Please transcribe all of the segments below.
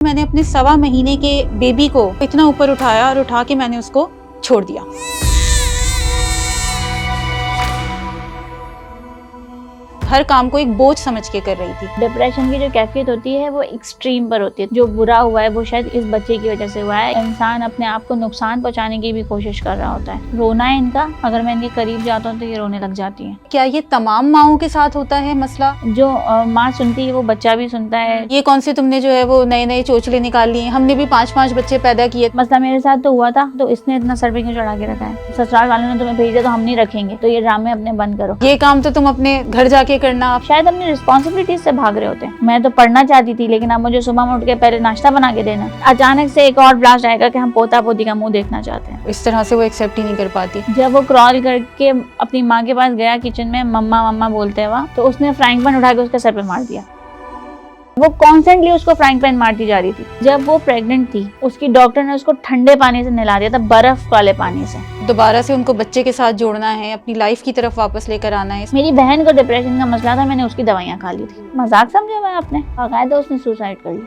मैंने अपने 1.25 महीने के बेबी को इतना ऊपर उठाया और उठा के मैंने उसको छोड़ दिया। हर काम को एक बोझ समझ के कर रही थी। डिप्रेशन की जो कैफियत होती है वो एक्सट्रीम पर होती है। जो बुरा हुआ है वो शायद इस बच्चे की वजह से हुआ है। इंसान अपने आप को नुकसान पहुंचाने की भी कोशिश कर रहा होता है। रोना है इनका, अगर मैं इनके करीब जाता हूँ तो ये रोने लग जाती हैं। क्या ये तमाम माओं के साथ होता है मसला? जो माँ सुनती है वो बच्चा भी सुनता है। ये कौन से तुमने जो है वो नए नए चोचले निकाल लिए? हमने भी 5-5 बच्चे पैदा किए। मसला मेरे साथ तो हुआ था, तो इसने इतना सर पे क्यों चढ़ा के रखा है? ससुराल वालों ने तुम्हें भेजा तो हम नहीं रखेंगे, तो ये ड्रामे अपने बंद करो। ये काम तो तुम अपने घर जाके करना। आप शायद अपनी रिस्पॉन्सिबिलिटीज से भाग रहे होते हैं। मैं तो पढ़ना चाहती थी, लेकिन अब मुझे सुबह में उठ के पहले नाश्ता बना के देना। अचानक से एक और ब्लास्ट आएगा कि हम पोता पोती का मुंह देखना चाहते हैं। इस तरह से वो एक्सेप्ट ही नहीं कर पाती। जब वो क्रॉल करके अपनी माँ के पास गया किचन में, मम्मा मम्मा बोलते हुआ, तो उसने फ्राइंग पैन उठा के उसके सर पे मार दिया। वो कॉन्स्टेंटली उसको फ्राइंग पैन मारती जा रही थी। जब वो प्रेग्नेंट थी, उसकी डॉक्टर ने उसको ठंडे पानी से नहला दिया था, बर्फ वाले पानी से। दोबारा से उनको बच्चे के साथ जोड़ना है, अपनी लाइफ की तरफ वापस लेकर आना है। मेरी बहन को डिप्रेशन का मसला था, मैंने उसकी दवाइयाँ खा ली थी। मजाक समझे हुआ आपने? बाकायदा उसने सुसाइड कर ली।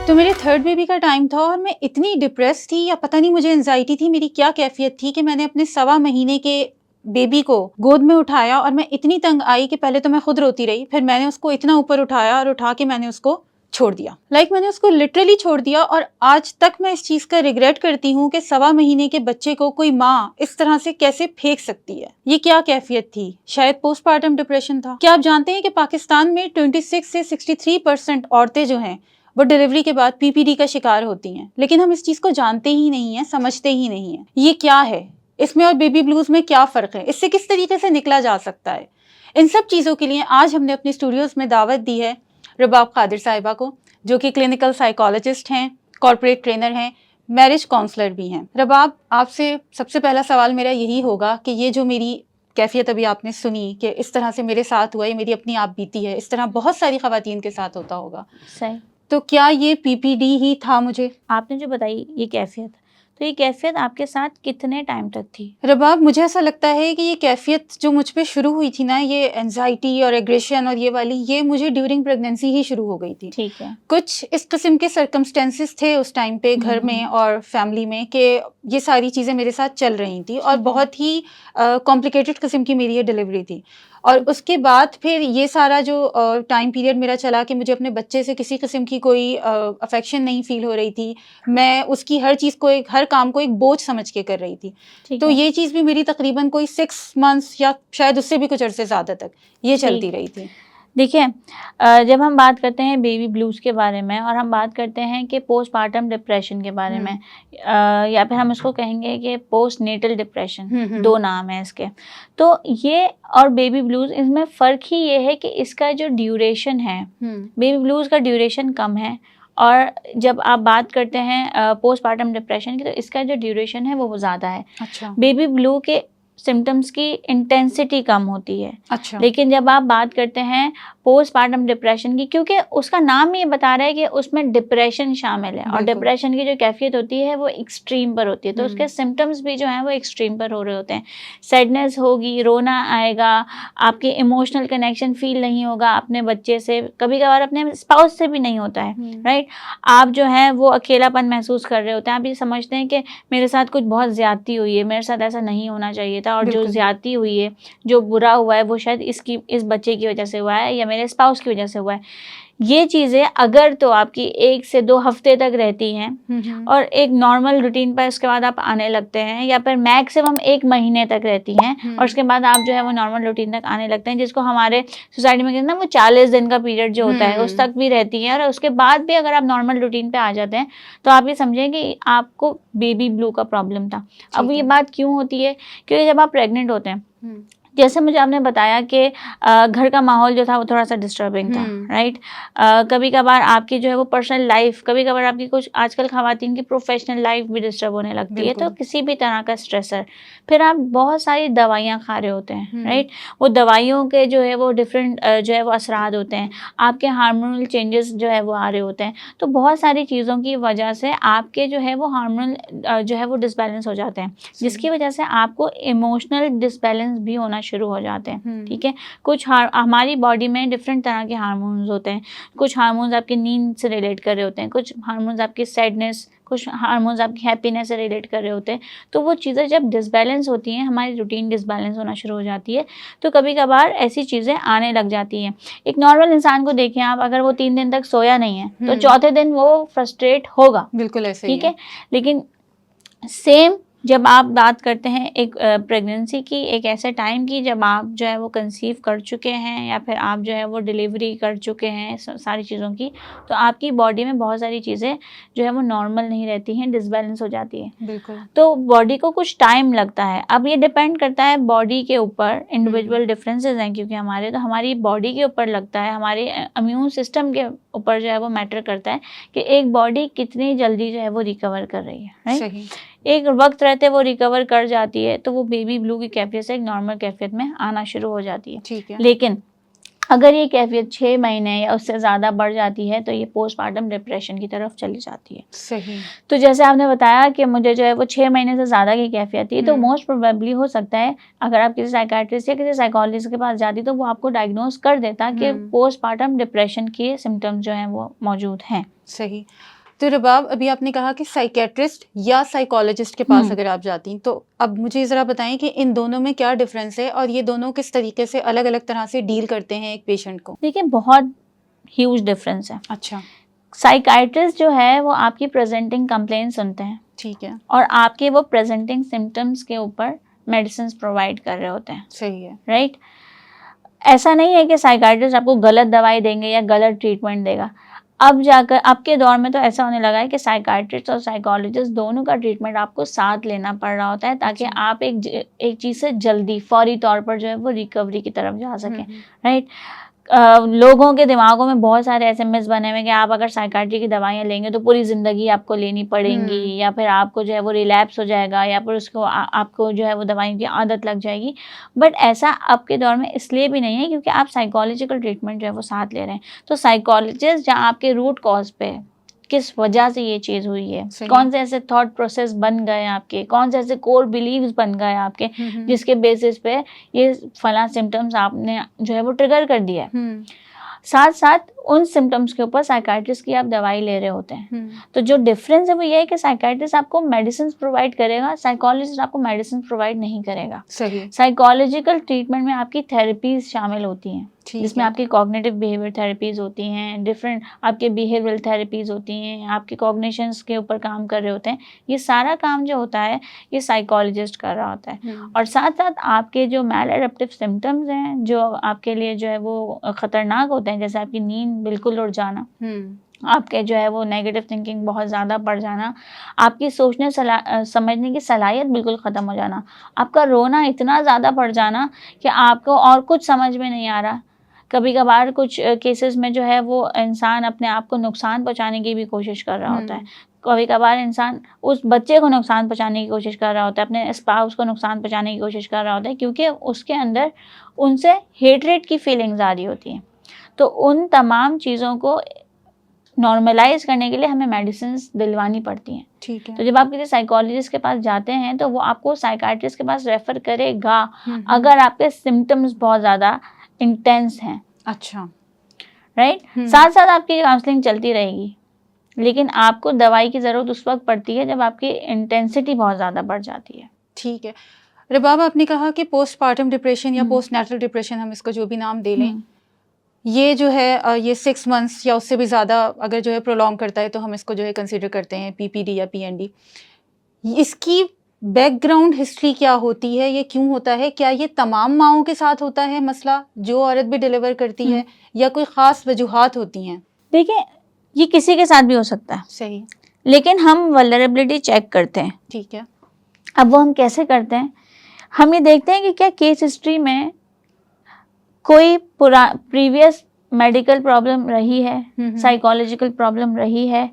तो मेरे 3rd बेबी का टाइम था और मैं इतनी डिप्रेस थी, या पता नहीं मुझे एंजाइटी थी, मेरी क्या कैफियत थी, कि मैंने अपने 1.25 महीने के बेबी को गोद में उठाया और मैं इतनी तंग आई कि पहले तो मैं खुद रोती रही, फिर मैंने उसको इतना ऊपर उठाया और उठा के मैंने उसको छोड़ दिया। मैंने उसको लिटरली छोड़ दिया। और आज तक मैं इस चीज का रिग्रेट करती हूँ कि 1.25 महीने के बच्चे को कोई माँ इस तरह से कैसे फेंक सकती है। ये क्या कैफियत थी? शायद पोस्टपार्टम डिप्रेशन था। क्या आप जानते हैं कि पाकिस्तान में 26 से 63% औरतें जो हैं वो डिलीवरी के बाद पीपीडी का शिकार होती हैं, लेकिन हम इस चीज को जानते ही नहीं है, समझते ही नहीं है। ये क्या है? इसमें और बेबी ब्लूज में क्या फर्क है? इससे किस तरीके से निकला जा सकता है? इन सब चीजों के लिए आज हमने अपने स्टूडियोज में दावत दी है रबाब कादिर साहिबा को, जो कि क्लिनिकल साइकोलॉजिस्ट हैं, कॉर्पोरेट ट्रेनर हैं, मैरिज काउंसलर भी हैं। रबाब, आपसे सबसे पहला सवाल मेरा यही होगा कि ये जो मेरी कैफियत अभी आपने सुनी कि इस तरह से मेरे साथ हुआ, ये मेरी अपनी आप बीती है, इस तरह बहुत सारी खवातीन के साथ होता होगा, सही। तो क्या ये पीपीडी ही था? मुझे आपने जो बताई ये कैफियत, तो ये कैफियत आपके साथ कितने टाइम तक थी? रबाब, मुझे ऐसा लगता है कि ये कैफियत जो मुझ पे शुरू हुई थी ना, ये एंजाइटी और एग्रेशन और ये वाली, ये मुझे ड्यूरिंग प्रेगनेंसी ही शुरू हो गई थी। ठीक है। कुछ इस किस्म के सर्कमस्टेंसेस थे उस टाइम पे घर में और फैमिली में कि ये सारी चीज़ें मेरे साथ चल रही थी और बहुत ही कॉम्प्लिकेटेड किस्म की मेरी ये डिलीवरी थी। और उसके बाद फिर ये सारा जो टाइम पीरियड मेरा चला कि मुझे अपने बच्चे से किसी किस्म की कोई अफेक्शन नहीं फील हो रही थी। मैं उसकी हर चीज़ को हर काम को एक बोझ समझ के कर रही थी। तो ये चीज़ भी मेरी तकरीबन कोई 6 मंथ्स या शायद उससे भी कुछ अरसे ज़्यादा तक ये चलती रही थी। देखिए, जब हम बात करते हैं बेबी ब्लूज़ के बारे में और हम बात करते हैं कि पोस्टपार्टम डिप्रेशन के बारे में, या फिर हम इसको कहेंगे कि पोस्ट नेटल डिप्रेशन, 2 नाम है इसके। तो ये और बेबी ब्लूज़, इसमें फ़र्क ही ये है कि इसका जो ड्यूरेशन है, बेबी ब्लूज़ का ड्यूरेशन कम है, और जब आप बात करते हैं पोस्टपार्टम डिप्रेशन की, तो इसका जो ड्यूरेशन है वो ज़्यादा है। अच्छा। बेबी ब्लू के सिम्टम्स की इंटेंसिटी कम होती है। अच्छा। लेकिन जब आप बात करते हैं पोस्टपार्टम डिप्रेशन की, क्योंकि उसका नाम ये बता रहा है कि उसमें डिप्रेशन शामिल है, और डिप्रेशन की जो कैफियत होती है वो एक्सट्रीम पर होती है, तो उसके सिम्टम्स भी जो हैं वो एक्सट्रीम पर हो रहे होते हैं। सैडनेस होगी, रोना आएगा, आपके इमोशनल कनेक्शन फील नहीं होगा अपने बच्चे से, कभी कभार अपने स्पाउस से भी नहीं होता है, राइट। आप जो है वो अकेलापन महसूस कर रहे होते हैं। आप ये समझते हैं कि मेरे साथ कुछ बहुत ज़्यादती हुई है, मेरे साथ ऐसा नहीं होना चाहिए था, और जो ज़्यादती हुई है, जो बुरा हुआ है, वो शायद इस बच्चे की वजह से हुआ है या मेरे स्पाउस की वजह से हुआ है। ये चीज़ें अगर तो आपकी 1 से 2 हफ्ते तक रहती हैं और एक नॉर्मल रूटीन पर उसके बाद आप आने लगते हैं, या फिर मैक्सिमम 1 महीने तक रहती हैं और उसके बाद आप जो है वो नॉर्मल रूटीन तक आने लगते हैं, जिसको हमारे सोसाइटी में कहते हैं ना, वो 40 दिन का पीरियड जो होता है उस तक भी रहती है, और उसके बाद भी अगर आप नॉर्मल रूटीन पे आ जाते हैं तो आप ये समझें कि आपको बेबी ब्लू का प्रॉब्लम था। अब ये बात क्यों होती है? क्योंकि जब आप प्रेग्नेंट होते हैं, जैसे मुझे आपने बताया कि घर का माहौल जो था वो थोड़ा सा डिस्टर्बिंग था, राइट। कभी कभार आपकी जो है वो पर्सनल लाइफ, कभी कभार आपकी कुछ, आजकल खवातीन की प्रोफेशनल लाइफ भी डिस्टर्ब होने लगती है, तो किसी भी तरह का स्ट्रेसर, फिर आप बहुत सारी दवाइयाँ खा रहे होते हैं, राइट। वो दवाइयों के जो है वो डिफरेंट जो है वो असरात होते हैं, आपके हार्मोनल चेंजेस जो है वो आ रहे होते हैं, तो बहुत सारी चीज़ों की वजह से आपके जो है वो हार्मोनल जो है वो डिसबैलेंस हो जाते हैं, जिसकी वजह से आपको इमोशनल डिसबैलेंस भी होना शुरू हो जाते हैं। ठीक है, कुछ हमारी बॉडी में डिफरेंट तरह के हार्मोन्स होते हैं। कुछ हार्मोन्स आपकी नींद से रिलेट कर रहे होते हैं, कुछ हार्मोन्स आपकी सैडनेस, कुछ हार्मोन्स आपकी हैप्पीनेस से रिलेट कर रहे होते हैं। तो वो चीज़ें जब डिसबैलेंस होती हैं, हमारी रूटीन डिसबैलेंस होना शुरू हो जाती है, तो कभी कभार ऐसी चीज़ें आने लग जाती हैं। एक नॉर्मल इंसान को देखें आप, अगर वो 3 दिन तक सोया नहीं है तो चौथे दिन वो फ्रस्ट्रेट होगा। बिल्कुल ऐसे ही ठीक है, लेकिन सेम जब आप बात करते हैं एक प्रेगनेंसी की, एक ऐसे टाइम की जब आप जो है वो कंसीव कर चुके हैं या फिर आप जो है वो डिलीवरी कर चुके हैं सारी चीज़ों की, तो आपकी बॉडी में बहुत सारी चीज़ें जो है वो नॉर्मल नहीं रहती हैं, डिसबैलेंस हो जाती है। बिल्कुल। तो बॉडी को कुछ टाइम लगता है। अब ये डिपेंड करता है बॉडी के ऊपर, इंडिविजुअल डिफरेंसेस हैं क्योंकि हमारी बॉडी के ऊपर लगता है, हमारे इम्यून सिस्टम के ऊपर जो है वो मैटर करता है कि एक बॉडी कितनी जल्दी जो है वो रिकवर कर रही है। राइट, सही। एक वक्त रहते वो रिकवर कर जाती है तो वो बेबी ब्लू की कैफियत से एक नॉर्मल कैफियत में आना शुरू हो जाती है। ठीक है। लेकिन अगर ये कैफियत 6 महीने या उससे ज़्यादा बढ़ जाती है तो ये पोस्टमार्टम डिप्रेशन की तरफ चली जाती है। सही। तो जैसे आपने बताया कि मुझे जो है वो 6 महीने से ज़्यादा की कैफियत थी, तो मोस्ट प्रोबेबली हो सकता है अगर आप किसी साइकाट्रिस्ट या किसी साइकोलॉजिस्ट के पास जाती तो वो आपको डायग्नोज कर देता कि पोस्टमार्टम डिप्रेशन के सिम्टम्स जो हैं वो मौजूद हैं। सही। तो रबाब, अभी आपने कहा कि साइकेट्रिस्ट या साइकोलॉजिस्ट के पास अगर आप जाती, तो अब मुझे ज़रा बताएं कि इन दोनों में क्या डिफरेंस है और ये दोनों किस तरीके से अलग अलग तरह से डील करते हैं एक पेशेंट को। देखिए, बहुत ह्यूज डिफरेंस है। अच्छा। साइकाट्रिस्ट जो है वो आपकी प्रेजेंटिंग कंप्लेन सुनते हैं, ठीक है, और आपके वो प्रेजेंटिंग सिम्टम्स के ऊपर मेडिसिन प्रोवाइड कर रहे होते हैं। सही है। राइट, ऐसा नहीं है कि साइकाट्रिस्ट आपको गलत दवाई देंगे या गलत ट्रीटमेंट देगा। अब जाकर आपके दौर में तो ऐसा होने लगा है कि साइकाट्रिस्ट और साइकोलॉजिस्ट दोनों का ट्रीटमेंट आपको साथ लेना पड़ रहा होता है ताकि आप एक चीज़ से जल्दी फौरी तौर पर जो है वो रिकवरी की तरफ जा सकें। राइट, लोगों के दिमागों में बहुत सारे ऐसे मिस बने हुए कि आप अगर साइकाट्री की दवाइयाँ लेंगे तो पूरी ज़िंदगी आपको लेनी पड़ेंगी, या फिर आपको जो है वो रिलैप्स हो जाएगा, या फिर उसको आपको जो है वो दवाइयों की आदत लग जाएगी। बट ऐसा आपके दौर में इसलिए भी नहीं है क्योंकि आप साइकोलॉजिकल ट्रीटमेंट जो है वो साथ ले रहे हैं। तो साइकोलॉजिस्ट जहाँ आपके रूट कॉज पे किस वजह से ये चीज़ हुई है, कौन से ऐसे थॉट प्रोसेस बन गए आपके, कौन से ऐसे कोर बिलीव्स बन गए आपके जिसके बेसिस पे ये फला सिम्टम्स आपने जो है वो ट्रिगर कर दिया है, साथ साथ उन सिम्टम्स के ऊपर साइकाट्रिस्ट की आप दवाई ले रहे होते हैं। तो जो डिफरेंस है वो ये है कि साइकाट्रिस्ट आपको मेडिसिन प्रोवाइड करेगा, साइकोलॉजिस्ट आपको मेडिसिन प्रोवाइड नहीं करेगा। सही। साइकोलॉजिकल ट्रीटमेंट में आपकी थेरेपीज शामिल होती हैं, जिसमें आपकी कॉग्निटिव बिहेवियर थेरेपीज होती हैं, डिफरेंट आपके बिहेवियरल थेरेपीज होती हैं, आपके कॉग्निशंस के ऊपर काम कर रहे होते हैं। ये सारा काम जो होता है ये साइकोलॉजिस्ट कर रहा होता है। और साथ साथ आपके जो मैल एडेप्टिव सिम्टम्स हैं जो आपके लिए जो है वो खतरनाक होते हैं, जैसे आपकी नींद बिल्कुल उड़ जाना, आपके जो है वो नेगेटिव थिंकिंग बहुत ज़्यादा बढ़ जाना, आपकी सोचने समझने की सलाहियत बिल्कुल ख़त्म हो जाना, आपका रोना इतना ज़्यादा बढ़ जाना कि आपको और कुछ समझ में नहीं आ रहा। कभी कभार कुछ केसेस में जो है वो इंसान अपने आप को नुकसान पहुंचाने की भी कोशिश कर रहा होता है। कभी कभार इंसान उस बच्चे को नुकसान पहुंचाने की कोशिश कर रहा होता है, अपने स्पाउस को नुकसान पहुंचाने की कोशिश कर रहा होता है, क्योंकि उसके अंदर उनसे हेटरेट की फीलिंग्स आ रही होती हैं। तो उन तमाम चीज़ों को नॉर्मलाइज करने के लिए हमें मेडिसिन दिलवानी पड़ती हैं। ठीक है। तो जब आप किसी साइकोलॉजिस्ट के पास जाते हैं तो वो आपको साइकाट्रिस्ट के पास रेफर करेगा अगर आपके सिम्टम्स बहुत ज़्यादा इंटेंस हैं। अच्छा। राइट, साथ साथ आपकी काउंसलिंग चलती रहेगी, लेकिन आपको दवाई की ज़रूरत उस वक्त पड़ती है जब आपकी इंटेंसिटी बहुत ज़्यादा बढ़ जाती है। ठीक है। रबाब, आपने कहा कि पोस्टपार्टम डिप्रेशन या पोस्टनैटल डिप्रेशन, हम इसको जो भी नाम दे लें, ये जो है ये 6 मंथ्स या उससे भी ज़्यादा अगर जो है प्रोलॉन्ग करता है तो हम इसको जो है कंसीडर करते हैं पीपीडी या पीएनडी। इसकी बैकग्राउंड हिस्ट्री क्या होती है, ये क्यों होता है? क्या ये तमाम माँओं के साथ होता है मसला जो औरत भी डिलीवर करती है, या कोई ख़ास वजूहात होती हैं? देखिए, ये किसी के साथ भी हो सकता है। सही। लेकिन हम वल्नरेबिलिटी चेक करते हैं। ठीक है। अब वो हम कैसे करते हैं? हम ये देखते हैं कि क्या केस हिस्ट्री में कोई प्रीवियस मेडिकल प्रॉब्लम रही है, साइकोलॉजिकल प्रॉब्लम रही है,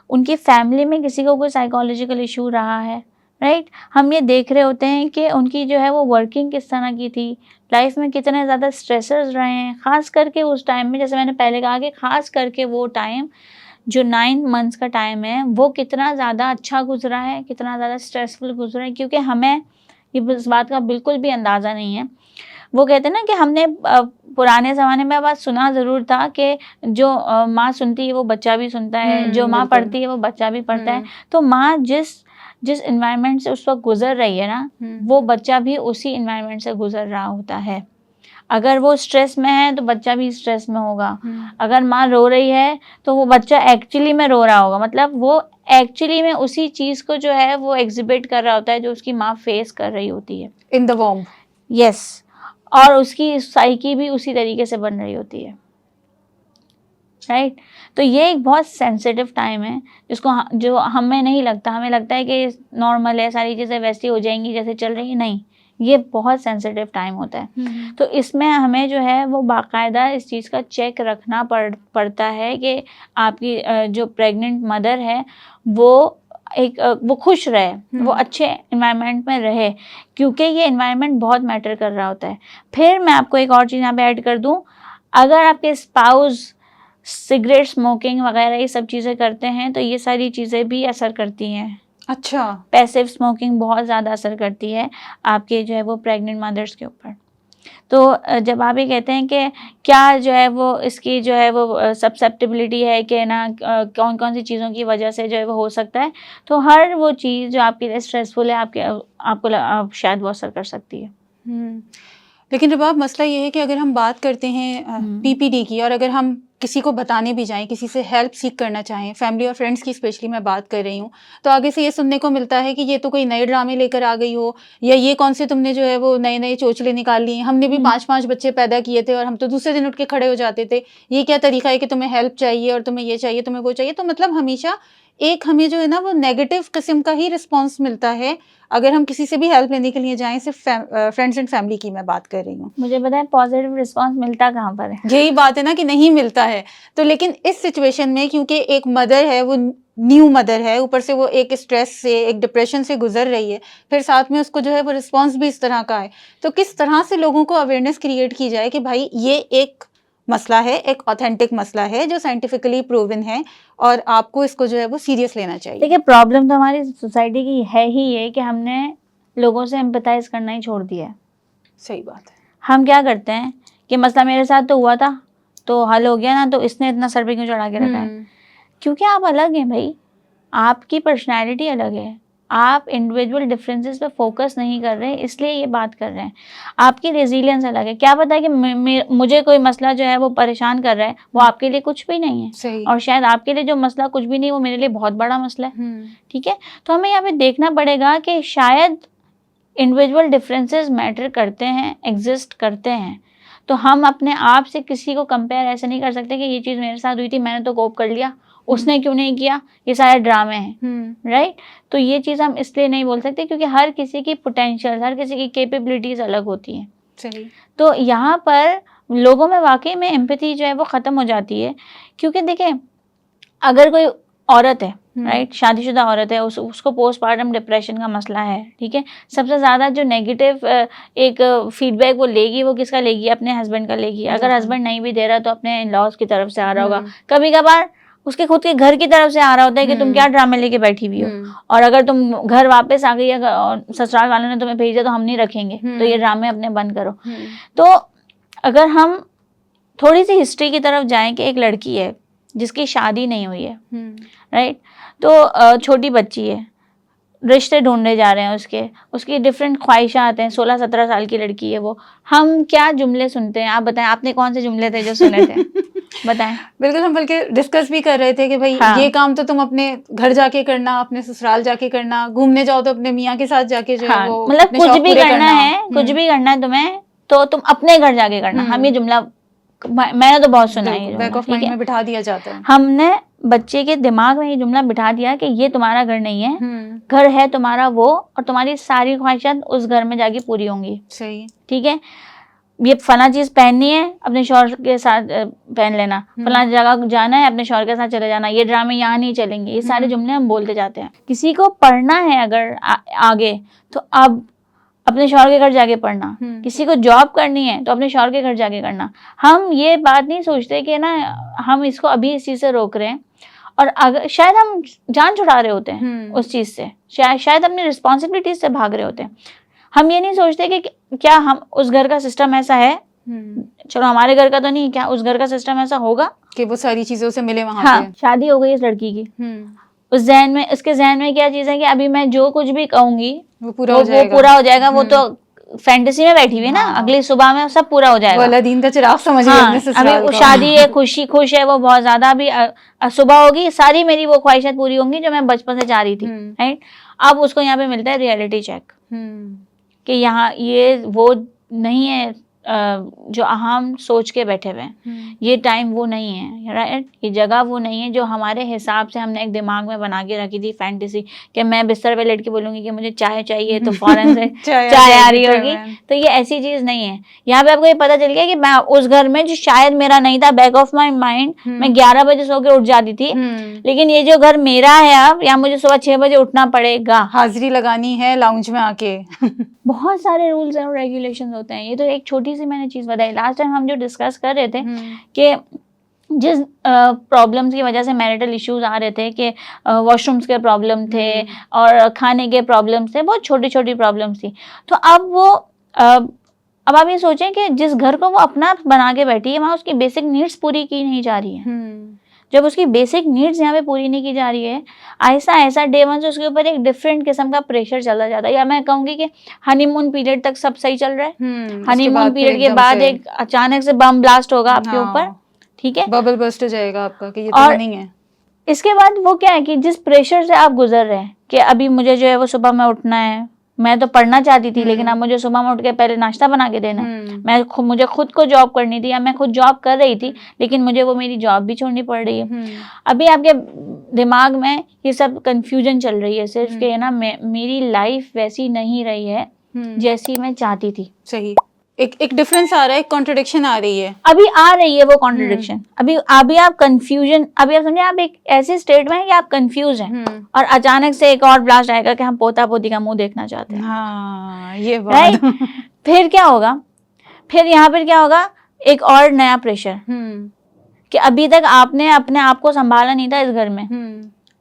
उनकी फैमिली में किसी को कोई साइकोलॉजिकल इशू रहा है। राइट, हम ये देख रहे होते हैं कि उनकी जो है वो वर्किंग किस तरह की थी, लाइफ में कितने ज़्यादा स्ट्रेसर्स रहे हैं, ख़ास करके उस टाइम में, जैसे मैंने पहले कहा कि ख़ास करके वो टाइम जो 9 मंथ्स का टाइम है वो कितना ज़्यादा अच्छा गुजरा है, कितना ज़्यादा स्ट्रेसफुल गुजरा है, क्योंकि हमें ये इस बात का बिल्कुल भी अंदाज़ा नहीं है। वो कहते हैं ना कि हमने पुराने ज़माने में बात सुना ज़रूर था कि जो माँ सुनती है वो बच्चा भी सुनता है, जो माँ बिल्कुल। पढ़ती है वो बच्चा भी पढ़ता है। तो माँ जिस एनवायरनमेंट से उस वक़्त गुज़र रही है ना, वो बच्चा भी उसी एनवायरनमेंट से गुज़र रहा होता है। अगर वो स्ट्रेस में है तो बच्चा भी स्ट्रेस में होगा। अगर माँ रो रही है तो वो बच्चा एक्चुअली में रो रहा होगा, मतलब वो एक्चुअली में उसी चीज़ को जो है वो एग्ज़िबिट कर रहा होता है जो उसकी माँ फेस कर रही होती है। In the warm. यस, और उसकी साइकी भी उसी तरीके से बन रही होती है, राइट? तो ये एक बहुत सेंसिटिव टाइम है जिसको जो हमें नहीं लगता, हमें लगता है कि नॉर्मल है, सारी चीज़ें वैसी हो जाएंगी जैसे चल रही है। नहीं, ये बहुत सेंसिटिव टाइम होता है। तो इसमें हमें जो है वो बाकायदा इस चीज़ का चेक रखना पड़ता है कि आपकी जो प्रेग्नेंट मदर है वो वो खुश रहे, वो अच्छे एनवायरनमेंट में रहे, क्योंकि ये एनवायरनमेंट बहुत मैटर कर रहा होता है। फिर मैं आपको एक और चीज़ यहाँ पे ऐड कर दूँ, अगर आपके स्पाउस सिगरेट स्मोकिंग वगैरह ये सब चीज़ें करते हैं तो ये सारी चीज़ें भी असर करती हैं। अच्छा। पैसिव स्मोकिंग बहुत ज़्यादा असर करती है आपके जो है वो प्रेग्नेंट मदर्स के ऊपर। तो जब आप ये कहते हैं कि क्या जो है वो इसकी जो है वो सब्सेप्टिबिलिटी है कि ना कौन कौन सी चीज़ों की वजह से जो है वो हो सकता है, तो हर वो चीज़ जो आपके लिए स्ट्रेसफुल है आपको शायद वो असर कर सकती है। लेकिन रबाब, मसला ये है कि अगर हम बात करते हैं पीपीडी की, और अगर हम किसी को बताने भी जाएं, किसी से हेल्प सीख करना चाहें, फैमिली और फ्रेंड्स की स्पेशली मैं बात कर रही हूँ, तो आगे से ये सुनने को मिलता है कि ये तो कोई नए ड्रामे लेकर आ गई हो, या ये कौन से तुमने जो है वो नए नए चोचले निकाल लिए, हमने भी 5-5 बच्चे पैदा किए थे और हम तो दूसरे दिन उठ के खड़े हो जाते थे, ये क्या तरीका है कि तुम्हें हेल्प चाहिए और तुम्हें ये चाहिए, तुम्हें वो चाहिए। तो मतलब हमेशा एक हमें जो है ना वो नेगेटिव किस्म का ही रिस्पॉन्स मिलता है अगर हम किसी से भी हेल्प लेने के लिए जाएं। सिर्फ फ्रेंड्स एंड फैमिली की मैं बात कर रही हूँ। मुझे पता है पॉजिटिव रिस्पांस मिलता कहाँ पर है, यही बात है ना कि नहीं मिलता है। तो लेकिन इस सिचुएशन में, क्योंकि एक मदर है, वो न्यू मदर है, ऊपर से वो एक स्ट्रेस से, एक डिप्रेशन से गुजर रही है, फिर साथ में उसको जो है वो रिस्पॉन्स भी इस तरह का है, तो किस तरह से लोगों को अवेयरनेस क्रिएट की जाए कि भाई ये एक मसला है, एक ऑथेंटिक मसला है जो साइंटिफिकली प्रूवन है और आपको इसको जो है वो सीरियस लेना चाहिए। देखिए प्रॉब्लम तो हमारी सोसाइटी की है ही ये कि हमने लोगों से एम्पैथाइज करना ही छोड़ दिया है। सही बात है। हम क्या करते हैं कि मसला मेरे साथ तो हुआ था तो हल हो गया ना, तो इसने इतना सर पे क्यों चढ़ा के रखा है? क्योंकि आप अलग हैं भाई, आपकी पर्सनैलिटी अलग है, आप इंडिविजुअल डिफरेंसेस पे फोकस नहीं कर रहे, इसलिए ये बात कर रहे हैं। आपकी रेजिलियंस अलग है। क्या पता है कि मुझे कोई मसला जो है वो परेशान कर रहा है, वो आपके लिए कुछ भी नहीं है, सही। और शायद आपके लिए जो मसला कुछ भी नहीं वो मेरे लिए बहुत बड़ा मसला है। ठीक है, तो हमें यहाँ पे देखना पड़ेगा कि शायद इंडिविजुअल डिफरेंसेस मैटर करते हैं, एग्जिस्ट करते हैं। तो हम अपने आप से किसी को कंपेयर ऐसे नहीं कर सकते कि ये चीज़ मेरे साथ हुई थी, मैंने तो कोप कर लिया, उसने क्यों नहीं किया, ये सारे ड्रामे हैं, राइट? तो ये चीज़ हम इसलिए नहीं बोल सकते क्योंकि हर किसी की पोटेंशियल, हर किसी की कैपेबिलिटीज़ अलग होती हैं। सही। तो यहाँ पर लोगों में वाकई में एम्पैथी जो है वो ख़त्म हो जाती है, क्योंकि देखिए अगर कोई औरत है, राइट, शादीशुदा औरत है, उसको पोस्टपार्टम डिप्रेशन का मसला है, ठीक है, सबसे ज़्यादा जो नेगेटिव एक फीडबैक वो लेगी, वो किसका लेगी? अपने हस्बैंड का लेगी। अगर हस्बैंड नहीं भी दे रहा तो अपने इन लॉज की तरफ से आ रहा होगा, कभी कभार उसके खुद के घर की तरफ से आ रहा होता है कि तुम क्या ड्रामे लेके बैठी हुई हो, और अगर तुम घर वापस आ गई और ससुराल वालों ने तुम्हें भेजा तो हम नहीं रखेंगे, तो ये ड्रामे अपने बंद करो। तो अगर हम थोड़ी सी हिस्ट्री की तरफ जाएं कि एक लड़की है जिसकी शादी नहीं हुई है, राइट, तो छोटी बच्ची है, रिश्ते ढूंढने जा रहे हैं, उसकी डिफरेंट ख्वाहिशात हैं, 16-17 साल की लड़की है वो। हम क्या जुमले सुनते हैं, आप बताएं, आपने कौन से जुमले थे जो सुने थे? बताएं। बिल्कुल, हम बल्कि डिस्कस भी कर रहे थे कि भाई ये काम तो तुम अपने घर जाके करना, अपने ससुराल जाके करना, घूमने जाओ तो अपने मियाँ के साथ जाके जो है वो मतलब कुछ भी करना है, कुछ भी करना है तुम्हें तो तुम अपने घर जाके करना। हम ये जुमला मैंने तो बहुत सुना है, बैक ऑफ माइंड में बिठा दिया जाता है। हमने बच्चे के दिमाग में ये जुमला बिठा दिया कि ये तुम्हारा घर नहीं है, घर है तुम्हारा वो, और तुम्हारी सारी ख्वाहिशात उस घर में जाके पूरी होंगी। सही। ठीक है, ये फला चीज पहननी है अपने शौहर के साथ पहन लेना, फला जगह जाना है अपने शौहर के साथ चले जाना, ये ड्रामे यहाँ नहीं चलेंगे। ये सारे जुमले हम बोलते जाते हैं। किसी को पढ़ना है अगर आगे तो अब अपने शौहर के घर जाके पढ़ना, किसी को जॉब करनी है तो अपने शौहर के घर जाके करना। हम ये बात नहीं सोचते कि ना हम इसको अभी इस चीज से रोक रहे हैं, और अगर शायद हम जान छुड़ा रहे होते हैं उस चीज से, शायद अपनी रिस्पॉन्सिबिलिटीज से भाग रहे होते हैं। हम ये नहीं सोचते कि क्या हम उस घर का सिस्टम ऐसा है, चलो हमारे घर का तो नहीं, क्या उस घर का सिस्टम ऐसा होगा कि वो सारी चीजों से मिले वहां हाँ, पे। शादी हो गई इस लड़की की, उस जहन में, उसके जहन में क्या चीज है कि अभी मैं जो कुछ भी कहूंगी वो पूरा वो हो जाएगा। पूरा हो जाएगा। वो तो फैंटेसी में बैठी हुई है ना, हाँ। अगली सुबह में सब पूरा हो वो जाएगा। अलादीन का चिराग समझ गई हाँ, अपने अभी ससुराल वो को। शादी है, खुशी खुश है वो बहुत ज्यादा, अभी सुबह होगी सारी मेरी वो ख्वाहिशात पूरी होंगी जो मैं बचपन से चाह रही थी, राइट। अब उसको यहाँ पे मिलता है रियलिटी चेक कि यहाँ ये वो नहीं है जो हम सोच के बैठे हुए हैं, ये टाइम वो नहीं है, राइट, ये जगह वो नहीं है जो हमारे हिसाब से हमने एक दिमाग में बना के रखी थी फैंटेसी कि मैं बिस्तर पे लेट के बोलूंगी कि मुझे चाय चाहिए तो फौरन से चाय आ रही होगी। तो ये ऐसी चीज नहीं है। यहाँ पे आपको ये पता चल गया कि मैं उस घर में जो शायद मेरा नहीं था, बैक ऑफ माई माइंड मैं 11 बजे सो के उठ जाती थी, लेकिन ये जो घर मेरा है अब, यहाँ मुझे सुबह 6 बजे उठना पड़ेगा, हाजिरी लगानी है लाउंज में आके। बहुत सारे रूल्स और रेगुलेशंस होते हैं। ये तो एक छोटी सी मैंने चीज बताई। लास्ट टाइम हम जो डिस्कस कर रहे थे कि जिस प्रॉब्लम्स की वजह से मैरिटल इश्यूज आ रहे थे कि वॉशरूम्स के प्रॉब्लम थे और खाने के प्रॉब्लम्स थे, बहुत छोटी छोटी प्रॉब्लम्स थी। तो अब वो अब आप ये सोचें कि जिस घर को वो अपना बना के बैठी है, वहाँ उसकी बेसिक नीड्स पूरी की नहीं जा रही है। जब उसकी बेसिक नीड्स यहाँ पे पूरी नहीं की जा रही है, ऐसा ऐसा डे वन से उसके ऊपर एक डिफरेंट किस्म का प्रेशर चला जाता है। या मैं कहूँगी कि हनीमून पीरियड तक सब सही चल रहा है, हनीमून पीरियड के बाद एक अचानक से बम ब्लास्ट होगा आपके ऊपर, ठीक है, बबल बर्स्ट हो जाएगा आपका कि ये तो नहीं है। इसके बाद वो क्या है कि जिस प्रेशर से आप गुजर रहे हैं कि अभी मुझे जो है वो सुबह में उठना है, मैं तो पढ़ना चाहती थी लेकिन अब मुझे सुबह में उठ के पहले नाश्ता बना के देना है, मुझे खुद को जॉब करनी थी या मैं खुद जॉब कर रही थी लेकिन मुझे वो मेरी जॉब भी छोड़नी पड़ रही है। अभी आपके दिमाग में ये सब कंफ्यूजन चल रही है सिर्फ कि ना मेरी लाइफ वैसी नहीं रही है जैसी मैं चाहती थी। सही, एक डिफरेंस आ रहा है, एक कॉन्ट्रडिक्शन आ रही है, अभी आ रही है वो कॉन्ट्रडिक्शन। अभी आप कंफ्यूजन, अभी आप समझे आप एक ऐसे स्टेट में हैं कि आप कंफ्यूज हैं और अचानक से एक और ब्लास्ट आएगा कि हम पोता पोती का मुंह देखना चाहते हैं। हाँ, ये बात। राइट। फिर क्या होगा, फिर यहाँ पर क्या होगा, एक और नया प्रेशर कि अभी तक आपने अपने आप को संभाला नहीं था इस घर में,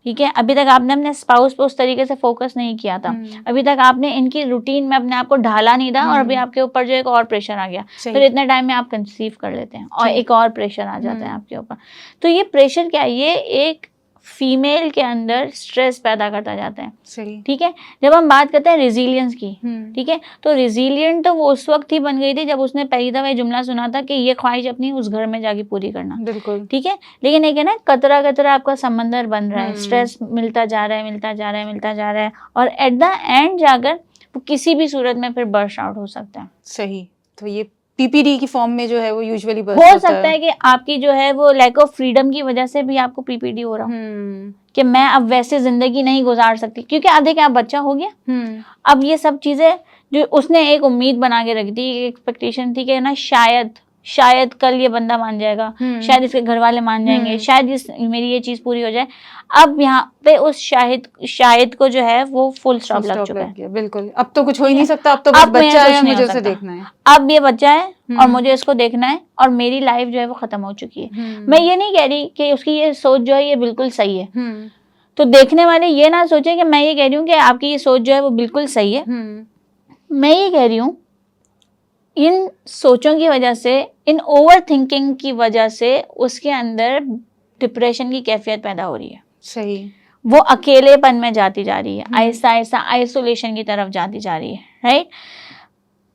ठीक है, अभी तक आपने अपने स्पाउस पे उस तरीके से फोकस नहीं किया था, अभी तक आपने इनकी रूटीन में अपने आप को ढाला नहीं था और अभी आपके ऊपर जो एक और प्रेशर आ गया, फिर इतने टाइम में आप कंसीव कर लेते हैं और एक और प्रेशर आ जाता है आपके ऊपर। तो ये प्रेशर क्या है, ये एक फीमेल के अंदर स्ट्रेस पैदा करता जाता है, ठीक है। जब हम बात करते हैं रेजिलियंस की, ठीक है, तो रेजिलियंट तो वो उस वक्त ही बन गई थी जब उसने पहली दफा ये जुमला सुना था कि ये ख्वाहिश अपनी उस घर में जाके पूरी करना, बिल्कुल, ठीक है। लेकिन एक है ना, कतरा कतरा आपका समंदर बन रहा है, स्ट्रेस मिलता जा रहा है, मिलता जा रहा है, मिलता जा रहा है, और एट द एंड जाकर वो किसी भी सूरत में फिर बर्स्ट आउट हो सकता है। सही, तो ये पीपीडी की फॉर्म में जो है वो यूजुअली हो सकता है कि आपकी जो है वो लैक ऑफ फ्रीडम की वजह से भी आपको पीपीडी हो रहा हो कि मैं अब वैसे जिंदगी नहीं गुजार सकती, क्योंकि आप देखिए आप बच्चा हो गया, अब ये सब चीजें जो उसने एक उम्मीद बना के रखी थी, एक एक्सपेक्टेशन थी कि ना शायद कल ये बंदा मान जाएगा, शायद इसके घर वाले मान जाएंगे, शायद मेरी ये चीज पूरी हो जाए। अब यहाँ पे उस शायद को जो है वो फुल स्टॉप लग चुका है, बिल्कुल, अब तो कुछ हो ही नहीं सकता, अब तो बस बच्चा है, मुझे उसे देखना है, अब ये बच्चा है और मुझे इसको देखना है और मेरी लाइफ जो है वो खत्म हो चुकी है। मैं ये नहीं कह रही कि उसकी ये सोच जो है ये बिल्कुल सही है, तो देखने वाले ये ना सोचे कि मैं ये कह रही हूँ कि आपकी ये सोच जो है वो बिल्कुल सही है। मैं ये कह रही हूँ इन सोचों की वजह से, इन ओवर थिंकिंग की वजह से उसके अंदर डिप्रेशन की कैफियत पैदा हो रही है। सही, वो अकेलेपन में जाती जा रही है, ऐसा ऐसा आइसोलेशन की तरफ जाती जा रही है, राइट।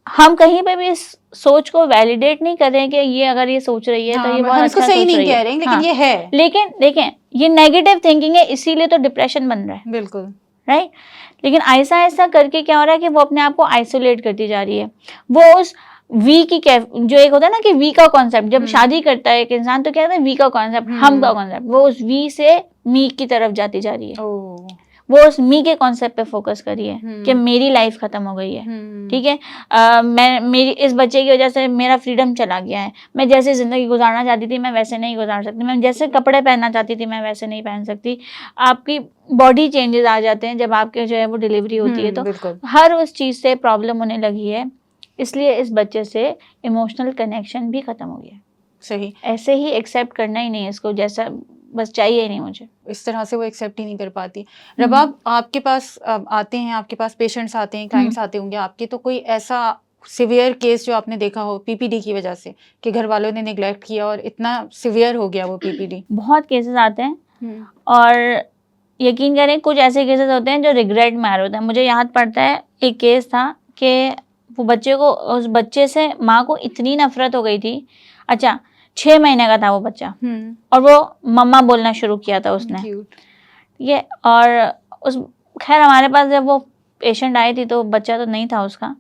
हम कहीं पे भी इस सोच को वैलिडेट नहीं कर रहे हैं कि ये अगर ये सोच रही है तो ये बहुत अच्छा सही नहीं कह रहे हैं, लेकिन ये है, लेकिन देखें ये नेगेटिव थिंकिंग है, इसीलिए तो डिप्रेशन बन रहा है, बिल्कुल, राइट। लेकिन ऐसा ऐसा करके क्या हो रहा है कि वो अपने आप को आइसोलेट करती जा रही है। वो उस वी की जो एक होता है ना कि वी का कॉन्सेप्ट, जब शादी करता है एक इंसान तो क्या होता है, वी का कॉन्सेप्ट, हम का कॉन्सेप्ट, वो उस वी से मी की तरफ जाती जा रही है। वो उस मी के कॉन्सेप्ट पे फोकस करी है कि मेरी लाइफ खत्म हो गई है, ठीक है, मेरी इस बच्चे की वजह से मेरा फ्रीडम चला गया है, मैं जैसे जिंदगी गुजारना चाहती थी मैं वैसे नहीं गुजार सकती, मैं जैसे कपड़े पहनना चाहती थी मैं वैसे नहीं पहन सकती। आपकी बॉडी चेंजेस आ जाते हैं जब आपके जो है वो डिलीवरी होती है, तो हर उस चीज से प्रॉब्लम होने लगी है, इसलिए इस बच्चे से इमोशनल कनेक्शन भी खत्म हो गया। सही, ऐसे ही एक्सेप्ट करना ही नहीं है इसको, जैसा बस चाहिए ही नहीं मुझे, इस तरह से वो एक्सेप्ट ही नहीं कर पाती। रबाब, आपके पास आते हैं, आपके पास पेशेंट्स आते हैं, क्लाइंट्स आते होंगे आपके, तो कोई ऐसा सिवियर केस जो आपने देखा हो पीपीडी की वजह से, कि घर वालों ने निगलेक्ट किया और इतना सिवियर हो गया वो पीपीडी? बहुत केसेस आते हैं और यकीन करें कुछ ऐसे केसेस होते हैं जो रिग्रेट में आ रहे होते हैं। मुझे याद पड़ता है एक केस था कि वो बच्चे को, उस बच्चे से माँ को इतनी नफरत हो गई थी। अच्छा, 6 महीने का था वो बच्चा और वो मम्मा बोलना शुरू किया था उसने। ये और उस खैर हमारे पास जब वो पेशेंट आई थी तो बच्चा तो नहीं था उसका,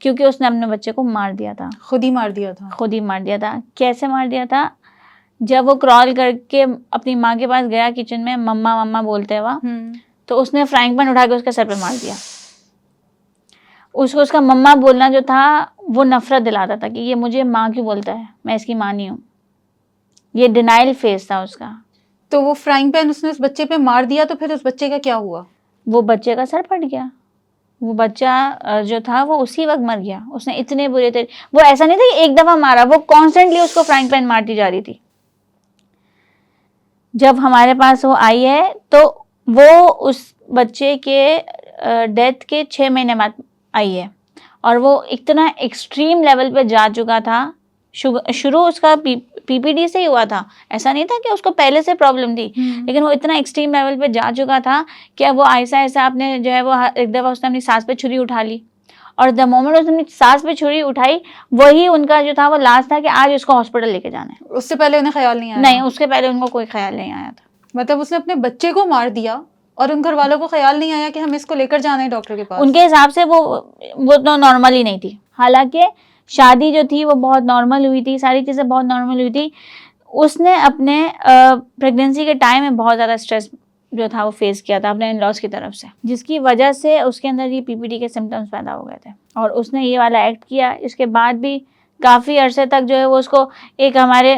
क्योंकि उसने अपने बच्चे को मार दिया था। खुद ही मार दिया था? खुद ही मार दिया था। कैसे मार दिया था? जब वो क्रॉल करके अपनी माँ के पास गया किचन में, मम्मा मम्मा बोलते हुआ, तो उसने फ्राइंग पैन उठा के उसके सर पे मार दिया। उसको उसका मम्मा बोलना जो था वो नफरत दिलाता था कि ये मुझे माँ क्यों बोलता है, मैं इसकी माँ नहीं हूँ। ये डिनाइल फेस था उसका। तो वो फ्राइंग पैन उसने उस बच्चे पे मार दिया, तो फिर उस बच्चे का क्या हुआ? वो बच्चे का सर फट गया। वो बच्चा जो था वो उसी वक्त मर गया। उसने इतने बुरे थे, वो ऐसा नहीं था कि एक दफा मारा, वो कॉन्स्टेंटली उसको फ्राइंग पैन मारती जा रही थी। जब हमारे पास वो आई है तो वो उस बच्चे के डेथ के 6 महीने बाद आई है और वो इतना एक्सट्रीम लेवल पे जा चुका था। शुरू उसका पीपीडी से ही हुआ था, ऐसा नहीं था कि उसको पहले से प्रॉब्लम थी, लेकिन वो इतना एक्सट्रीम लेवल पे जा चुका था कि अब वो ऐसा ऐसा आपने जो है वो एक दफ़ा उसने अपनी सांस पे छुरी उठा ली और द मोमेंट उसने अपनी सांस पे छुरी उठाई, वही उनका जो था वो लास्ट था कि आज उसको हॉस्पिटल लेके जाना है। उससे पहले उन्हें ख्याल नहीं आया? नहीं, उसके पहले उनको कोई ख्याल नहीं आया था। मतलब उसने अपने बच्चे को मार दिया और उन घर वालों को ख्याल नहीं आया कि हमें इसको लेकर जाना है डॉक्टर के पास? उनके हिसाब से वो तो नॉर्मल ही नहीं थी। हालांकि शादी जो थी वो बहुत नॉर्मल हुई थी, सारी चीज़ें बहुत नॉर्मल हुई थी। उसने अपने प्रेगनेंसी के टाइम में बहुत ज़्यादा स्ट्रेस जो था वो फेस किया था अपने इन लॉज की तरफ से, जिसकी वजह से उसके अंदर ये पीपीडी के सिम्टम्स पैदा हो गए थे और उसने ये वाला एक्ट किया। इसके बाद भी काफ़ी अरसे तक जो है वो उसको एक हमारे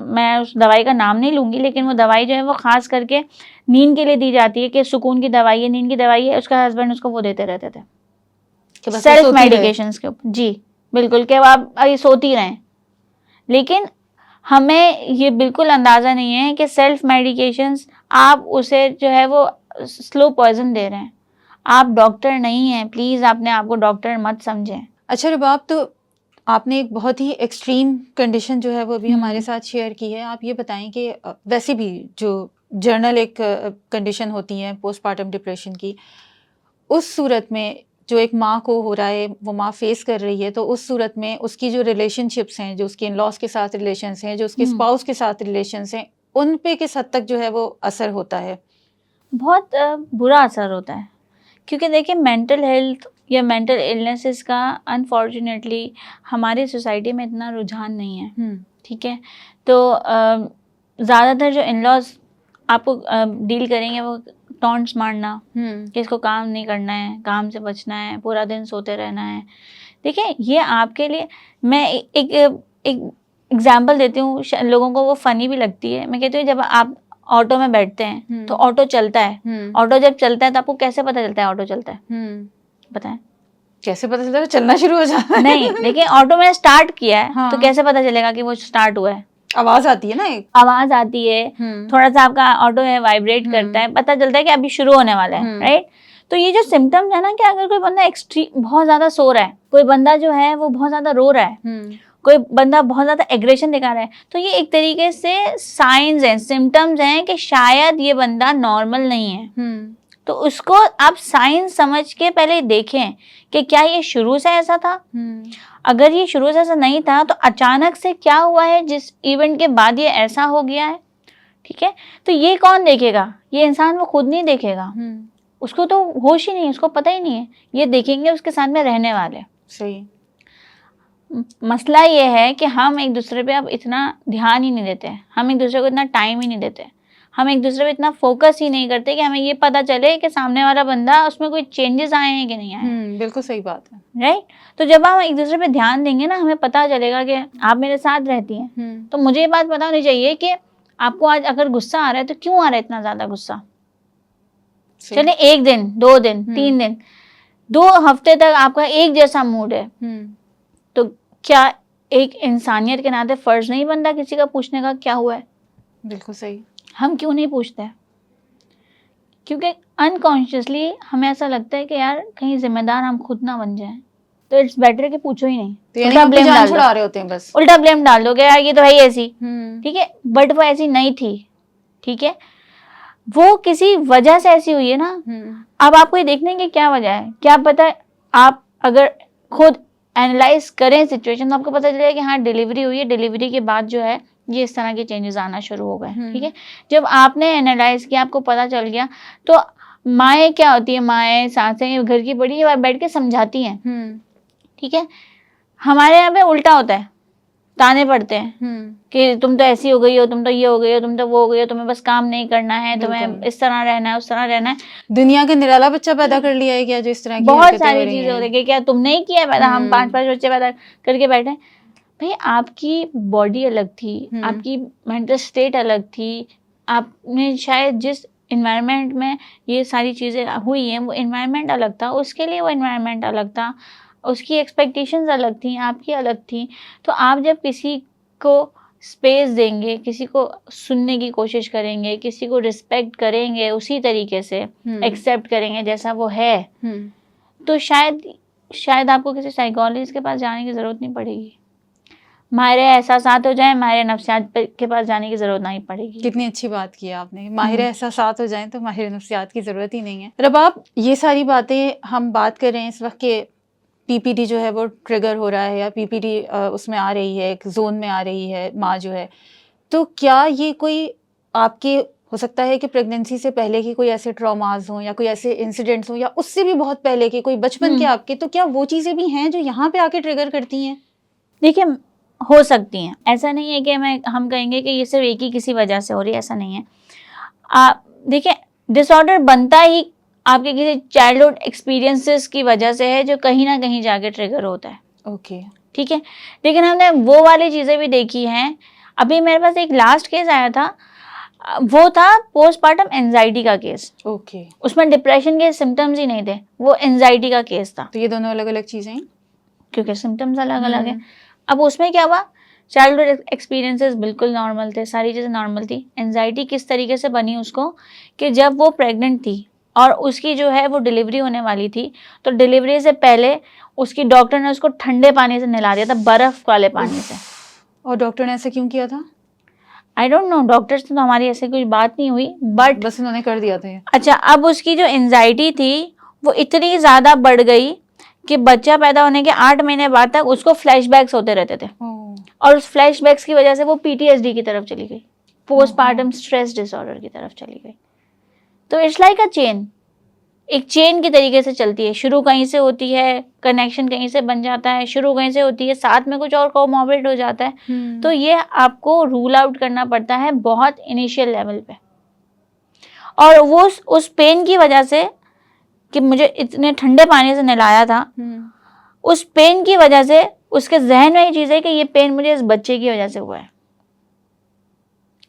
मैं उस दवाई का नाम नहीं लूँगी, लेकिन वो दवाई जो है वो ख़ास करके नींद के लिए दी जाती है कि सुकून की दवाई है, नींद की दवाई है। उसका हस्बैंड उसको वो देते रहते थे सेल्फ मेडिकेशंस के ऊपर। जी बिल्कुल, कि आप अभी सोती रहें। लेकिन हमें ये बिल्कुल अंदाज़ा नहीं है कि सेल्फ मेडिकेशंस आप उसे जो है वो स्लो पॉइजन दे रहे हैं। आप डॉक्टर नहीं हैं, प्लीज़ अपने आप को डॉक्टर मत समझें। अच्छा रबाब, तो आपने एक बहुत ही एक्सट्रीम कंडीशन जो है वो भी हमारे साथ शेयर की है। आप ये बताएं कि वैसे भी जो जर्नल एक कंडीशन होती है पोस्टपार्टम डिप्रेशन की, उस सूरत में जो एक माँ को हो रहा है, वो माँ फेस कर रही है, तो उस सूरत में उसकी जो रिलेशनशिप्स हैं, जो उसके इन लॉज के साथ रिलेशंस हैं, जो उसके स्पाउस के साथ रिलेशंस हैं, उन पे किस हद तक जो है वो असर होता है? बहुत बुरा असर होता है, क्योंकि देखिए मेंटल हेल्थ या मेंटल इलनेसेस का अनफॉर्चुनेटली हमारी सोसाइटी में इतना रुझान नहीं है। ठीक है, तो ज़्यादातर जो इन लॉज आपको डील करेंगे वो टॉन्ट्स मारना कि इसको काम नहीं करना है, काम से बचना है, पूरा दिन सोते रहना है। देखिए ये आपके लिए, मैं एक एग्जाम्पल देती हूँ, लोगों को वो फ़नी भी लगती है। मैं कहती हूँ जब आप ऑटो में बैठते हैं तो ऑटो चलता है, ऑटो जब चलता है तो आपको कैसे पता चलता है ऑटो चलता है? बताएं कैसे पता चलता है? चलना शुरू हो जाता है। नहीं, लेकिन ऑटो में स्टार्ट किया है तो कैसे पता चलेगा कि वो स्टार्ट हुआ है? आवाज आती है ना, एक आवाज आती है, थोड़ा सा आपका ऑटो है वाइब्रेट करता है, पता चलता है कि अभी शुरू होने वाला है, राइट? तो ये जो सिम्टम्स है ना, कि अगर कोई बंदा एक्सट्रीम बहुत ज्यादा सो रहा है, कोई बंदा जो है वो बहुत ज्यादा रो रहा है, कोई बंदा बहुत ज्यादा एग्रेशन दिखा रहा है, तो ये एक तरीके से साइंस हैं, सिम्टम्स हैं कि शायद ये बंदा नॉर्मल नहीं है। तो उसको आप साइंस समझ के पहले देखें कि क्या ये शुरू से ऐसा था। अगर ये शुरू से ऐसा नहीं था तो अचानक से क्या हुआ है जिस इवेंट के बाद ये ऐसा हो गया है। ठीक है, तो ये कौन देखेगा? ये इंसान वो खुद नहीं देखेगा, उसको तो होश ही नहीं है, उसको पता ही नहीं है। ये देखेंगे उसके साथ में रहने वाले। सही। मसला ये है कि हम एक दूसरे पे अब इतना ध्यान ही नहीं देते, हम एक दूसरे को इतना टाइम ही नहीं देते, हम एक दूसरे पे इतना फोकस ही नहीं करते कि हमें ये पता चले कि सामने वाला बंदा उसमें कोई चेंजेस आए हैं कि नहीं आए। बिल्कुल सही बात है, राइट? तो जब हम एक दूसरे पे ध्यान देंगे ना, हमें पता चलेगा कि आप मेरे साथ रहती हैं, तो मुझे ये बात पता होनी चाहिए कि आपको आज अगर गुस्सा आ रहा है तो क्यों आ रहा है इतना ज्यादा गुस्सा। चले 1 दिन 2 दिन 3 दिन 2 हफ्ते तक आपका एक जैसा मूड है, तो क्या एक इंसानियत के नाते फर्ज नहीं बनता किसी का पूछने का क्या हुआ है? बिल्कुल सही। हम क्यों नहीं पूछते? क्योंकि अनकॉन्शियसली हमें ऐसा लगता है कि यार कहीं जिम्मेदार हम खुद ना बन जाएं। तो इट्स बेटर कि पूछो ही नहीं, तो यानी उल्टा आप भी ब्लेम जान डाल दो, छुड़ा रहे होते हैं बस। उल्टा ब्लेम डाल दोगे यार ये तो है ही ऐसी, हम्म। ठीक है, बट वो ऐसी नहीं थी, ठीक है, वो किसी वजह से ऐसी हुई है ना। अब आपको ये देखने की क्या वजह है, क्या पता है, आप अगर खुद एनालाइज करें सिचुएशन तो आपको पता चलेगा कि हाँ डिलीवरी हुई है, डिलीवरी के बाद जो है ये इस तरह के चेंजेस आना शुरू हो गए, ठीक है। जब आपने एनालाइज किया, आपको पता चल गया, तो माएँ क्या होती है, माएँ सासें घर की बड़ी है, बैठ के समझाती हैं, ठीक है। हमारे यहाँ पे उल्टा होता है, ताने पड़ते हैं कि तुम तो ऐसी हो गई हो, तुम तो ये हो गई हो, तुम तो वो हो गई हो, तुम्हें बस काम नहीं करना है, तुम्हें इस तरह रहना है, उस तरह रहना है। दुनिया का निराला बच्चा पैदा कर लिया है क्या जो इस तरह की बहुत हरकतें हो सारी रही चीजें हो हैं? रही है, क्या तुमने ही किया है पैदा, हम 5-5 बच्चे पैदा करके बैठे हैं। भाई आपकी बॉडी अलग थी, आपकी मेंटल स्टेट अलग थी, आपने शायद जिस इन्वायरमेंट में ये सारी चीजें हुई हैं वो इन्वायरमेंट अलग था, उसके लिए वो इन्वायरमेंट अलग था, उसकी एक्सपेक्टेशंस अलग थी, आपकी अलग थी। तो आप जब किसी को स्पेस देंगे, किसी को सुनने की कोशिश करेंगे, किसी को रिस्पेक्ट करेंगे, उसी तरीके से एक्सेप्ट करेंगे जैसा वो है, तो शायद आपको किसी साइकोलॉजिस्ट के पास जाने की ज़रूरत नहीं पड़ेगी, माहिर एहसासात हो जाए, माहिर नफ्सियात के पास जाने की ज़रूरत नहीं पड़ेगी। कितनी अच्छी बात की आपने, माहिर एहसासात हो जाएं तो माहिर नफ्सियात की ज़रूरत ही नहीं है। रबाब, ये सारी बातें हम बात कर रहे हैं इस वक्त के पीपीडी जो है वो ट्रिगर हो रहा है या पीपीडी उसमें आ रही है, एक जोन में आ रही है माँ जो है, तो क्या ये कोई आपके हो सकता है कि प्रेगनेंसी से पहले की कोई ऐसे ट्रॉमास हों या कोई ऐसे इंसिडेंट्स हों या उससे भी बहुत पहले के कोई बचपन के आपके, तो क्या वो चीज़ें भी हैं जो यहाँ पे आके ट्रिगर करती हैं? देखिए हो सकती हैं, ऐसा नहीं है कि हम कहेंगे कि ये सिर्फ एक ही किसी वजह से हो रही है, ऐसा नहीं है। आप देखिए डिसऑर्डर बनता ही आपके किसी चाइल्डहुड एक्सपीरियंसेस की वजह से है जो कहीं ना कहीं जाके ट्रिगर होता है, ओके, ठीक है। लेकिन हमने वो वाली चीज़ें भी देखी हैं। अभी मेरे पास एक लास्ट केस आया था, वो था पोस्टमार्टम एंजाइटी का केस। ओके, उसमें डिप्रेशन के सिम्टम्स ही नहीं थे, वो एंजाइटी का केस था, तो ये दोनों अलग अलग चीज़ें हैं क्योंकि सिम्टम्स अलग अलग हैं। अब उसमें क्या हुआ, चाइल्डहुड एक्सपीरियंसेस बिल्कुल नॉर्मल थे, सारी चीज़ें नॉर्मल थी। एंजाइटी किस तरीके से बनी उसको कि जब वो प्रेग्नेंट थी और उसकी जो है वो डिलीवरी होने वाली थी, तो डिलीवरी से पहले उसकी डॉक्टर ने उसको ठंडे पानी से नहला दिया था, बर्फ़ वाले पानी से। और डॉक्टर ने ऐसा क्यों किया था? आई डोंट नो, डॉक्टर से तो हमारी ऐसे कोई बात नहीं हुई, बट बस उन्होंने कर दिया था ये। अच्छा, अब उसकी जो एंजाइटी थी वो इतनी ज़्यादा बढ़ गई कि बच्चा पैदा होने के 8 महीने बाद तक उसको फ्लैशबैक्स होते रहते थे, और उस फ्लैशबैक्स की वजह से वो पीटीएसडी की तरफ चली गई, पोस्टमार्टम स्ट्रेस डिसऑर्डर की तरफ चली गई। तो इट्स लाइक अ चेन, एक चेन की तरीके से चलती है, शुरू कहीं से होती है, कनेक्शन कहीं से बन जाता है, शुरू कहीं से होती है, साथ में कुछ और कोमॉर्बिड हो जाता है। तो ये आपको रूल आउट करना पड़ता है बहुत इनिशियल लेवल पे, और वो उस पेन की वजह से कि मुझे इतने ठंडे पानी से नहलाया था, उस पेन की वजह से उसके जहन में ये चीज़ है कि ये पेन मुझे इस बच्चे की वजह से हुआ है,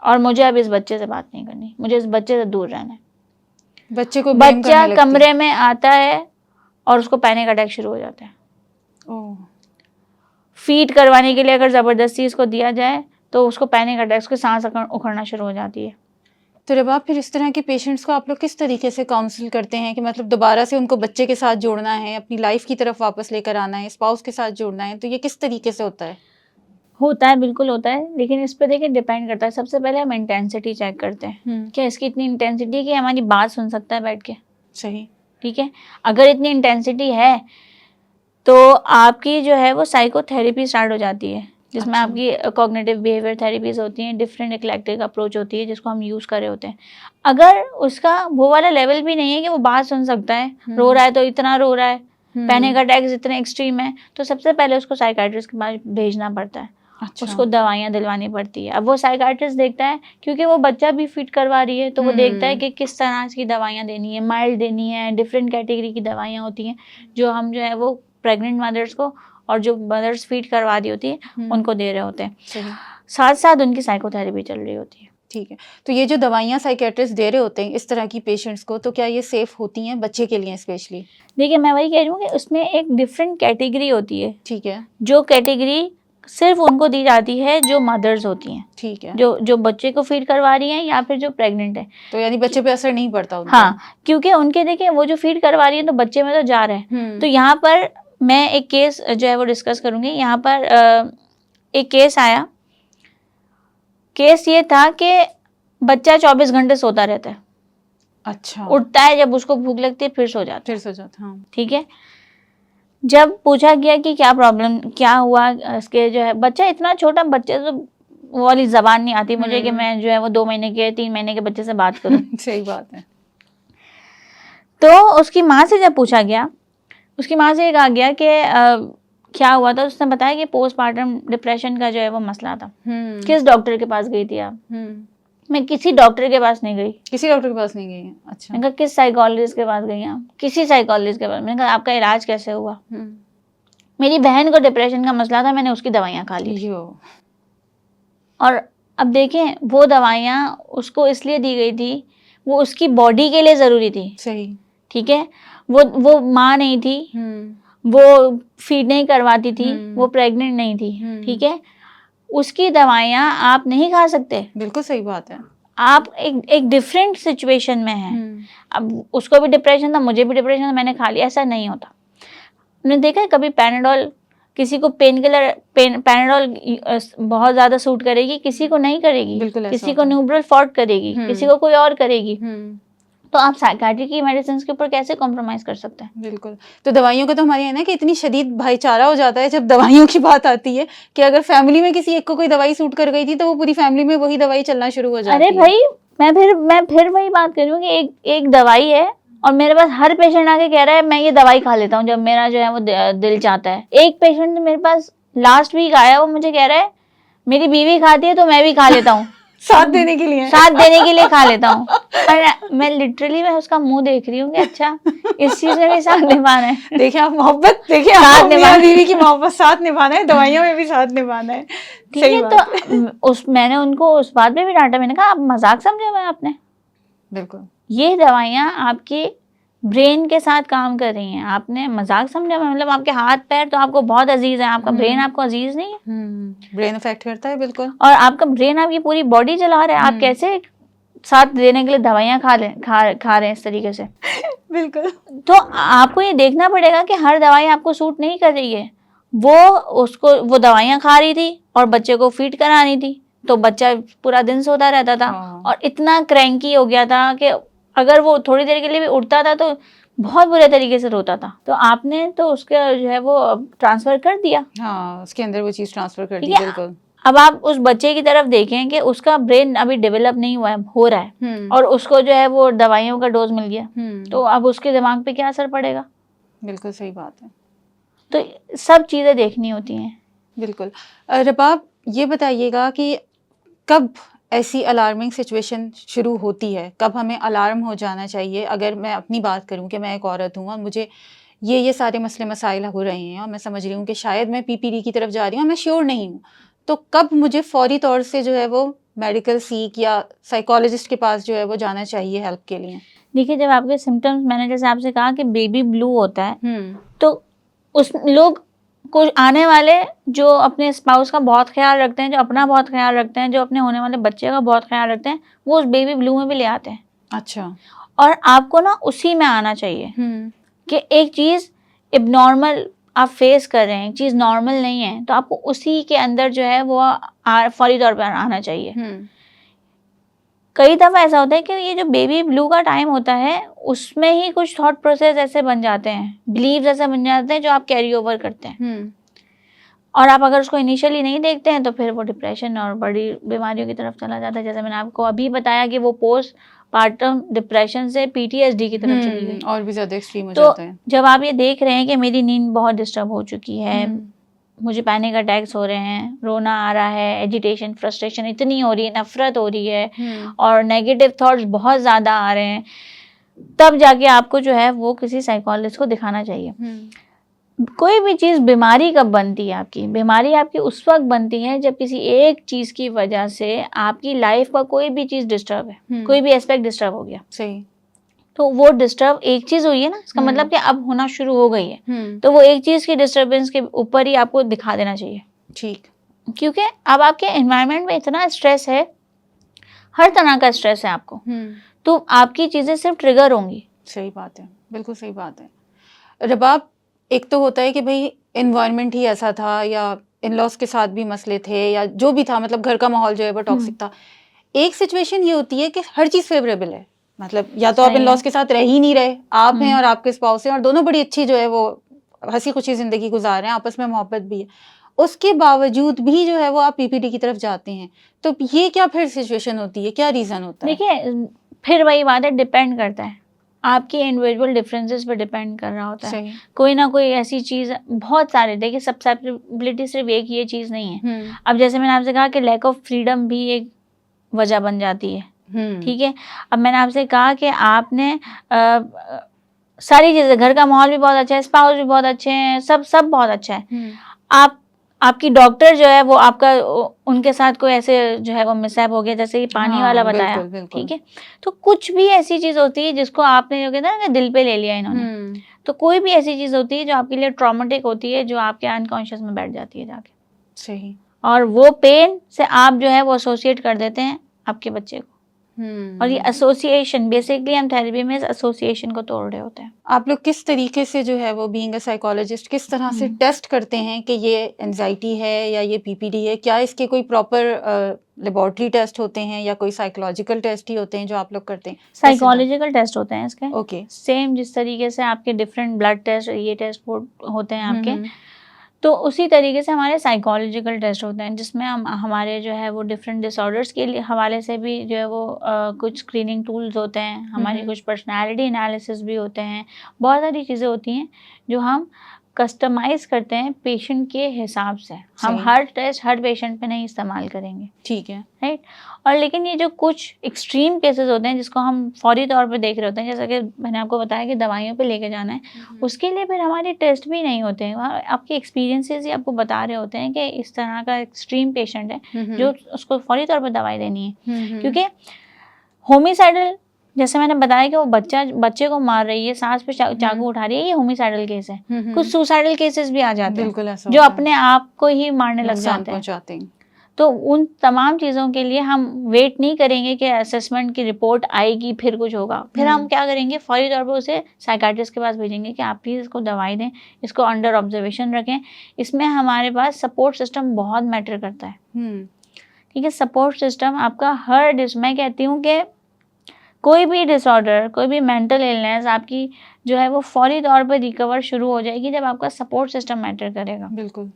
और मुझे अब इस बच्चे से बात नहीं करनी, मुझे इस बच्चे से दूर रहना है। बच्चे को ब्लेम करने बच्चा लगती कमरे में आता है और उसको पैनिक अटैक शुरू हो जाता है। फीड करवाने के लिए अगर ज़बरदस्ती इसको दिया जाए तो उसको पैनिक अटैक, उसकी सांस उखड़ना शुरू हो जाती है। तो रबाब, फिर इस तरह के पेशेंट्स को आप लोग किस तरीके से काउंसिल करते हैं कि मतलब दोबारा से उनको बच्चे के साथ जोड़ना है, अपनी लाइफ की तरफ वापस लेकर आना है, स्पाउस के साथ जोड़ना है, तो ये किस तरीके से होता है? होता है, बिल्कुल होता है, लेकिन इस पे देखिए डिपेंड करता है। सबसे पहले हम इंटेंसिटी चेक करते हैं, क्या इसकी इतनी इंटेंसिटी है कि हमारी बात सुन सकता है बैठ के, सही, ठीक है। अगर इतनी इंटेंसिटी है तो आपकी जो है वो साइकोथेरेपी स्टार्ट हो जाती है, जिसमें आपकी कॉग्निटिव बिहेवियर थेरेपीज होती हैं, डिफरेंट इक्लेक्टिक अप्रोच होती है जिसको हम यूज़ कर रहे होते हैं। अगर उसका वो वाला लेवल भी नहीं है कि वो बात सुन सकता है, रो रहा है तो इतना रो रहा है, पैनिक अटैक्स इतने एक्सट्रीम है, तो सबसे पहले उसको साइकाइट्रिस्ट के पास भेजना पड़ता है। अच्छा, उसको दवाइयाँ दिलवानी पड़ती है। अब वो साइकाइट्रिस्ट देखता है, क्योंकि वो बच्चा भी फीड करवा रही है, तो वो देखता है कि किस तरह की दवाइयाँ देनी है, माइल्ड देनी है, डिफरेंट कैटेगरी की दवाइयाँ होती हैं जो हम जो है वो प्रेग्नेंट मदर्स को और जो मदर्स फीड करवा रही होती है उनको दे रहे होते हैं, साथ साथ उनकी साइकोथेरेपी चल रही होती है। ठीक है, तो ये जो दवाइयाँ साइकेट्रिस्ट दे रहे होते हैं इस तरह की पेशेंट्स को, तो क्या ये सेफ होती हैं बच्चे के लिए स्पेशली? देखिए मैं वही कह रही हूँ कि उसमें एक डिफरेंट कैटेगरी होती है, ठीक है, जो कैटेगरी सिर्फ उनको दी जाती है जो मदर्स होती हैं, ठीक है, जो बच्चे को फीड करवा रही हैं या फिर जो प्रेग्नेंट है। तो यानी बच्चे पे असर नहीं पड़ता उनका? हाँ, क्योंकि उनके देखिए वो जो फीड करवा रही है तो बच्चे में तो जा रहे हैं, तो यहाँ पर मैं एक केस जो है वो डिस्कस करूंगी यहाँ पर। एक केस आया। केस ये था कि बच्चा 24 घंटे सोता रहता है। अच्छा। उठता है जब उसको भूख लगती है, फिर सो जाता है। हाँ। ठीक है। जब पूछा गया कि क्या प्रॉब्लम, क्या हुआ इसके, जो है बच्चा इतना छोटा, बच्चे तो वो वाली जबान नहीं आती मुझे कि मैं जो है वो 2 महीने के 3 महीने के बच्चे से बात करूं। सही बात है। तो उसकी माँ से जब पूछा गया, उसकी माँ से ये कहा गया कि क्या हुआ था, उसने बताया कि पोस्टमार्टम डिप्रेशन का जो है वो मसला था। किस डॉक्टर के पास गई थी आप? मैं किसी डॉक्टर के पास नहीं गई। किसी डॉक्टर के पास नहीं गई है? अच्छा। मैंने कहा किस साइकोलॉजिस्ट के पास गई आप? किसी साइकोलॉजिस्ट के पास। मैंने कहा आपका इलाज कैसे हुआ? मेरी बहन को डिप्रेशन का मसला था, मैंने उसकी दवाइयाँ खा ली थी। और अब देखें, वो दवाइयाँ उसको इसलिए दी गई थी, वो उसकी बॉडी के लिए ज़रूरी थी। सही। ठीक है। वो माँ नहीं थी, वो फीड नहीं करवाती थी, वो प्रेग्नेंट नहीं थी। ठीक है। उसकी दवाइयाँ आप नहीं खा सकते। बिल्कुल सही बात है। आप एक डिफरेंट सिचुएशन में हैं। अब उसको भी डिप्रेशन था, मुझे भी डिप्रेशन था, मैंने खा लिया, ऐसा नहीं होता। आपने देखा है कभी पैनाडोल, किसी को पेन किलर पैनाडोल बहुत ज़्यादा सूट करेगी, किसी को नहीं करेगी। किसी को न्यूब्रल फॉर्ट करेगी, किसी को कोई और करेगी। तो आप साइकाट्री की मेडिसिन के ऊपर कैसे कॉम्प्रोमाइज कर सकते हैं? बिल्कुल। तो दवाइयों का तो हमारे है ना कि इतनी शदीद भाईचारा हो जाता है जब दवाइयों की बात आती है कि अगर फैमिली में किसी एक को कोई दवाई सूट कर गई थी तो वो पूरी फैमिली में वही दवाई चलना शुरू हो जाती है। अरे भाई, मैं फिर वही बात कर रही हूँ कि एक दवाई है और मेरे पास हर पेशेंट आके कह रहा है मैं ये दवाई खा लेता हूँ जब मेरा जो है वो दिल चाहता है। एक पेशेंट मेरे पास लास्ट वीक आया, वो मुझे कह रहा है मेरी बीवी खाती है तो मैं भी खा लेता हूँ। साथ देने के लिए खा लेता हूँ। और मैं लिटरली उसका मुंह देख रही हूँ कि अच्छा, इस चीज में भी साथ निभाना है। देखिए आप मोहब्बत, देखिए आप मियां बीवी की मोहब्बत साथ निभाना है, दवाइयों में भी साथ निभाना है। ठीक है। तो मैंने उनको उस बात पे भी डांटा। मैंने कहा आप मजाक समझे हुए आपने। बिल्कुल। ये दवाइयाँ आपकी ब्रेन के साथ काम कर रही हैं, आपने मजाक समझा? मतलब आपके हाथ पैर तो आपको बहुत अजीज है, आपका ब्रेन आपको अजीज नहीं है। ब्रेन अफेक्ट करता है। बिल्कुल। और आपका ब्रेन आपकी पूरी बॉडी चला रहा है, आप कैसे साथ देने के लिए दवाइयाँ खा रहे हैं इस तरीके से? बिल्कुल। तो आपको ये देखना पड़ेगा कि हर दवाई आपको सूट नहीं कर रही है। वो दवाइयाँ खा रही थी और बच्चे को फीड करानी थी, तो बच्चा पूरा दिन सोता रहता था। और इतना क्रैंकी हो गया था कि अगर वो थोड़ी देर के लिए भी उठता था तो बहुत बुरे तरीके से रोता था। तो आपने तो उसका जो है वो ट्रांसफर कर दिया। हाँ, उसके अंदर वो चीज ट्रांसफर कर दी। बिल्कुल। अब आप उस बच्चे की तरफ देखें कि उसका ब्रेन अभी डेवलप नहीं हुआ है, हो रहा है, और उसको जो है वो दवाइयों का डोज मिल गया, तो अब उसके दिमाग पे क्या असर पड़ेगा? बिल्कुल सही बात है। तो सब चीजें देखनी होती हैं। बिल्कुल। रबाब, ये बताइएगा कि कब ऐसी अलार्मिंग सिचुएशन शुरू होती है, कब हमें अलार्म हो जाना चाहिए? अगर मैं अपनी बात करूं कि मैं एक औरत हूं और मुझे ये सारे मसले मसाइल हो रहे हैं और मैं समझ रही हूँ कि शायद मैं पीपीडी की तरफ जा रही हूँ, मैं श्योर नहीं हूँ, तो कब मुझे फौरी तौर से जो है वो मेडिकल सीख या साइकोलॉजिस्ट के पास जो है वो जाना चाहिए हेल्प के लिए? देखिए, जब आपके सिम्टम्स, मैंने जैसे आपसे कहा कि बेबी ब्लू होता है, तो उस लोग कुछ आने वाले जो अपने स्पाउस का बहुत ख्याल रखते हैं, जो अपना बहुत ख्याल रखते हैं, जो अपने होने वाले बच्चे का बहुत ख्याल रखते हैं, वो उस बेबी ब्लू में भी ले आते हैं। अच्छा। और आपको ना उसी में आना चाहिए कि एक चीज़ एबनॉर्मल आप फेस कर रहे हैं, एक चीज़ नॉर्मल नहीं है, तो आपको उसी के अंदर जो है वो फौरी तौर पर आना चाहिए। कई दफ़ा ऐसा होता है कि ये जो बेबी ब्लू का टाइम होता है उसमें ही कुछ थॉट प्रोसेस ऐसे बन जाते हैं, बिलीव ऐसे बन जाते हैं जो आप कैरी ओवर करते हैं। और आप अगर उसको इनिशियली नहीं देखते हैं तो फिर वो डिप्रेशन और बड़ी बीमारियों की तरफ चला जाता है। जैसे मैंने आपको अभी बताया कि वो पोस्ट पार्टम डिप्रेशन से पीटीएसडी की तरफ चली गई, और भी ज़्यादा एक्सट्रीम हो जाता है। जब आप ये देख रहे हैं कि मेरी नींद बहुत डिस्टर्ब हो चुकी है, मुझे पैनिक अटैक्स हो रहे हैं, रोना आ रहा है, एजिटेशन, फ्रस्ट्रेशन इतनी हो रही है, नफरत हो रही है और नेगेटिव थॉट्स बहुत ज़्यादा आ रहे हैं, तब जाके आपको जो है वो किसी साइकोलॉजिस्ट को दिखाना चाहिए। कोई भी चीज़, बीमारी कब बनती है आपकी? बीमारी आपकी उस वक्त बनती है जब किसी एक चीज़ की वजह से आपकी लाइफ का कोई भी चीज़ डिस्टर्ब है, कोई भी एस्पेक्ट डिस्टर्ब हो गया। सही। तो वो डिस्टर्ब एक चीज़ हुई है ना, इसका मतलब कि अब होना शुरू हो गई है, तो वो एक चीज़ की डिस्टर्बेंस के ऊपर ही आपको दिखा देना चाहिए। ठीक। क्योंकि अब आपके एनवायरनमेंट में इतना स्ट्रेस है, हर तरह का स्ट्रेस है आपको, तो आपकी चीज़ें सिर्फ ट्रिगर होंगी। सही बात है, बिल्कुल सही बात है। रबाब, एक तो होता है कि भाई एनवायरनमेंट ही ऐसा था, या इन लॉज के साथ भी मसले थे, या जो भी था, मतलब घर का माहौल जो है वो टॉक्सिक था। एक सिचुएशन ये होती है कि हर चीज फेवरेबल है, मतलब या तो आप सही इन है। लॉज के साथ रह ही नहीं रहे, आप हैं हम्म। और आपके स्पाउस हैं, और दोनों बड़ी अच्छी जो है वो हंसी खुशी जिंदगी गुजार रहे हैं, आपस में मोहब्बत भी है, उसके बावजूद भी जो है वो आप पीपीडी की तरफ जाते हैं, तो ये क्या फिर सिचुएशन होती है, क्या रीजन होता है? देखिए, फिर वही बात है, डिपेंड करता है, आपकी इंडिविजुअल डिफरेंसेस पर डिपेंड कर रहा होता है। सही। कोई ना कोई ऐसी चीज़, बहुत सारे, देखिए सब्सेप्टिबिलिटी सिर्फ एक ये चीज़ नहीं है। अब जैसे मैंने आपसे कहा कि लैक ऑफ फ्रीडम भी एक वजह बन जाती है, ठीक है। अब मैंने आपसे कहा कि आपने सारी चीज़ें, घर का माहौल भी बहुत अच्छा है, स्पाउस भी बहुत अच्छे हैं, सब बहुत अच्छा है। आप आपकी डॉक्टर जो है वो आपका उनके साथ कोई ऐसे जो है वो मिसहैप हो गया, जैसे कि पानी वाला बताया, बिल्कुल, बिल्कुल। ठीक है। तो कुछ भी ऐसी चीज़ होती है जिसको आपने जो कहते हैं ना दिल पे ले लिया इन्होंने, तो कोई भी ऐसी चीज़ होती है जो आपके लिए ट्रॉमेटिक होती है, जो आपके अनकॉन्शियस में बैठ जाती है जाके। सही। और वो पेन से आप जो है वो एसोसिएट कर देते हैं आपके बच्चे को, और ये एसोसिएशन, बेसिकली हम थेरेपी में एसोसिएशन को तोड़ रहे होते हैं। आप लोग किस तरीके से जो है वो बीइंग अ साइकोलॉजिस्ट किस तरह से टेस्ट करते हैं कि ये एंजाइटी है या ये पीपीडी है? क्या इसके कोई प्रॉपर लेबोरेटरी टेस्ट होते हैं या कोई साइकोलॉजिकल टेस्ट ही होते हैं जो आप लोग करते हैं? साइकोलॉजिकल टेस्ट होते हैं इसके। ओके। सेम जिस तरीके से आपके डिफरेंट ब्लड टेस्ट, ये टेस्ट होते हैं आपके, तो उसी तरीके से हमारे साइकोलॉजिकल टेस्ट होते हैं, जिसमें हम हमारे जो है वो डिफरेंट डिसऑर्डर्स के लिए हवाले से भी जो है वो कुछ स्क्रीनिंग टूल्स होते हैं, हमारी कुछ पर्सनालिटी एनालिसिस भी होते हैं, बहुत सारी चीज़ें होती हैं जो हम कस्टमाइज करते हैं पेशेंट के हिसाब से। हम हर टेस्ट हर पेशेंट पे नहीं इस्तेमाल करेंगे, ठीक है, राइट। और लेकिन ये जो कुछ एक्सट्रीम केसेस होते हैं जिसको हम फौरी तौर पे देख रहे होते हैं, जैसा कि मैंने आपको बताया कि दवाइयों पे लेके जाना है, उसके लिए फिर हमारे टेस्ट भी नहीं होते हैं। आपके एक्सपीरियंसेस ही आपको बता रहे होते हैं कि इस तरह का एक्सट्रीम पेशेंट है जो उसको फौरी तौर पर दवाई देनी है। क्योंकि होमिसाइडल, जैसे मैंने बताया कि वो बच्चे को मार रही है, सांस पे चाकू उठा रही है, ये होमिसाइडल केस है। कुछ सुसाइडल केसेस भी आ जाते हैं जो अपने आप को ही मारने लग जाते हैं। तो उन तमाम चीज़ों के लिए हम वेट नहीं करेंगे कि असेसमेंट की रिपोर्ट आएगी फिर कुछ होगा, फिर हम क्या करेंगे, फौरी तौर पर उसे साइकाट्रिस्ट के पास भेजेंगे कि आप प्लीज़ इसको दवाई दें, इसको अंडर ऑब्जर्वेशन रखें। इसमें हमारे पास सपोर्ट सिस्टम बहुत मैटर करता है, ठीक है। सपोर्ट सिस्टम आपका मैं कहती हूँ कि कोई भी डिसऑर्डर, कोई भी मेंटल इलनेस आपकी जो है वो फौरी तौर पर रिकवर शुरू हो जाएगी जब आपका सपोर्ट सिस्टम मैटर करेगा। बिल्कुल।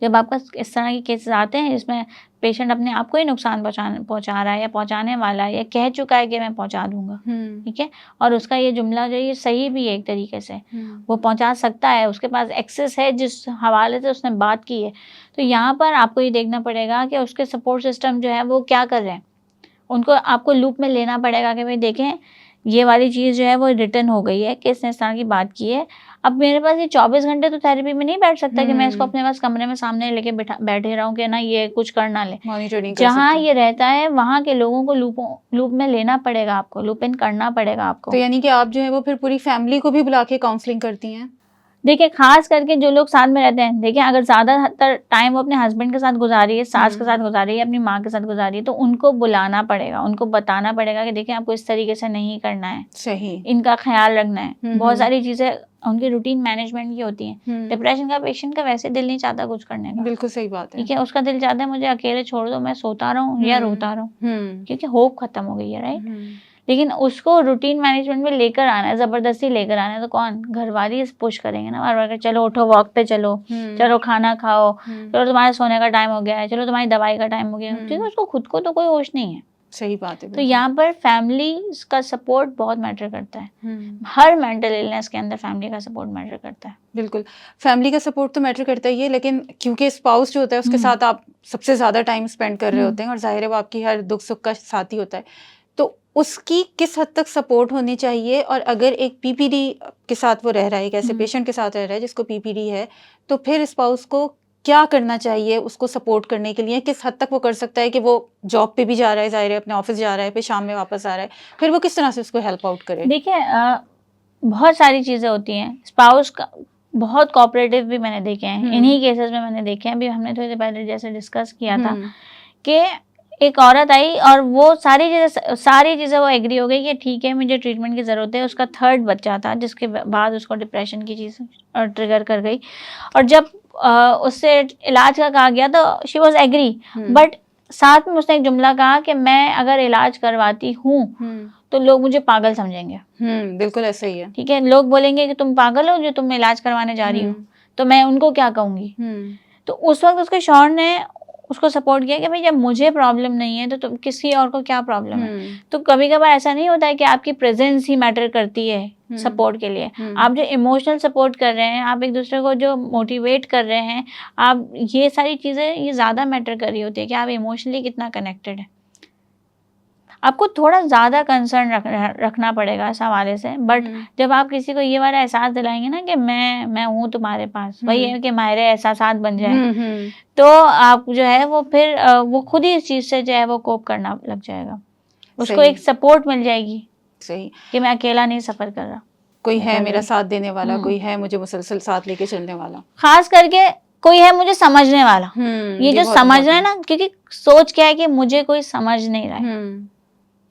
जब आपका इस तरह के केसेस आते हैं जिसमें पेशेंट अपने आप को ही नुकसान पहुंचा रहा है या पहुंचाने वाला है या कह चुका है कि मैं पहुंचा दूंगा, ठीक है, और उसका ये जुमला जो ये सही भी है एक तरीके से, वो पहुंचा सकता है, उसके पास एक्सेस है जिस हवाले से उसने बात की है, तो यहाँ पर आपको ये देखना पड़ेगा कि उसके सपोर्ट सिस्टम जो है वो क्या कर रहे हैं। उनको आपको लूप में लेना पड़ेगा कि भाई देखें ये वाली चीज़ जो है वो रिटर्न हो गई है कि इसने इस तरह की बात की है। अब मेरे पास ये 24 घंटे तो थेरेपी में नहीं बैठ सकता कि मैं इसको अपने पास कमरे में सामने लेके बैठे रहूं कि ना ये कुछ कर ना ले। मॉनिटरिंग जहाँ ये रहता है वहाँ के लोगों को लूप में लेना पड़ेगा, आपको लूप इन करना पड़ेगा आपको। तो यानी कि आप जो है वो फिर पूरी फैमिली को भी बुला के काउंसलिंग करती हैं? देखिए, खास करके जो लोग साथ में रहते हैं, देखिए अगर ज़्यादातर टाइम वो अपने हस्बैंड के साथ गुजारी है, सास के साथ गुजारी है, अपनी माँ के साथ गुजारी है, तो उनको बुलाना पड़ेगा, उनको बताना पड़ेगा कि देखिए आपको इस तरीके से नहीं करना है, सही, इनका इनका ख्याल रखना है। बहुत सारी चीज़ें उनकी रूटीन मैनेजमेंट की होती हैं। डिप्रेशन का पेशेंट का वैसे दिल नहीं चाहता कुछ करने का, बिल्कुल सही बात है, ठीक है। उसका दिल चाहता है मुझे अकेले छोड़ दो, मैं सोता रहूँ या रोता रहूँ, क्योंकि होप खत्म हो गई है, राइट। लेकिन उसको रूटीन मैनेजमेंट में लेकर आना है, ज़बरदस्ती लेकर आना है, तो कौन, घर वाले ही पुश करेंगे ना बार बार, चलो उठो वॉक पे चलो, चलो खाना खाओ, चलो तुम्हारे सोने का टाइम हो गया है, चलो तुम्हारी दवाई का टाइम हो गया है, क्योंकि उसको खुद को तो कोई होश नहीं है। सही बात है। तो यहाँ पर फैमिली का सपोर्ट बहुत मैटर करता है। हर मेंटल इलनेस के अंदर फैमिली का सपोर्ट मैटर करता है। बिल्कुल, फैमिली का सपोर्ट तो मैटर करता ही है, लेकिन क्योंकि स्पाउस जो होता है उसके साथ आप सबसे ज़्यादा टाइम स्पेंड कर रहे होते हैं और जाहिर है वो आपकी हर दुख सुख का साथी होता है, तो उसकी किस हद तक सपोर्ट होनी चाहिए? और अगर एक पीपीडी के साथ वो रह रहा है, एक ऐसे पेशेंट के साथ रह रहा है जिसको पीपीडी है, तो फिर स्पाउस को क्या करना चाहिए उसको सपोर्ट करने के लिए? किस हद तक वो कर सकता है कि वो जॉब पे भी जा रहा है, जाहिर है अपने ऑफिस जा रहा है, फिर शाम में वापस आ रहा है, फिर वो किस तरह से उसको हेल्प आउट करे? देखिए, बहुत सारी चीज़ें होती हैं। स्पाउस का बहुत कोऑपरेटिव भी मैंने देखे हैं, इन्हीं केसेस में मैंने देखे हैं। अभी हमने थोड़ी देर पहले जैसे डिस्कस किया था कि एक औरत आई और वो सारी चीज़ें वो एग्री हो गई कि ठीक है मुझे ट्रीटमेंट की ज़रूरत है। उसका 3rd बच्चा था जिसके बाद उसको डिप्रेशन की चीज़ ट्रिगर कर गई। और जब उससे इलाज का कहा गया तो शी वॉज एग्री, बट साथ में उसने एक जुमला कहा कि मैं अगर इलाज करवाती हूँ तो लोग मुझे पागल समझेंगे। बिल्कुल ऐसा ही है। ठीक है, लोग बोलेंगे कि तुम पागल हो जो तुम इलाज करवाने जा रही हो, तो मैं उनको क्या कहूँगी। तो उस वक्त उसके शौहर ने उसको सपोर्ट किया कि भाई जब मुझे प्रॉब्लम नहीं है तो तुम किसी और को क्या प्रॉब्लम है। तो कभी कभार ऐसा नहीं होता है कि आपकी प्रेजेंस ही मैटर करती है सपोर्ट के लिए। आप जो इमोशनल सपोर्ट कर रहे हैं, आप एक दूसरे को जो मोटिवेट कर रहे हैं, आप ये सारी चीज़ें ये ज़्यादा मैटर कर रही होती है कि आप इमोशनली कितना कनेक्टेड है। आपको थोड़ा ज़्यादा कंसर्न रखना पड़ेगा इस हवाले से, बट जब आप किसी को ये वाला एहसास दिलाएंगे ना कि मैं हूँ तुम्हारे पास, वही है कि हमारे एहसासात बन जाए, तो आप जो है वो फिर वो खुद ही इस चीज़ से जो है वो कोप करना लग जाएगा। उसको एक सपोर्ट मिल जाएगी सही कि मैं अकेला नहीं सफ़र कर रहा, कोई है मेरा साथ देने वाला, कोई है मुझे मुसलसल साथ लेके चलने वाला, खास करके कोई है मुझे समझने वाला। ये जो समझ रहा है ना, क्योंकि सोच क्या है कि मुझे कोई समझ नहीं रहा है,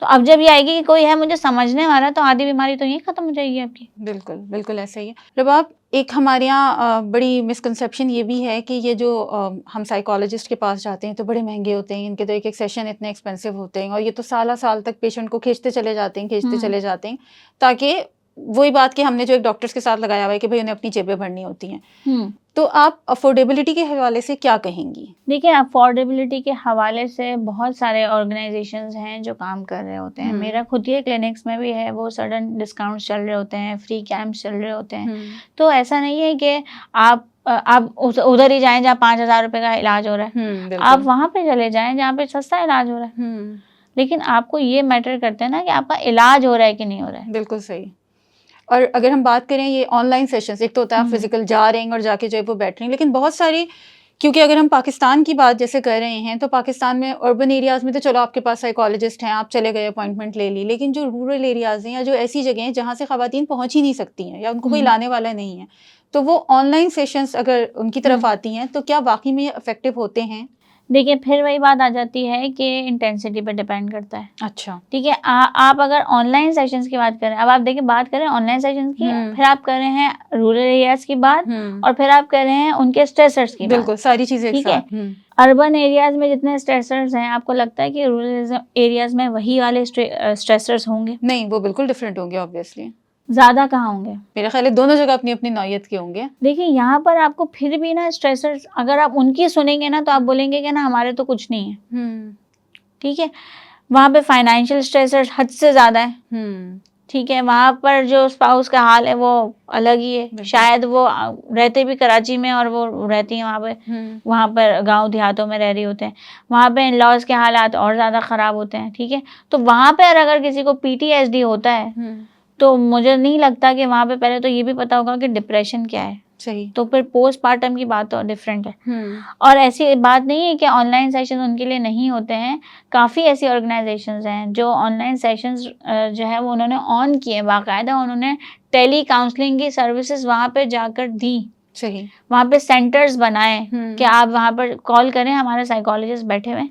तो अब जब ये आएगी कि कोई है मुझे समझने वाला, तो आधी बीमारी तो यही खत्म हो जाएगी आपकी। बिल्कुल बिल्कुल ऐसा ही है। रबाब, एक हमारे यहाँ बड़ी मिसकंसेप्शन ये भी है कि ये जो हम साइकोलॉजिस्ट के पास जाते हैं तो बड़े महंगे होते हैं, इनके तो एक सेशन इतने एक्सपेंसिव होते हैं और ये तो साल तक पेशेंट को खींचते चले जाते हैं ताकि वही बात कि हमने जो एक डॉक्टर्स के साथ लगाया हुआ है कि भाई उन्हें अपनी जेबें भरनी होती हैं। तो आप अफोर्डेबिलिटी के हवाले से क्या कहेंगी? देखिए, अफोर्डेबिलिटी के हवाले से बहुत सारे ऑर्गेनाइजेशंस हैं जो काम कर रहे होते हैं। मेरा खुद के क्लिनिक्स में भी है, वो सडन डिस्काउंट्स चल रहे होते हैं, फ्री कैंप्स चल रहे होते हैं। तो ऐसा नहीं है कि आप उधर ही जाएं जहाँ 5,000 रुपये का इलाज हो रहा है, आप वहाँ पे चले जाएं जहाँ पे सस्ता इलाज हो रहा है। लेकिन आपको ये मैटर करता है ना कि आपका इलाज हो रहा है कि नहीं हो रहा है। बिल्कुल सही। और अगर हम बात करें ये ऑनलाइन सेशंस, एक तो होता है आप फिजिकल जा रहे हैं और जाके जो है वो बैठ रहे हैं, लेकिन बहुत सारी, क्योंकि अगर हम पाकिस्तान की बात जैसे कर रहे हैं तो पाकिस्तान में अर्बन एरियाज़ में तो चलो आपके पास साइकोलॉजिस्ट हैं, आप चले गए अपॉइंटमेंट ले ली, लेकिन जो रूरल एरियाज़ हैं या जो ऐसी जगह हैं जहाँ से ख़वातीन पहुँच ही नहीं सकती हैं या उनको कोई लाने वाला नहीं है, तो वो ऑनलाइन सेशंस अगर उनकी तरफ आती हैं तो क्या वाकई में इफेक्टिव होते हैं? देखिए, फिर वही बात आ जाती है कि इंटेंसिटी पे डिपेंड करता है। अच्छा, ठीक है, आप अगर ऑनलाइन सेशंस की बात करें, अब आप देखिए बात करें ऑनलाइन सेशंस की, फिर आप कर रहे हैं रूरल एरियाज की बात, और फिर आप कर रहे हैं उनके स्ट्रेसर्स की बात। बिल्कुल सारी चीजें ठीक है। अर्बन एरियाज में जितने स्ट्रेसर्स हैं, आपको लगता है कि रूरल एरियाज में वही वाले स्ट्रेसर्स होंगे? नहीं, वो बिल्कुल डिफरेंट होंगे ऑब्वियसली। ज़्यादा कहाँ होंगे? मेरा ख्याल है दोनों जगह अपनी अपनी नौयत के होंगे। देखिए, यहाँ पर आपको फिर भी ना स्ट्रेसर्स, अगर आप उनकी सुनेंगे ना तो आप बोलेंगे कि ना हमारे तो कुछ नहीं है। ठीक है, वहाँ पे फाइनेंशियल स्ट्रेसर्स हद से ज़्यादा है। ठीक है, वहाँ पर जो स्पाउस का हाल है वो अलग ही है। शायद वो रहते भी कराची में और वो रहती हैं वहाँ पर गांव देहातों में रह रही होते हैं, वहाँ पे इन लॉज के हालात और ज़्यादा ख़राब होते हैं। ठीक है, तो वहाँ पर अगर किसी को PTSD होता है तो मुझे नहीं लगता कि वहाँ पे पहले तो ये भी पता होगा कि डिप्रेशन क्या है। सही। तो फिर पोस्टमार्टम की बात तो डिफरेंट है। और ऐसी बात नहीं है कि ऑनलाइन सेशन उनके लिए नहीं होते हैं। काफ़ी ऐसी ऑर्गेनाइजेशंस हैं जो ऑनलाइन सेशंस जो है वो उन्होंने ऑन किए, बाकायदा उन्होंने टेली काउंसलिंग की सर्विसेज वहाँ पे जाकर दी। सही। वहाँ पे सेंटर्स बनाए कि आप वहाँ पर कॉल करें, हमारे साइकोलॉजिस्ट बैठे हुए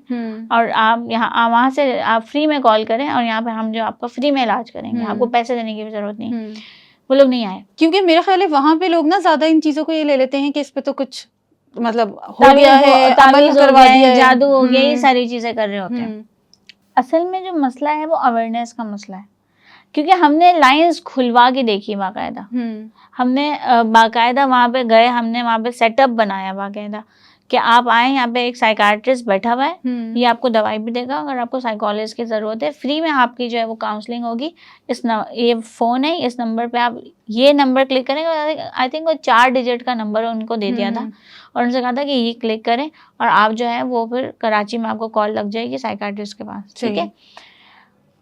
और आप यहाँ वहाँ से आप फ्री में कॉल करें और यहाँ पे हम जो आपका फ्री में इलाज करेंगे, आपको पैसे देने की भी ज़रूरत नहीं। वो लोग नहीं आए, क्योंकि मेरा ख्याल है वहाँ पे लोग ना ज़्यादा इन चीज़ों को ये ले लेते हैं कि इस पे तो कुछ मतलब हो गया है, अमल करवा दिया है, जादू हो गया, ये सारी चीज़ें कर रहे होते हैं। असल में जो मसला है वो अवेयरनेस का मसला है, क्योंकि हमने लाइंस खुलवा के देखी बाकायदा। हमने बाकायदा वहाँ पे गए, हमने वहाँ पे सेटअप बनाया बाकायदा कि आप आए, यहाँ पे एक साइकाट्रिस्ट बैठा हुआ है, ये आपको दवाई भी देगा, अगर आपको साइकोलॉजिस्ट की ज़रूरत है फ्री में आपकी जो है वो काउंसलिंग होगी। ये फ़ोन है, इस नंबर पे आप ये नंबर क्लिक करेंगे, आई थिंक वो 4 डिजिट का नंबर उनको दे दिया था और उनसे कहा था कि ये क्लिक करें और आप जो है वो फिर कराची में आपको कॉल लग जाएगी साइकाट्रिस्ट के पास। ठीक है,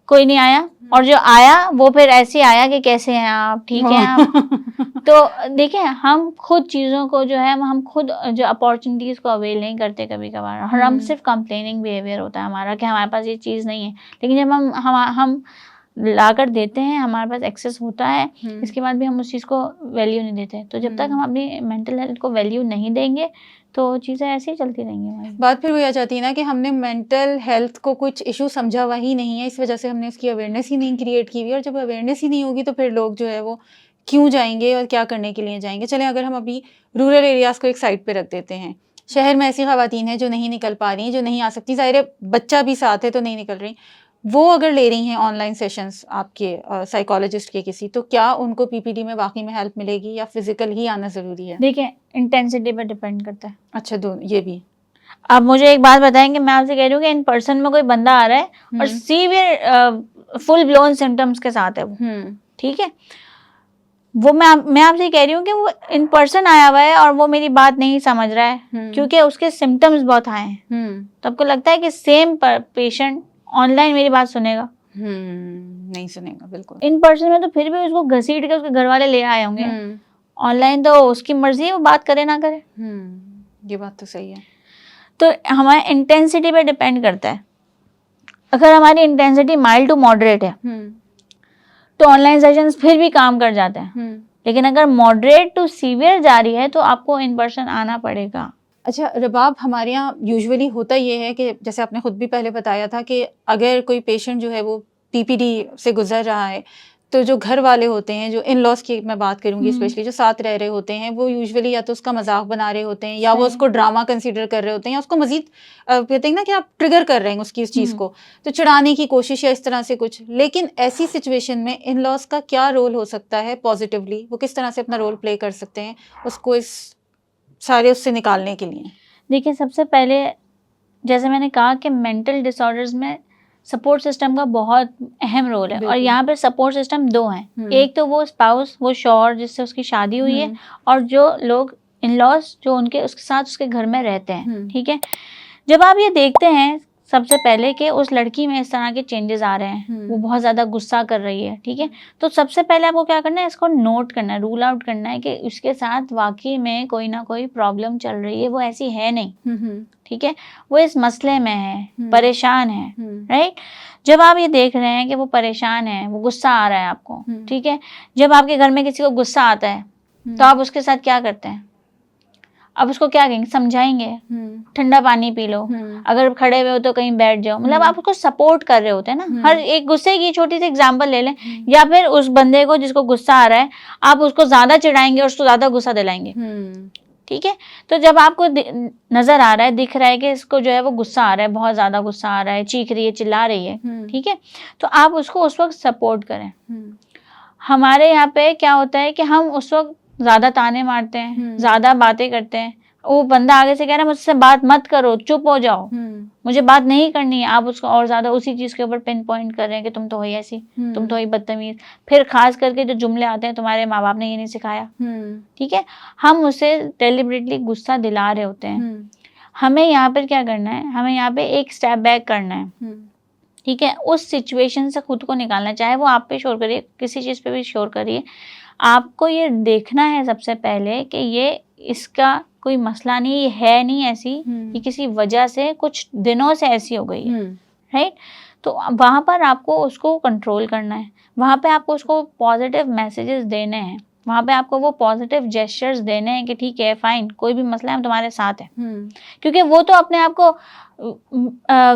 कोई नहीं आया, और जो आया वो फिर ऐसे आया कि कैसे हैं आप, ठीक हैं आप। तो देखिए, हम खुद चीज़ों को जो है हम खुद जो अपॉर्चुनिटीज़ को अवेल नहीं करते कभी कभार, और हम सिर्फ कंप्लेनिंग बिहेवियर होता है हमारा कि हमारे पास ये चीज़ नहीं है। लेकिन जब हम लाकर देते हैं, हमारे पास एक्सेस होता है, इसके बाद भी हम उस चीज़ को वैल्यू नहीं देते। तो जब तक हम अपनी मेंटल हेल्थ को वैल्यू नहीं देंगे तो चीज़ें ऐसे ही चलती रहेंगी हमारी। बात फिर वही आ जाती है ना कि हमने मेंटल हेल्थ को कुछ इशू समझा हुआ ही नहीं है, इस वजह से हमने उसकी अवेयरनेस ही नहीं क्रिएट की हुई, और जब अवेयरनेस ही नहीं होगी तो फिर लोग जो है वो क्यों जाएंगे और क्या करने के लिए जाएंगे। चलें, अगर हम अभी रूरल एरियाज़ को एक साइड पे रख देते हैं, शहर में ऐसी ख़वातीन हैं जो नहीं निकल पा रही, जो नहीं आ सकती, ज़ाहिर है बच्चा भी साथ है तो नहीं निकल रही, वो अगर ले रही हैं ऑनलाइन सेशंस आपके साइकोलॉजिस्ट के किसी, तो क्या उनको पीपीडी में वाकई में हेल्प मिलेगी या फिजिकल ही आना ज़रूरी है? देखिए, इंटेंसिटी पर डिपेंड करता है। अच्छा, दो ये भी। आप मुझे एक बात बताएंगे, मैं आपसे कह रही हूँ कि इन पर्सन में कोई बंदा आ रहा है और सीवियर फुल ब्लोन सिम्टम्स के साथ है वो, ठीक है, वो मैं आपसे कह रही हूँ कि वो इन पर्सन आया हुआ है और वो मेरी बात नहीं समझ रहा है क्योंकि उसके सिम्टम्स बहुत हाई हैं। तो आपको लगता है कि सेम पेशेंट ऑनलाइन मेरी बात सुनेगा? नहीं सुनेगा बिल्कुल। इन पर्सन में तो फिर भी उसको घसीट के उसके घर वाले ले आए होंगे, ऑनलाइन तो उसकी मर्जी है, वो बात करे ना करे। ये बात तो सही है। तो हमारे इंटेंसिटी पे डिपेंड करता है। अगर हमारी इंटेंसिटी माइल्ड टू मॉडरेट है तो ऑनलाइन सेशंस फिर भी काम कर जाते हैं, लेकिन अगर मॉडरेट टू सीवियर जा रही है तो आपको इन पर्सन आना पड़ेगा। अच्छा रबाब, हमारे यहाँ यूजुअली होता ये है कि जैसे आपने खुद भी पहले बताया था कि अगर कोई पेशेंट जो है वो पीपीडी से गुजर रहा है तो जो घर वाले होते हैं, जो इन लॉज की मैं बात करूंगी स्पेशली, जो साथ रह रहे होते हैं, वो यूजुअली या तो उसका मजाक बना रहे होते हैं या वो उसको ड्रामा कंसीडर कर रहे होते हैं या उसको मजीद कहते हैं ना कि आप ट्रिगर कर रहे हैं उसकी इस चीज़ को, तो चिढ़ाने की कोशिश या इस तरह से कुछ। लेकिन ऐसी सिचुएशन में इन लॉज का क्या रोल हो सकता है पॉजिटिवली, वो किस तरह से अपना रोल प्ले कर सकते हैं उसको इस सारे उससे निकालने के लिए? देखिए, सबसे पहले जैसे मैंने कहा कि मेंटल डिसऑर्डर्स में सपोर्ट सिस्टम का बहुत अहम रोल है, और यहाँ पे सपोर्ट सिस्टम दो हैं। एक तो वो स्पाउस, वो शौहर जिससे उसकी शादी हुई है, और जो लोग इन लॉज जो उनके उसके साथ उसके घर में रहते हैं, ठीक है। जब आप ये देखते हैं सबसे पहले कि उस लड़की में इस तरह के चेंजेस आ रहे हैं, वो बहुत ज़्यादा गुस्सा कर रही है, ठीक है, तो सबसे पहले आपको क्या करना है, इसको नोट करना है, रूल आउट करना है कि उसके साथ वाकई में कोई ना कोई प्रॉब्लम चल रही है, वो ऐसी है नहीं, ठीक है, वो इस मसले में है, परेशान है, राइट। जब आप ये देख रहे हैं कि वो परेशान है, वो गुस्सा आ रहा है आपको, ठीक है, जब आपके घर में किसी को गुस्सा आता है तो आप उसके साथ क्या करते हैं? अब उसको क्या कहेंगे? समझाएंगे, ठंडा पानी पी लो, अगर खड़े हुए हो तो कहीं बैठ जाओ, मतलब आप उसको सपोर्ट कर रहे होते हैं ना। हर एक गुस्से की छोटी सी एग्जांपल ले लें, या फिर उस बंदे को जिसको गुस्सा आ रहा है आप उसको ज्यादा चिढ़ाएंगे और उसको ज्यादा गुस्सा दिलाएंगे, ठीक है। तो जब आपको नजर आ रहा है, दिख रहा है कि इसको जो है वो गुस्सा आ रहा है, बहुत ज्यादा गुस्सा आ रहा है, चीख रही है, चिल्ला रही है, ठीक है, तो आप उसको उस वक्त सपोर्ट करें। हमारे यहाँ पे क्या होता है कि हम उस वक्त ज्यादा ताने मारते हैं, ज्यादा बातें करते हैं, वो बंदा आगे से कह रहा है मुझसे बात मत करो, चुप हो जाओ, मुझे बात नहीं करनी है, आप उसको और ज्यादा उसी चीज के ऊपर पिन पॉइंट कर रहे हैं कि तुम तो हो ही ऐसी, तुम तो ही बदतमीज। फिर खास करके जो जुमले आते हैं, तुम्हारे माँ बाप ने ये नहीं सिखाया, ठीक है, हम उसे डेलिबरेटली गुस्सा दिला रहे होते हैं। हमें यहाँ पर क्या करना है, हमें यहाँ पे एक स्टेप बैक करना है, ठीक है, उस सिचुएशन से खुद को निकालना, चाहे वो आप पे शोर करिए, किसी चीज पे भी शोर करिए, आपको ये देखना है सबसे पहले कि ये इसका कोई मसला नहीं, ये है नहीं ऐसी, ये किसी वजह से कुछ दिनों से ऐसी हो गई है, राइट। तो वहाँ पर आपको उसको कंट्रोल करना है, वहाँ पे आपको उसको पॉजिटिव मैसेजेस देने हैं, वहाँ पे आपको वो पॉजिटिव जेस्चर्स देने हैं कि ठीक है, फाइन, कोई भी मसला है, हम तुम्हारे साथ हैं, क्योंकि वो तो अपने आप को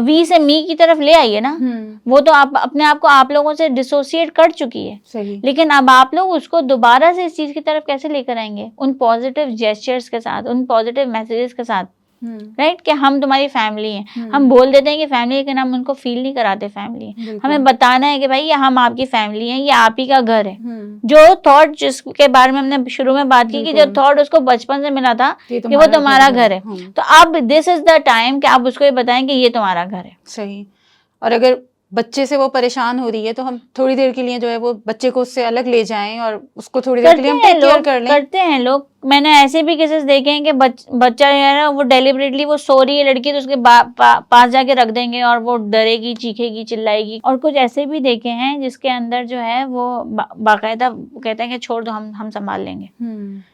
वी से मी की तरफ ले आई है ना, वो तो आप अपने आप को आप लोगों से डिसोसिएट कर चुकी है, सही। लेकिन अब आप लोग उसको दोबारा से इस चीज की तरफ कैसे लेकर आएंगे? उन पॉजिटिव जेस्चर्स के साथ, उन पॉजिटिव मैसेजेस के साथ, राइट, कि हम तुम्हारी फैमिली हैं। हम बोल देते हैं कि फैमिली, लेकिन हम उनको फील नहीं कराते फैमिली। हमें बताना है कि भाई ये हम आपकी फैमिली हैं, ये आप ही का घर है। जो थॉट जिसके बारे में हमने शुरू में बात की कि जो थॉट उसको बचपन से मिला था कि वो तुम्हारा घर है, तो अब दिस इज द टाइम कि आप उसको ये बताएं कि ये तुम्हारा घर है, सही। और अगर बच्चे से वो परेशान हो रही है तो हम थोड़ी देर के लिए जो है वो बच्चे को उससे अलग ले जाएं और उसको थोड़ी देर के लिए हम टेक केयर कर लें। करते हैं लोग, मैंने ऐसे भी केसेस देखे हैं कि बच्चा जो है ना वो डेलिबरेटली वो सो रही है लड़की तो उसके पास जाके रख देंगे और वो डरेगी, चीखेगी, चिल्लाएगी। और कुछ ऐसे भी देखे हैं जिसके अंदर जो है वो बाकायदा कहते हैं कि छोड़ दो, हम संभाल लेंगे।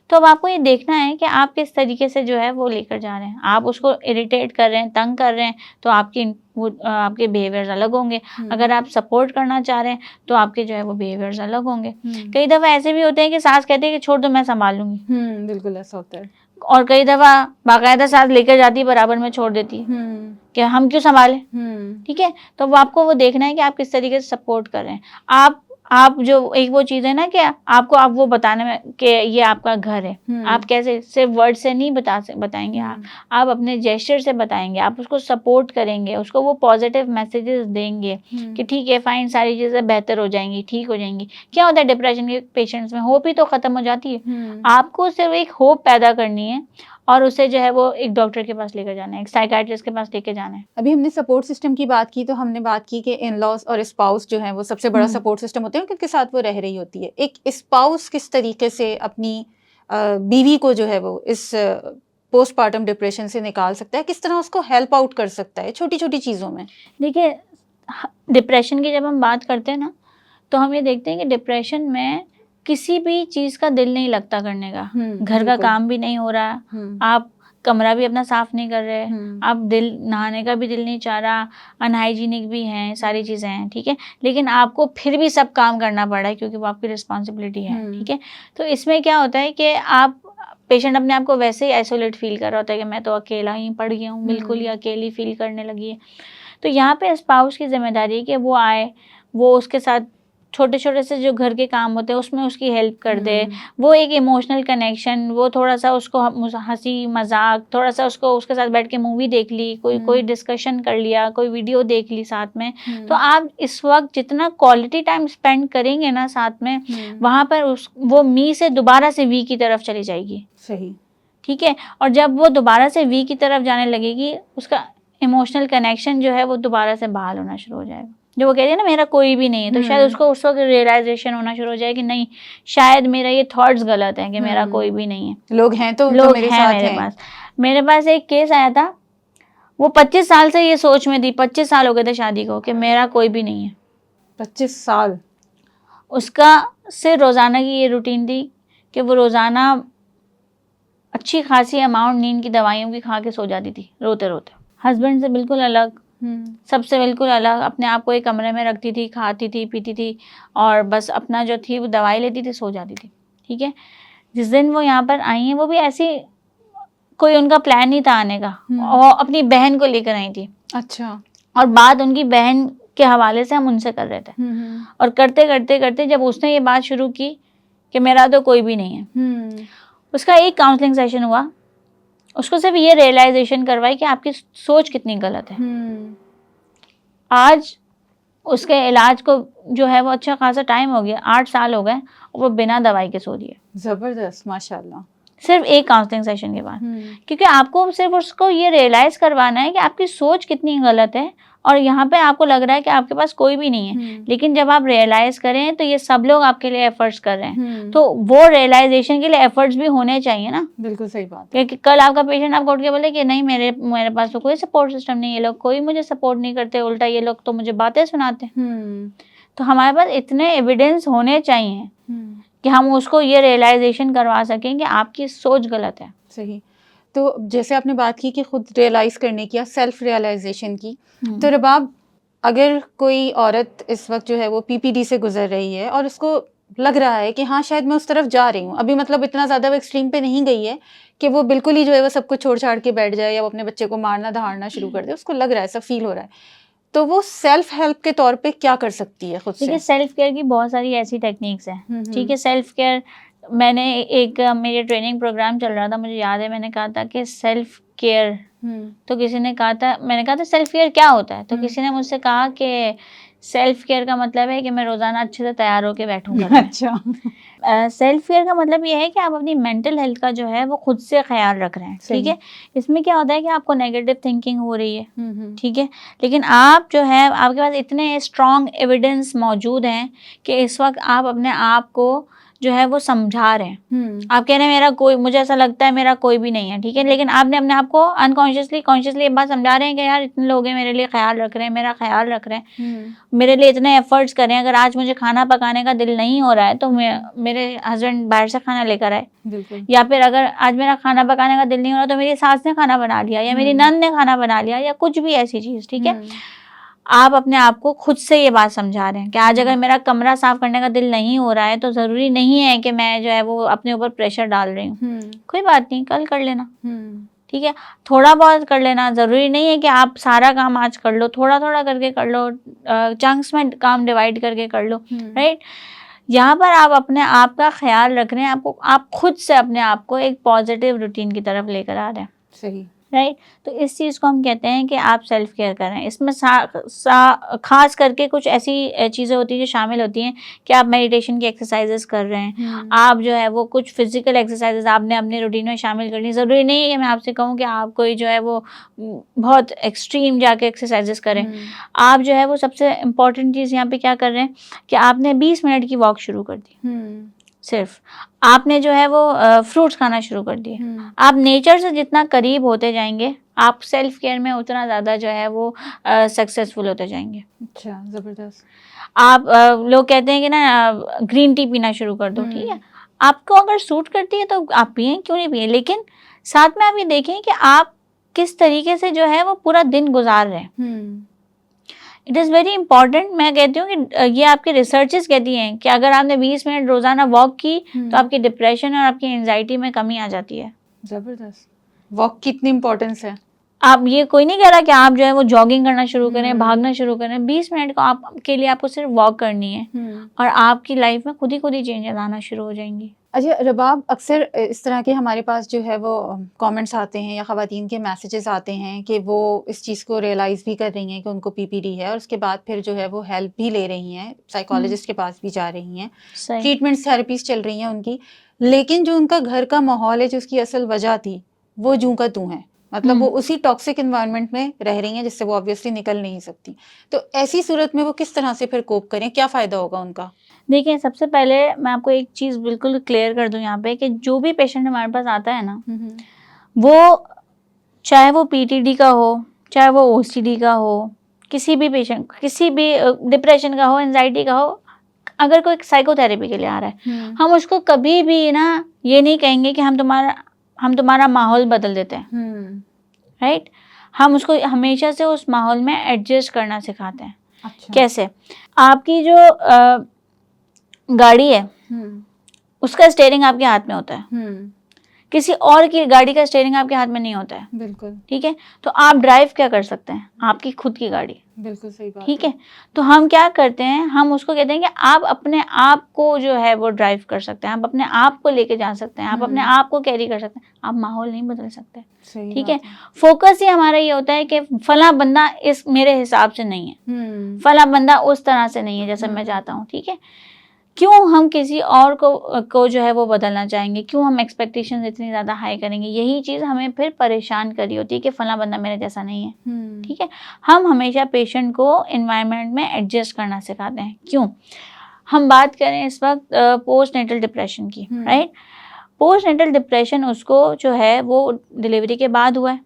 तो अब आपको ये देखना है कि आप किस तरीके से जो है वो लेकर जा रहे हैं। आप उसको इरिटेट कर रहे हैं, तंग कर रहे हैं, तो आपके बिहेवियर्स अलग होंगे। अगर आप सपोर्ट करना चाह रहे हैं तो आपके जो है वो बिहेवियर्स अलग होंगे। कई दफ़ा ऐसे भी होते हैं कि सास कहती है कि छोड़ दो, मैं संभाल लूंगी। बिल्कुल ऐसा होता है। और कई दफ़ा बाकायदा सास लेकर जाती है, बराबर में छोड़ देती है कि हम क्यों संभालें। ठीक है, तो वो आपको वो देखना है कि आप किस तरीके से सपोर्ट कर रहे हैं। आप जो एक वो चीज़ है ना कि आप वो बताने में कि ये आपका घर है, आप कैसे सिर्फ वर्ड से नहीं बताएंगे, आप अपने जेस्चर से बताएंगे, आप उसको सपोर्ट करेंगे, उसको वो पॉजिटिव मैसेजेस देंगे कि ठीक है फाइन, सारी चीज़ें बेहतर हो जाएंगी, ठीक हो जाएंगी। क्या होता है डिप्रेशन के पेशेंट्स में, होप ही तो ख़त्म हो जाती है। आपको सिर्फ एक होप पैदा करनी है और उसे जो है वो एक डॉक्टर के पास लेकर जाना है, एक साइकियाट्रिस्ट के पास लेकर जाना है। अभी हमने सपोर्ट सिस्टम की बात की, तो हमने बात की कि इन लॉज और स्पाउस जो है वो सबसे बड़ा सपोर्ट सिस्टम होते हैं, उनके साथ वो रह रही होती है। एक स्पाउस किस तरीके से अपनी बीवी को जो है वो इस पोस्टपार्टम डिप्रेशन से निकाल सकता है, किस तरह उसको हेल्प आउट कर सकता है छोटी छोटी चीज़ों में? देखिए, डिप्रेशन की जब हम बात करते हैं ना, तो हम ये देखते हैं कि डिप्रेशन में किसी भी चीज़ का दिल नहीं लगता करने का। घर का काम भी नहीं हो रहा, आप कमरा भी अपना साफ नहीं कर रहे, आप नहाने का भी दिल नहीं चाह रहा, अनहाइजीनिक भी हैं, सारी चीज़ें हैं, ठीक है, लेकिन आपको फिर भी सब काम करना पड़ रहा है क्योंकि वो आपकी रिस्पॉन्सिबिलिटी है। ठीक है, तो इसमें क्या होता है कि पेशेंट अपने आप को वैसे ही आइसोलेट फील कर रहा होता है कि मैं तो अकेला ही पड़ गया हूँ, बिल्कुल ही अकेली फील करने लगी है। तो यहाँ पे स्पाउस की जिम्मेदारी है कि वो आए, वो उसके साथ छोटे छोटे से जो घर के काम होते हैं उसमें उसकी हेल्प कर दे, वो एक इमोशनल कनेक्शन, वो थोड़ा सा उसको हंसी मजाक, थोड़ा सा उसके साथ बैठ के मूवी देख ली, कोई डिस्कशन कर लिया, कोई वीडियो देख ली साथ में। तो आप इस वक्त जितना क्वालिटी टाइम स्पेंड करेंगे ना साथ में, वहाँ पर वो मी से दोबारा से वी की तरफ चली जाएगी। सही, ठीक है, और जब वो दोबारा से वी की तरफ जाने लगेगी, उसका इमोशनल कनेक्शन जो है वो दोबारा से बहाल होना शुरू हो जाएगा। जो वो कहती है ना मेरा कोई भी नहीं है, तो शायद उसको उस वक्त रियलाइजेशन होना शुरू हो जाए कि नहीं, शायद मेरा ये थॉट्स गलत हैं कि मेरा कोई भी नहीं है, लोग हैं तो मेरे साथ हैं। मेरे पास एक केस आया था, वो 25 साल से ये सोच में थी, 25 साल हो गए थे शादी को, कि मेरा कोई भी नहीं है। 25 साल उसका सिर्फ रोज़ाना की ये रूटीन थी कि वो रोज़ाना अच्छी खासी अमाउंट नींद की दवाइयों की खा के सो जाती थी रोते रोते। हस्बैंड से बिल्कुल अलग, सबसे बिल्कुल अलग, अपने आप को एक कमरे में रखती थी, खाती थी, पीती थी और बस अपना जो थी वो दवाई लेती थी, सो जाती थी। ठीक है, जिस दिन वो यहाँ पर आई हैं, वो भी ऐसी कोई उनका प्लान नहीं था आने का, और अपनी बहन को लेकर आई थी। अच्छा, और बात उनकी बहन के हवाले से हम उनसे कर रहे थे, और करते करते करते जब उसने ये बात शुरू की कि मेरा तो कोई भी नहीं है, उसका एक काउंसलिंग सेशन हुआ, उसको सिर्फ ये रियलाइजेशन करवाई कि आपकी सोच कितनी गलत है। आज उसके इलाज को जो है वो अच्छा खासा टाइम हो गया, 8 साल हो गए, और वो बिना दवाई के सो रही है। जबरदस्त, माशाल्लाह। सिर्फ एक काउंसलिंग सेशन के बाद, क्योंकि आपको सिर्फ उसको ये रियलाइज करवाना है कि आपकी सोच कितनी गलत है, और यहाँ पे आपको लग रहा है कि आपके पास कोई भी नहीं है, लेकिन जब आप रियलाइज करें तो ये सब लोग आपके लिए एफर्ट्स कर रहे हैं, तो वो रियलाइजेशन के लिए एफर्ट्स भी होने चाहिए ना। बिल्कुल सही बात है। क्योंकि कल आपका पेशेंट आपको उठ के बोले कि नहीं, मेरे पास तो कोई सपोर्ट सिस्टम नहीं है, ये लोग कोई मुझे सपोर्ट नहीं करते, उल्टा ये लोग तो मुझे बातें सुनाते हैं। तो हमारे पास इतने एविडेंस होने चाहिए कि हम उसको ये रियलाइजेशन करवा सकें कि आपकी सोच गलत है। सही। तो जैसे आपने बात की कि खुद रियलाइज करने की या सेल्फ रियलाइजेशन की, तो रबाब, अगर कोई औरत इस वक्त जो है वो पीपीडी से गुजर रही है और उसको लग रहा है कि हाँ शायद मैं उस तरफ जा रही हूँ, अभी मतलब इतना ज़्यादा वो एक्सट्रीम पे नहीं गई है कि वो बिल्कुल ही जो है वो सब कुछ छोड़ छाड़ के बैठ जाए या वो अपने बच्चे को मारना दहाड़ना शुरू कर दे, उसको लग रहा है, सब फील हो रहा है, तो वो सेल्फ हेल्प के तौर पे क्या कर सकती है खुद से? देखिए, सेल्फ केयर की बहुत सारी ऐसी टेक्निक्स हैं। ठीक है, सेल्फ केयर, मैंने एक मेरे ट्रेनिंग प्रोग्राम चल रहा था, मुझे याद है मैंने कहा था कि सेल्फ केयर, तो किसी ने कहा था, मैंने कहा था सेल्फ केयर क्या होता है, तो किसी ने मुझसे कहा कि सेल्फ केयर का मतलब है कि मैं रोज़ाना अच्छे से तैयार होकर बैठूंगा। अच्छा। सेल्फ केयर का मतलब ये है कि आप अपनी मेंटल हेल्थ का जो है वो खुद से ख्याल रख रहे हैं। ठीक है, इसमें क्या होता है कि आपको नेगेटिव थिंकिंग हो रही है, ठीक है, लेकिन आप जो है, आपके पास इतने स्ट्रॉन्ग एविडेंस मौजूद हैं कि इस वक्त आप अपने आप को जो है वो समझा रहे हैं। आप कह रहे हैं मेरा कोई, मुझे ऐसा लगता है मेरा कोई भी नहीं है, ठीक है, लेकिन आपने अपने आप को अनकॉन्शियसली कॉन्शियसली ये बात समझा रहे हैं कि यार इतने लोग हैं मेरे लिए ख्याल रख रहे हैं, मेरा ख्याल रख रहे हैं, मेरे लिए इतने एफर्ट्स करें, अगर आज मुझे खाना पकाने का दिल नहीं हो रहा है तो मेरे हस्बैंड बाहर से खाना लेकर आए, या फिर अगर आज मेरा खाना पकाने का दिल नहीं हो रहा तो मेरी सास ने खाना बना लिया या मेरी नंद ने खाना बना लिया या कुछ भी ऐसी चीज, ठीक है। आप अपने आप को खुद से ये बात समझा रहे हैं कि आज अगर मेरा कमरा साफ करने का दिल नहीं हो रहा है तो जरूरी नहीं है कि मैं जो है वो अपने ऊपर प्रेशर डाल रही हूँ, कोई बात नहीं, कल कर लेना, ठीक है, थोड़ा बहुत कर लेना, जरूरी नहीं है कि आप सारा काम आज कर लो, थोड़ा थोड़ा करके कर लो, चंक्स में काम डिवाइड करके कर लो, राइट। यहाँ पर आप अपने आप का ख्याल रख रहे हैं, आपको आप खुद से अपने आप को एक पॉजिटिव रूटीन की तरफ लेकर आ रहे हैं, सही, राइट। तो इस चीज़ को हम कहते हैं कि आप सेल्फ केयर करें। इसमें खास करके कुछ ऐसी चीज़ें होती हैं जो शामिल होती हैं कि आप मेडिटेशन की एक्सरसाइजेस कर रहे हैं, आप जो है वो कुछ फिजिकल एक्सरसाइजेस आपने अपने रूटीन में शामिल करनी। ज़रूरी नहीं है कि मैं आपसे कहूँ कि आप कोई जो है वो बहुत एक्सट्रीम जाके एक्सरसाइजेस करें। आप जो है वो सबसे इम्पॉर्टेंट चीज़ यहाँ पे क्या कर रहे हैं कि आपने 20 मिनट की वॉक शुरू कर दी, सिर्फ आपने जो है वो फ्रूट्स खाना शुरू कर दिए। आप नेचर से जितना करीब होते जाएंगे आप सेल्फ केयर में उतना ज़्यादा जो है वो सक्सेसफुल होते जाएंगे। अच्छा, ज़बरदस्त। आप लोग कहते हैं कि ना ग्रीन टी पीना शुरू कर दो, ठीक है, आपको अगर सूट करती है तो आप पिएं, क्यों नहीं पिए, लेकिन साथ में आप ये देखें कि आप किस तरीके से जो है वो पूरा दिन गुजार रहे हैं। It is very important. मैं कहती हूँ कि ये आपके रिसर्चेस कहती हैं कि अगर आपने 20 मिनट रोजाना वॉक की तो आपकी डिप्रेशन और आपकी एंजाइटी में कमी आ जाती है। जबरदस्त। वॉक की इतनी इंपॉर्टेंस है। आप, ये कोई नहीं कह रहा कि आप जो है वो जॉगिंग करना शुरू करें, भागना शुरू करें, 20 मिनट को आपके लिए आपको सिर्फ वॉक करनी है और आपकी लाइफ में खुद ही चेंजेस आना शुरू हो जाएंगी। अच्छा रबाब, अक्सर इस तरह के हमारे पास जो है वो कमेंट्स आते हैं या ख़वातीन के मैसेजेस आते हैं कि वो इस चीज़ को रियलाइज़ भी कर रही हैं कि उनको पीपीडी है और उसके बाद फिर जो है वो हेल्प भी ले रही हैं, साइकोलॉजिस्ट के पास भी जा रही हैं, ट्रीटमेंट्स थेरेपीज चल रही हैं उनकी, लेकिन जो उनका घर का माहौल है, जो उसकी असल वजह थी, वो जूं का तूं है, मतलब वो उसी टॉक्सिक इन्वायरमेंट में रह रही हैं जिससे वो ऑब्वियसली निकल नहीं सकती। तो ऐसी सूरत में वो किस तरह से फिर कोप करें, क्या फ़ायदा होगा उनका? देखिए, सबसे पहले मैं आपको एक चीज़ बिल्कुल क्लियर कर दूं यहाँ पे कि जो भी पेशेंट हमारे पास आता है ना, वो चाहे वो पीटीडी का हो, चाहे वो ओसीडी का हो, किसी भी पेशेंट, किसी भी डिप्रेशन का हो, एंजाइटी का हो, अगर कोई साइकोथेरेपी के लिए आ रहा है, हम उसको कभी भी ना ये नहीं कहेंगे कि हम तुम्हारा माहौल बदल देते हैं, राइट। हम उसको हमेशा से उस माहौल में एडजस्ट करना सिखाते हैं। अच्छा। कैसे? आपकी जो गाड़ी है उसका स्टीयरिंग आपके हाथ में होता है, किसी और की गाड़ी का स्टीयरिंग आपके हाथ में नहीं होता है, बिल्कुल, ठीक है। तो आप ड्राइव क्या कर सकते हैं? आपकी खुद की गाड़ी, बिल्कुल सही बात, ठीक है। तो हम क्या करते हैं, हम उसको कहते हैं कि आप अपने आप को जो है वो ड्राइव कर सकते हैं, आप अपने आप को लेके जा सकते हैं, आप अपने आप को कैरी कर सकते हैं, आप माहौल नहीं बदल सकते, ठीक है। फोकस ही हमारा ये होता है कि फला बंदा इस मेरे हिसाब से नहीं है, फला बंदा उस तरह से नहीं है जैसे मैं चाहता हूँ, ठीक है। क्यों हम किसी और को जो है वो बदलना चाहेंगे? क्यों हम एक्सपेक्टेशंस इतनी ज़्यादा हाई करेंगे? यही चीज़ हमें फिर परेशान करी होती है कि फला बंदा मेरे जैसा नहीं है, ठीक है। हम हमेशा पेशेंट को एनवायरनमेंट में एडजस्ट करना सिखाते हैं। क्यों? हम बात करें इस वक्त पोस्ट नेटल डिप्रेशन की, राइट। पोस्ट नेटल डिप्रेशन उसको जो है वो डिलीवरी के बाद हुआ है,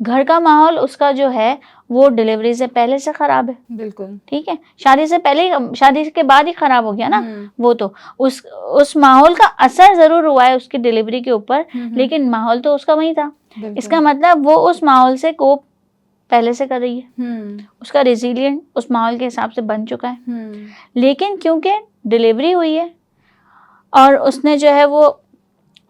घर का माहौल उसका जो है वो डिलीवरी से पहले से खराब है, बिल्कुल, ठीक है। शादी से पहले, शादी के बाद ही खराब हो गया ना, वो तो उस माहौल का असर जरूर हुआ है उसकी डिलीवरी के ऊपर, लेकिन माहौल तो उसका वही था। इसका मतलब वो उस माहौल से कोप पहले से कर रही है, उसका रेजिलिएंट उस माहौल के हिसाब से बन चुका है। लेकिन क्योंकि डिलीवरी हुई है और उसने जो है वो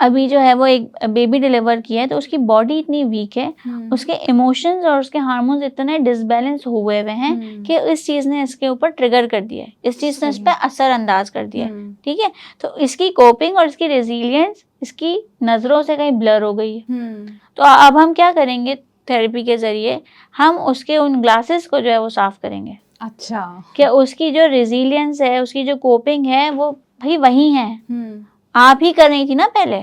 अभी जो है वो एक बेबी डिलीवर किया है, तो उसकी बॉडी इतनी वीक है, उसके इमोशंस और उसके हार्मोन्स इतने डिसबैलेंस हुए हुए हैं कि इस चीज़ ने इसके ऊपर ट्रिगर कर दिया है, इस चीज़ ने इस पर असर अंदाज कर दिया है, ठीक है। तो इसकी कोपिंग और इसकी रेजिलियंस इसकी नज़रों से कहीं ब्लर हो गई है। तो अब हम क्या करेंगे? थेरेपी के ज़रिए हम उसके उन ग्लासेस को जो है वो साफ़ करेंगे। अच्छा, कि उसकी जो रेजिलियंस है, उसकी जो कोपिंग है वो भाई वही है, आप ही कर रही थी ना पहले।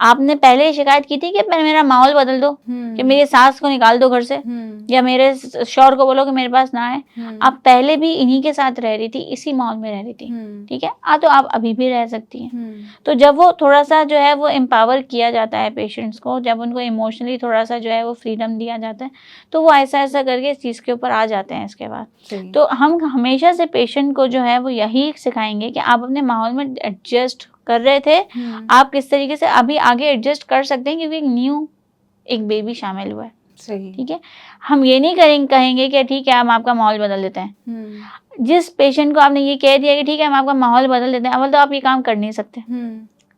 आपने पहले ही शिकायत की थी कि मेरा माहौल बदल दो, कि मेरी सास को निकाल दो घर से, या मेरे शौहर को बोलो कि मेरे पास ना आए। आप पहले भी इन्हीं के साथ रह रही थी, इसी माहौल में रह रही थी, ठीक है। तो आप अभी भी रह सकती हैं। तो जब वो थोड़ा सा जो है वो एम्पावर किया जाता है पेशेंट्स को, जब उनको इमोशनली थोड़ा सा जो है वो फ्रीडम दिया जाता है, तो वो ऐसा ऐसा करके इस चीज़ के ऊपर आ जाते हैं इसके बाद। तो हम हमेशा से पेशेंट को जो है वो यही सिखाएंगे कि आप अपने माहौल में एडजस्ट कर रहे थे, आप किस तरीके से अभी आगे एडजस्ट कर सकते हैं, क्योंकि एक बेबी शामिल हुआ है। सही, ठीक है। हम ये नहीं कहेंगे कि ठीक है हम आपका माहौल बदल देते हैं। जिस पेशेंट को आपने ये कह दिया कि ठीक है हम आपका माहौल बदल देते हैं, अव्वल तो आप ये काम कर नहीं सकते,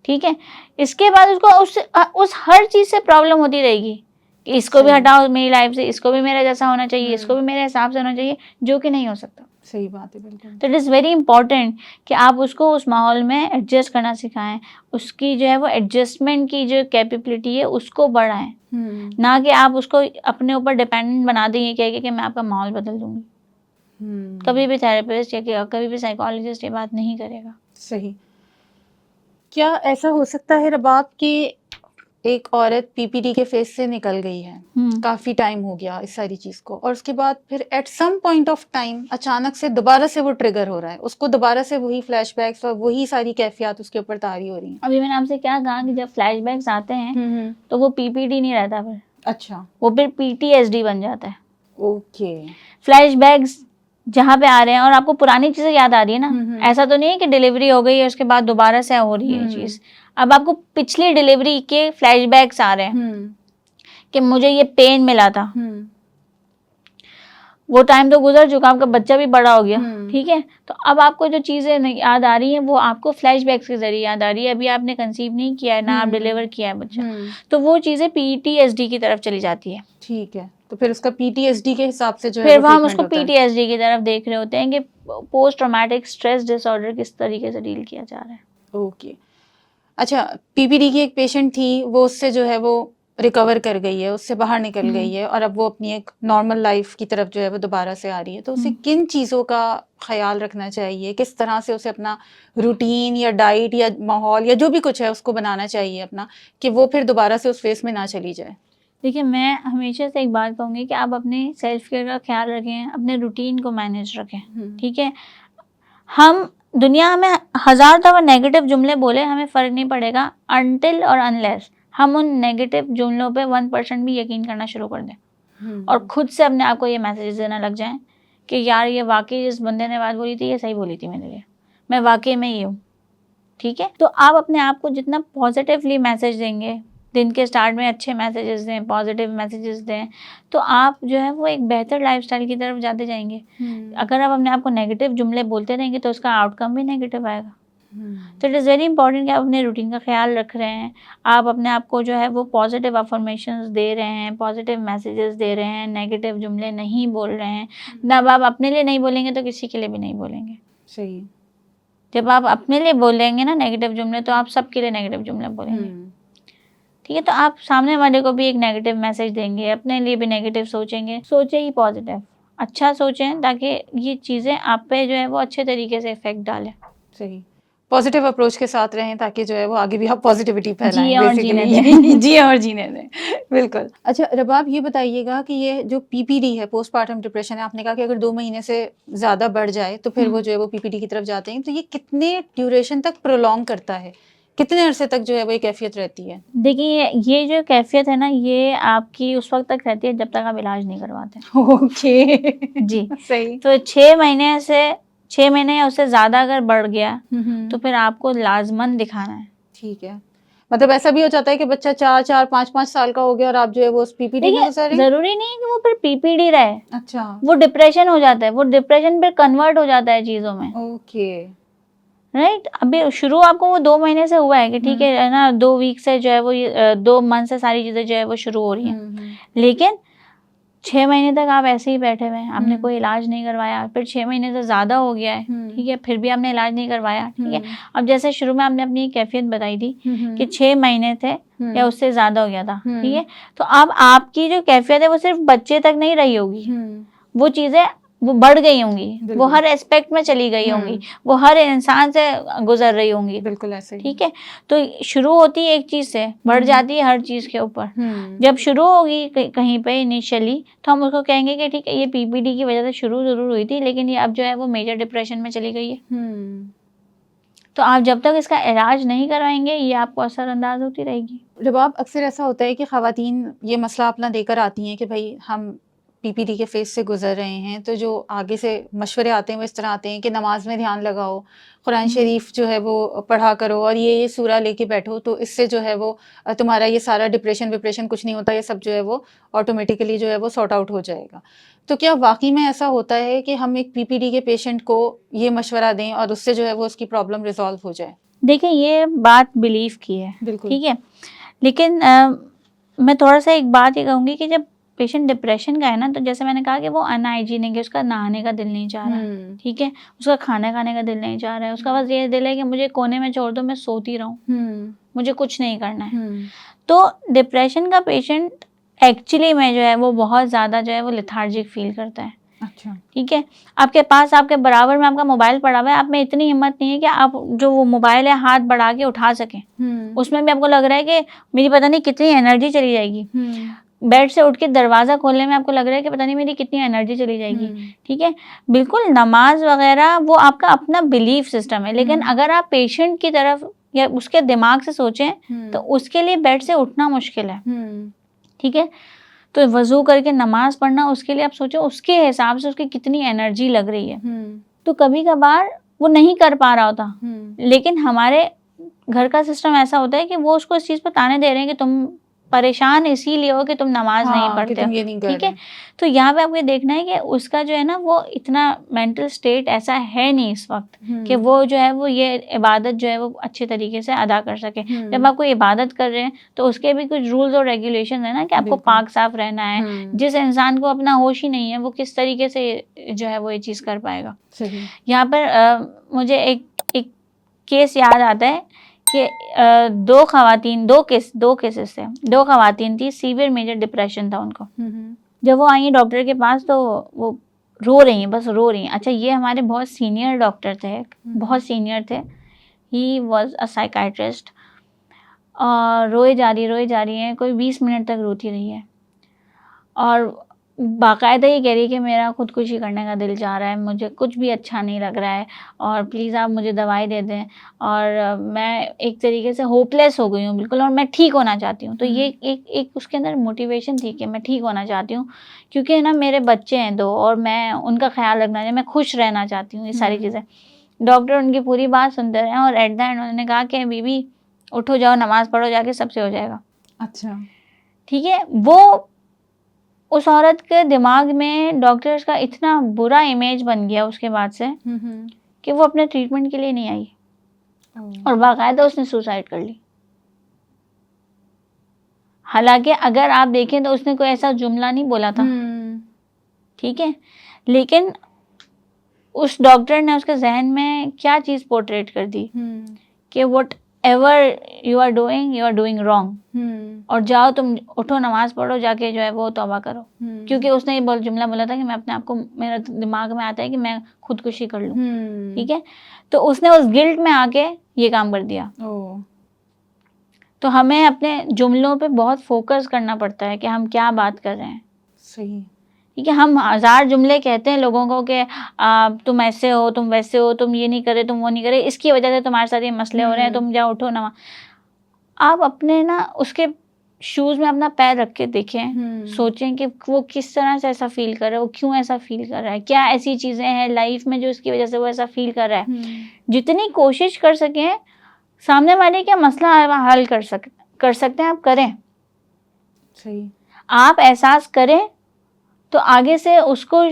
ठीक है। इसके बाद उसको उस हर चीज से प्रॉब्लम होती रहेगी कि इसको भी हटाओ मेरी लाइफ से, इसको भी मेरे जैसा होना चाहिए, इसको भी मेरे हिसाब से होना चाहिए, जो कि नहीं हो सकता। सही बात है, बिल्कुल। तो इट इज़ वेरी इंपॉर्टेंट कि आप उसको उस माहौल में एडजस्ट करना सिखाएं, उसकी जो है वो एडजस्टमेंट की जो कैपेबिलिटी है उसको बढ़ाएं, ना कि आप उसको अपने ऊपर डिपेंडेंट बना देंगे कह के मैं आपका माहौल बदल दूंगी। कभी भी थेरेपिस्ट या कभी भी साइकोलॉजिस्ट ये बात नहीं करेगा। सही। क्या ऐसा हो सकता है रबाब कि एक औरत पीपीडी के फेज से निकल गई है, काफी टाइम हो गया इस सारी चीज को, और उसके बाद फिर at some point of time अचानक से दोबारा से वो ट्रिगर हो रहा है, उसको दोबारा से वही फ्लैशबैक्स और वही सारी कैफियत उसके ऊपर तारी हो रही हैं। अभी मैंने आपसे क्या कहा कि जब फ्लैशबैक्स आते हैं तो वो पीपीडी नहीं रहता, फिर अच्छा वो फिर पीटीएसडी बन जाता है। ओके। फ्लैशबैक्स जहाँ पे आ रहे हैं और आपको पुरानी चीजें याद आ रही है ना, ऐसा तो नहीं है कि डिलीवरी हो गई है उसके बाद दोबारा से हो रही है चीज। अब आपको पिछली डिलीवरी के फ्लैशबैक्स आ रहे हैं कि मुझे ये पेन मिला था, वो टाइम तो गुजर चुका, आपका बच्चा भी बड़ा हो गया, ठीक है। तो अब आपको जो चीजें याद आ रही हैं वो आपको फ्लैशबैक्स के जरिए याद आ रही है। अभी आपने कंसीव नहीं किया है ना, आप डिलीवर किया है बच्चा, तो वो चीजें पीटीएसडी की तरफ चली जाती है। ठीक है, तो फिर उसका पीटीएसडी के हिसाब से जो है फिर वो हम उसको पीटीएसडी की तरफ देख रहे होते हैं कि पोस्ट ट्रॉमेटिक स्ट्रेस डिसऑर्डर किस तरीके से डील किया जा रहा है। ओके। अच्छा, पीपीडी की एक पेशेंट थी, वो उससे जो है वो रिकवर कर गई है, उससे बाहर निकल गई है और अब वो अपनी एक नॉर्मल लाइफ की तरफ जो है वो दोबारा से आ रही है, तो उसे किन चीज़ों का ख्याल रखना चाहिए, किस तरह से उसे अपना रूटीन या डाइट या माहौल या जो भी कुछ है उसको बनाना चाहिए अपना, कि वो फिर दोबारा से उस फेस में ना चली जाए? देखिए, मैं हमेशा से एक बात कहूँगी कि आप अपने सेल्फ केयर का ख्याल रखें, अपने रूटीन को मैनेज रखें, ठीक है। हम दुनिया में 1000 दफ़ा नेगेटिव जुमले बोले, हमें फ़र्क नहीं पड़ेगा अनटिल और अनलेस हम उन नेगेटिव जुमलों पे 1% भी यकीन करना शुरू कर दें और खुद से अपने आप को ये मैसेज देना लग जाएं कि यार ये वाकई जिस बंदे ने बात बोली थी ये सही बोली थी मेरे लिए, मैं वाकई में ये हूँ, ठीक है। तो आप अपने आप को जितना पॉजिटिवली मैसेज देंगे, दिन के स्टार्ट में अच्छे मैसेजेस दें, पॉजिटिव मैसेजेस दें, तो आप जो है वो एक बेहतर लाइफस्टाइल की तरफ जाते जाएंगे। अगर आप अपने आप को नेगेटिव जुमले बोलते रहेंगे तो उसका आउटकम भी नेगेटिव आएगा। तो इट इज़ वेरी इंपॉर्टेंट कि आप अपने रूटीन का ख्याल रख रहे हैं, आप अपने आप को जो है वो पॉजिटिव अफर्मेशंस दे रहे हैं, पॉजिटिव मैसेजेस दे रहे हैं, नेगेटिव जुमले नहीं बोल रहे हैं। जब आप अपने लिए नहीं बोलेंगे तो किसी के लिए भी नहीं बोलेंगे। सही। जब आप अपने लिए बोलेंगे ना नेगेटिव जुमले, तो आप सबके लिए नेगेटिव जुमले बोलेंगे, ठीक है। तो आप सामने वाले को भी एक नेगेटिव मैसेज देंगे, अपने लिए भी नेगेटिव सोचेंगे। सोचे ही पॉजिटिव, अच्छा सोचें ताकि ये चीज़ें आप पे जो है वो अच्छे तरीके से इफेक्ट डालें। सही, पॉजिटिव अप्रोच के साथ रहें ताकि जो है वो आगे भी आप पॉजिटिविटी फैलाएं, जिए और जीने बेसिकली जिए और जीने दें। बिल्कुल। अच्छा रबाब, ये बताइएगा कि ये जो पीपीडी है, पोस्टपार्टम डिप्रेशन है, आपने कहा कि अगर 2 महीने से ज़्यादा बढ़ जाए तो फिर वो जो है वो पीपीडी की तरफ जाते हैं, तो ये कितने ड्यूरेशन तक प्रोलॉन्ग करता है, कितने अरसे तक जो है वो ये कैफियत रहती है? देखिए, ये जो कैफियत है ना, ये आपकी उस वक्त तक रहती है जब तक आप इलाज नहीं करवाते। ओके जी सही। तो 6 महीने या उससे ज़्यादा अगर बढ़ गया तो फिर आपको लाजमन दिखाना है। ठीक है, मतलब ऐसा भी हो जाता है कि बच्चा 4-4, 5-5 साल का हो गया और आप जो है वो पीपीडी में गुजर रहे हैं? जरूरी नहीं है कि वो फिर पीपीडी रहे, अच्छा, वो डिप्रेशन हो जाता है, वो डिप्रेशन फिर कन्वर्ट हो जाता है चीज़ों में। ओके। राइट। अभी शुरू आपको वो 2 महीने से हुआ है कि ठीक है ना, 2 वीक से जो है वो 2 मंथ से सारी चीज़ें जो है वो शुरू हो रही हैं, लेकिन 6 महीने तक आप ऐसे ही बैठे हुए हैं, आपने कोई इलाज नहीं करवाया, फिर 6 महीने से ज़्यादा हो गया है, ठीक है, फिर भी आपने इलाज नहीं करवाया, ठीक है। अब जैसे शुरू में आपने अपनी कैफियत बताई थी कि 6 महीने थे या उससे ज़्यादा हो गया था, ठीक है, तो अब आपकी जो कैफियत है वो सिर्फ बच्चे तक नहीं रही होगी, वो चीज़ें वो बढ़ गई होंगी, वो बिल्कुल। हर एस्पेक्ट में चली गई होंगी, वो हर इंसान से गुजर रही होंगी। बिल्कुल ऐसे ही। ठीक है, तो शुरू होती है एक चीज से, बढ़ जाती है हर चीज के ऊपर। जब शुरू होगी कहीं पे इनिशियली, तो हम उसको कहेंगे कि ठीक है ये पीपीडी की वजह से शुरू जरूर हुई थी, लेकिन ये अब जो है वो मेजर डिप्रेशन में चली गई है। तो आप जब तक इसका इलाज नहीं करवाएंगे, ये आपको असरअंदाज होती रहेगी। जब आप अक्सर ऐसा होता है कि ख़वातीन ये मसला अपना लेकर आती हैं कि भाई हम पीपीडी के फेस से गुजर रहे हैं, तो जो आगे से मशवरे आते हैं वो इस तरह आते हैं कि नमाज में ध्यान लगाओ, कुरान शरीफ जो है वो पढ़ा करो और ये सूरा लेके बैठो, तो इससे जो है वो तुम्हारा ये सारा डिप्रेशन विप्रेशन कुछ नहीं होता, ये सब जो है वो ऑटोमेटिकली जो है वो सॉर्ट आउट हो जाएगा। तो क्या वाकई में ऐसा होता है कि हम एक पीपीडी के पेशेंट को ये मशवरा दें और उससे जो है वो उसकी प्रॉब्लम रिजॉल्व हो जाए? देखिए ये बात बिलीव की है, बिल्कुल। ठीक है, लेकिन मैं थोड़ा सा एक बात ये कहूँगी कि जब पेशेंट डिप्रेशन का है ना, तो जैसे मैंने कहा कि वो अनहाइजीनिक है, उसका नहाने का दिल नहीं चाह रहा है, ठीक है, उसका खाना खाने का दिल नहीं चाह रहा है, उसका बस ये दिल है कि मुझे कोने में छोड़ दो, मैं सोती रहूं, मुझे कुछ नहीं करना है। तो डिप्रेशन का पेशेंट एक्चुअली में जो है वो बहुत ज़्यादा जो है वो लेथार्जिक फील करता है। अच्छा। ठीक है, आपके पास आपके बराबर में आपका मोबाइल पड़ा हुआ है, आप में इतनी हिम्मत नहीं है कि आप जो वो मोबाइल है हाथ बढ़ा के उठा सकें। उसमें भी आपको लग रहा है कि मेरी पता नहीं कितनी एनर्जी चली जाएगी। बेड से उठ के दरवाजा खोलने में आपको लग रहा है कि पता नहीं मेरी कितनी एनर्जी चली जाएगी। ठीक है, बिल्कुल नमाज वगैरह वो आपका अपना बिलीफ सिस्टम है, लेकिन अगर आप पेशेंट की तरफ या उसके दिमाग से सोचें तो उसके लिए बेड से उठना मुश्किल है। ठीक है, तो वजू करके नमाज पढ़ना उसके लिए आप सोचो उसके हिसाब से उसकी कितनी एनर्जी लग रही है। तो कभी कभार वो नहीं कर पा रहा होता, लेकिन हमारे घर का सिस्टम ऐसा होता है कि वो उसको इस चीज़ पर ताने दे रहे हैं कि तुम परेशान इसीलिए हो कि तुम नमाज नहीं पढ़ते हो। ठीक है, तो यहाँ पे आपको देखना है कि उसका जो है ना वो इतना मेंटल स्टेट ऐसा है नहीं इस वक्त कि वो जो है वो ये इबादत जो है वो अच्छे तरीके से अदा कर सके। जब आप कोई इबादत कर रहे हैं तो उसके भी कुछ रूल्स और रेगुलेशन है ना कि आपको पाक साफ रहना है। जिस इंसान को अपना होश ही नहीं है वो किस तरीके से जो है वो ये चीज़ कर पाएगा। यहाँ पर मुझे एक केस याद आता है कि दो केसेस थे, दो खवातीन थी, सीवियर मेजर डिप्रेशन था उनको। जब वो आई डॉक्टर के पास तो वो रो रही हैं, बस रो रही हैं। अच्छा, ये हमारे बहुत सीनियर डॉक्टर थे, बहुत सीनियर थे, ही वॉज अ साइकाइट्रिस्ट। और रोए जा रही हैं, कोई 20 मिनट तक रोती रही है और बाकायदा ये कह रही है कि मेरा खुदकुशी करने का दिल चाह रहा है, मुझे कुछ भी अच्छा नहीं लग रहा है और प्लीज़ आप मुझे दवाई दे दें और मैं एक तरीके से होपलेस हो गई हूँ बिल्कुल और मैं ठीक होना चाहती हूँ। तो ये एक उसके अंदर मोटिवेशन थी कि मैं ठीक होना चाहती हूँ क्योंकि ना मेरे बच्चे हैं 2 और मैं उनका ख्याल रखना चाहिए, मैं खुश रहना चाहती हूँ, ये सारी चीज़ें। डॉक्टर उनकी पूरी बात सुनते रहे और एट द एंड उन्होंने कहा कि बीबी उठो, जाओ नमाज़ पढ़ो जाके, सबसे हो जाएगा। अच्छा, ठीक है। वो उस औरत के दिमाग में डॉक्टर्स का इतना बुरा इमेज बन गया उसके बाद से कि वो अपने ट्रीटमेंट के लिए नहीं आई और बाकायदा उसने सुसाइड कर ली। हालांकि अगर आप देखें तो उसने कोई ऐसा जुमला नहीं बोला था, ठीक है, लेकिन उस डॉक्टर ने उसके जहन में क्या चीज़ पोर्ट्रेट कर दी कि whatever you are doing wrong और जाओ तुम उठो, नमाज पढ़ो, जाके जो है वो तौबा करो। क्योंकि उसने ये जुमला बोला था कि मैं अपने आप को, मेरा दिमाग में आता है कि मैं खुदकुशी कर लूँ। ठीक है, तो उसने उस गिल्ट में आके ये काम कर दिया। तो हमें अपने जुमलों पे बहुत फोकस करना पड़ता है कि हम क्या बात कर रहे हैं। सही। ठीक है, हम 1000 जुमले कहते हैं लोगों को कि तुम ऐसे हो, तुम वैसे हो, तुम ये नहीं करे, तुम वो नहीं करे, इसकी वजह से तुम्हारे साथ ये मसले हो रहे हैं, तुम जाओ उठो ना। आप अपने ना उसके शूज़ में अपना पैर रख के देखें, सोचें कि वो किस तरह से ऐसा फील कर रहा है, वो क्यों ऐसा फील कर रहा है, क्या ऐसी चीज़ें हैं लाइफ में जो इसकी वजह से वो ऐसा फील कर रहा है। जितनी कोशिश कर सकें सामने वाले का मसला हल कर सकते हैं आप करें। सही। आप एहसास करें तो आगे से उसको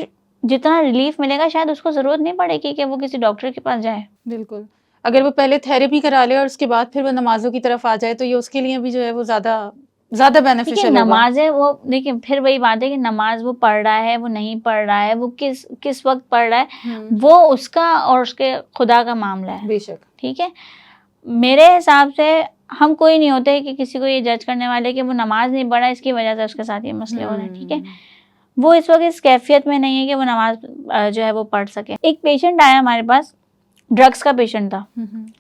जितना रिलीफ मिलेगा शायद उसको ज़रूरत नहीं पड़ेगी कि वो किसी डॉक्टर के पास जाए। बिल्कुल, अगर वो पहले थेरेपी करा ले और उसके बाद फिर वो नमाज़ों की तरफ आ जाए तो ये उसके लिए भी जो है वो ज़्यादा बेनिफिशियल होगा। नमाज़ें वो देखिए फिर वही बात है कि नमाज वो पढ़ रहा है, वो नहीं पढ़ रहा है, वो किस वक्त पढ़ रहा है, वो उसका और उसके खुदा का मामला है। बेशक। ठीक है, मेरे हिसाब से हम कोई नहीं होते कि किसी को ये जज करने वाले कि वो नमाज नहीं पढ़ा इसकी वजह से उसके साथ ये मसले हो रहे हैं। ठीक है, वो इस वक्त इस कैफियत में नहीं है कि वो नमाज जो है वो पढ़ सके। एक पेशेंट आया हमारे पास, ड्रग्स का पेशेंट था,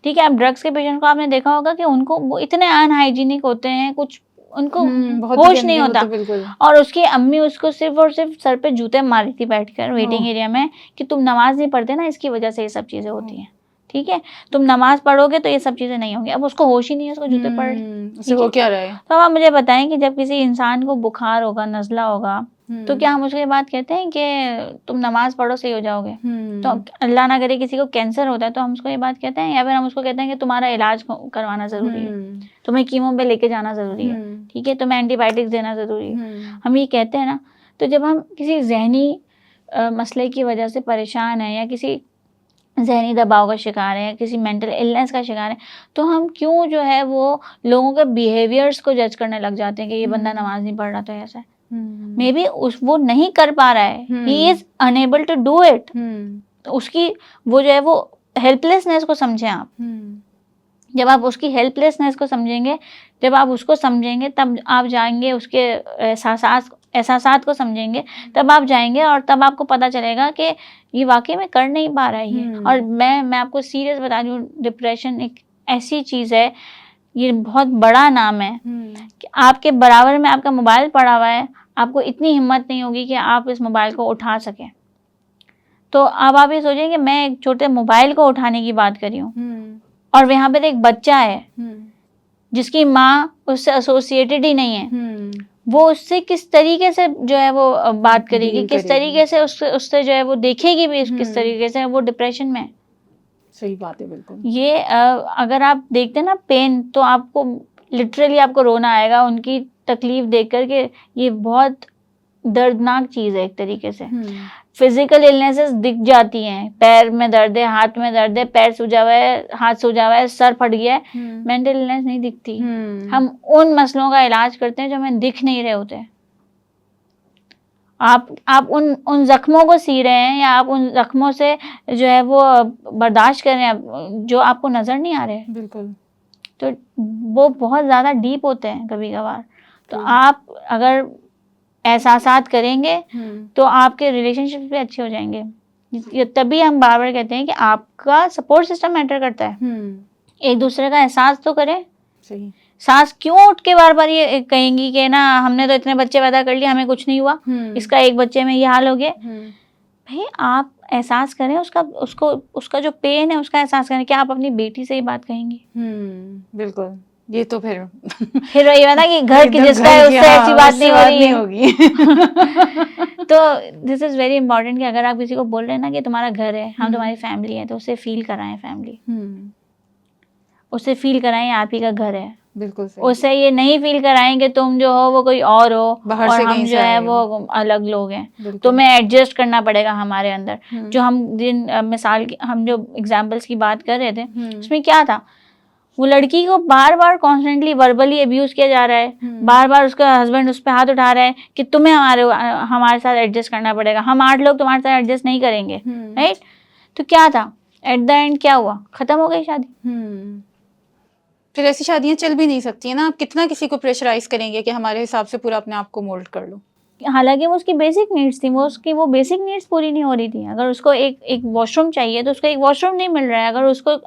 ठीक है। अब ड्रग्स के पेशेंट को आपने देखा होगा कि उनको वो इतने अनहाइजीनिक होते हैं, कुछ उनको बहुत होश नहीं गंदे होता। बिल्कुल। और उसकी अम्मी उसको सिर्फ और सिर्फ सर पे जूते मारी थी बैठकर वेटिंग एरिया में कि तुम नमाज नहीं पढ़ते ना, इसकी वजह से ये सब चीजें होती हैं, ठीक है, तुम नमाज पढ़ोगे तो ये सब चीजें नहीं होंगी। अब उसको होश ही नहीं है, उसको जूते पड़ रहे, उसे हो क्या रहा है। तो अब आप मुझे बताएं कि जब किसी इंसान को बुखार होगा, नज़ला होगा, तो क्या हम उसको ये बात कहते हैं कि तुम नमाज पढ़ो सही हो जाओगे? तो अल्लाह ना करे किसी को कैंसर होता है तो हम उसको ये बात कहते हैं, या फिर हम उसको कहते हैं कि तुम्हारा इलाज करवाना ज़रूरी है, तुम्हें कीमो पे लेके जाना ज़रूरी है, ठीक है, तुम्हें एंटीबायोटिक्स देना ज़रूरी है, हम ये कहते हैं ना। तो जब हम किसी जहनी मसले की वजह से परेशान हैं या किसी जहनी दबाव का शिकार है, किसी मेंटल इलनेस का शिकार है, तो हम क्यों जो है वो लोगों के बिहेवियर्स को जज करने लग जाते हैं कि ये बंदा नमाज नहीं पढ़ रहा तो ऐसा है। मे बी वो नहीं कर पा रहा है, he is unable to do it. उसकी वो जो है वो हेल्पलेसनेस को समझें आप। जब आप उसकी हेल्पलेसनेस को समझेंगे, जब आप उसको समझेंगे, तब आप जाएंगे उसके एहसासात को समझेंगे, तब आप जाएंगे और तब आपको पता चलेगा कि ये वाकई में कर नहीं पा रहा है ये। और मैं आपको सीरियस बता दूं, डिप्रेशन एक ऐसी चीज़ है, ये बहुत बड़ा नाम है कि आपके बराबर में आपका मोबाइल पड़ा हुआ है, आपको इतनी हिम्मत नहीं होगी कि आप इस मोबाइल को उठा सकें। तो अब आप ये सोचें कि मैं एक छोटे मोबाइल को उठाने की बात कर रही हूँ और यहाँ पर एक बच्चा है जिसकी माँ उससे एसोसिएटेड ही नहीं है, वो उससे किस तरीके से जो है वो बात करेगी, किस तरीके से उससे जो है वो देखेगी भी किस तरीके से, वो डिप्रेशन में। सही बात है बिल्कुल। ये अगर आप देखते हैं ना पेन, तो आपको लिटरली आपको रोना आएगा उनकी तकलीफ देख कर के। ये बहुत दर्दनाक चीज़ है एक तरीके से। फिजिकल इलनेसेस दिख जाती हैं, पैर में दर्द है, हाथ में दर्द है, पैर सूजा हुआ है, हाथ सूजा हुआ है, सर फट गया है, मेंटल इलनेस नहीं दिखती। हम उन मसलों का इलाज करते हैं जो हमें दिख नहीं रहे होते। आप उन जख्मों को सी रहे हैं, या आप उन जख्मों से जो है वो बर्दाश्त कर रहे हैं जो आपको नजर नहीं आ रहे। बिल्कुल। तो वो बहुत ज़्यादा डीप होते हैं कभी कभार। तो आप अगर एहसासात करेंगे तो आपके रिलेशनशिप भी अच्छे हो जाएंगे। तभी हम बार बार कहते हैं कि आपका सपोर्ट सिस्टम मैटर करता है। एक दूसरे का एहसास तो करें। सही। सास क्यों उठ के बार बार ये कहेंगी कि ना हमने तो इतने बच्चे पैदा कर लिए, हमें कुछ नहीं हुआ, इसका एक बच्चे में ये हाल हो गया। भाई आप एहसास करें उसका जो पेन है उसका एहसास करें। क्या आप अपनी बेटी से ही बात कहेंगी? बिल्कुल। ये तो फिर वही बात है कि घर की जिसका है उससे ऐसी बात नहीं होगी। तो दिस इज वेरी इंपॉर्टेंट कि अगर आप किसी को बोल रहे हैं ना कि तुम्हारा घर है, हम तुम्हारी फैमिली है, तो उससे फील कराएं फैमिली, उससे फील कराएं आप ही का घर है। बिल्कुल सही। उससे ये नहीं फील कराएंगे तुम जो हो वो कोई और हो बाहर और से हम जो है वो अलग लोग हैं, तुम्हें एडजस्ट करना पड़ेगा हमारे अंदर। जो हम हम जो एग्जाम्पल्स की बात कर रहे थे उसमें क्या था, वो लड़की को बार बार कॉन्स्टेंटली वर्बली अब्यूज किया जा रहा है, बार बार उसका हस्बैंड उस पर हाथ उठा रहा है कि तुम्हें हमारे साथ एडजस्ट करना पड़ेगा, हम 8 लोग तुम्हारे साथ एडजस्ट नहीं करेंगे, राइट। तो क्या था, एट द एंड क्या हुआ, खत्म हो गई शादी। फिर ऐसी शादियां चल भी नहीं सकती है ना। आप कितना किसी को प्रेशराइज करेंगे कि हमारे हिसाब से पूरा अपने आप को मोल्ड कर लो। हालांकि वो उसकी बेसिक नीड्स थी, वो बेसिक नीड्स पूरी नहीं हो रही थी। अगर उसको एक वॉशरूम चाहिए तो उसको एक वॉशरूम नहीं मिल रहा है। अगर उसको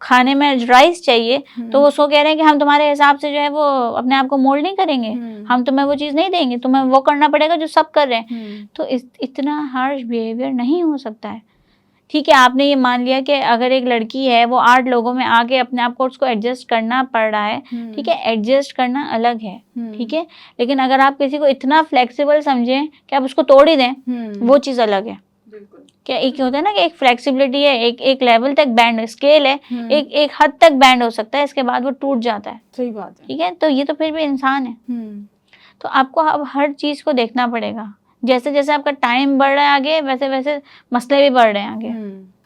खाने में राइस चाहिए तो वो उसको कह रहे हैं कि हम तुम्हारे हिसाब से जो है वो अपने आप को मोल्ड नहीं करेंगे, हम तुम्हें वो चीज़ नहीं देंगे, तुम्हें वो करना पड़ेगा जो सब कर रहे हैं। तो इतना हार्श बिहेवियर नहीं हो सकता है। ठीक है, आपने ये मान लिया कि अगर एक लड़की है वो 8 लोगों में आके अपने आप को उसको एडजस्ट करना पड़ रहा है, ठीक है, एडजस्ट करना अलग है, ठीक है, लेकिन अगर आप किसी को इतना फ्लेक्सिबल समझें कि आप उसको तोड़ ही दें, वो चीज़ अलग है। क्या एक होता है ना कि एक फ्लेक्सिबिलिटी है, एक लेवल तक बैंड स्केल है, एक हद तक बैंड हो सकता है, इसके बाद वो टूट जाता है। सही बात है। ठीक है, तो ये तो फिर भी इंसान है। तो आपको अब हर चीज़ को देखना पड़ेगा। जैसे जैसे आपका टाइम बढ़ रहा है आगे, वैसे वैसे मसले भी बढ़ रहे हैं आगे।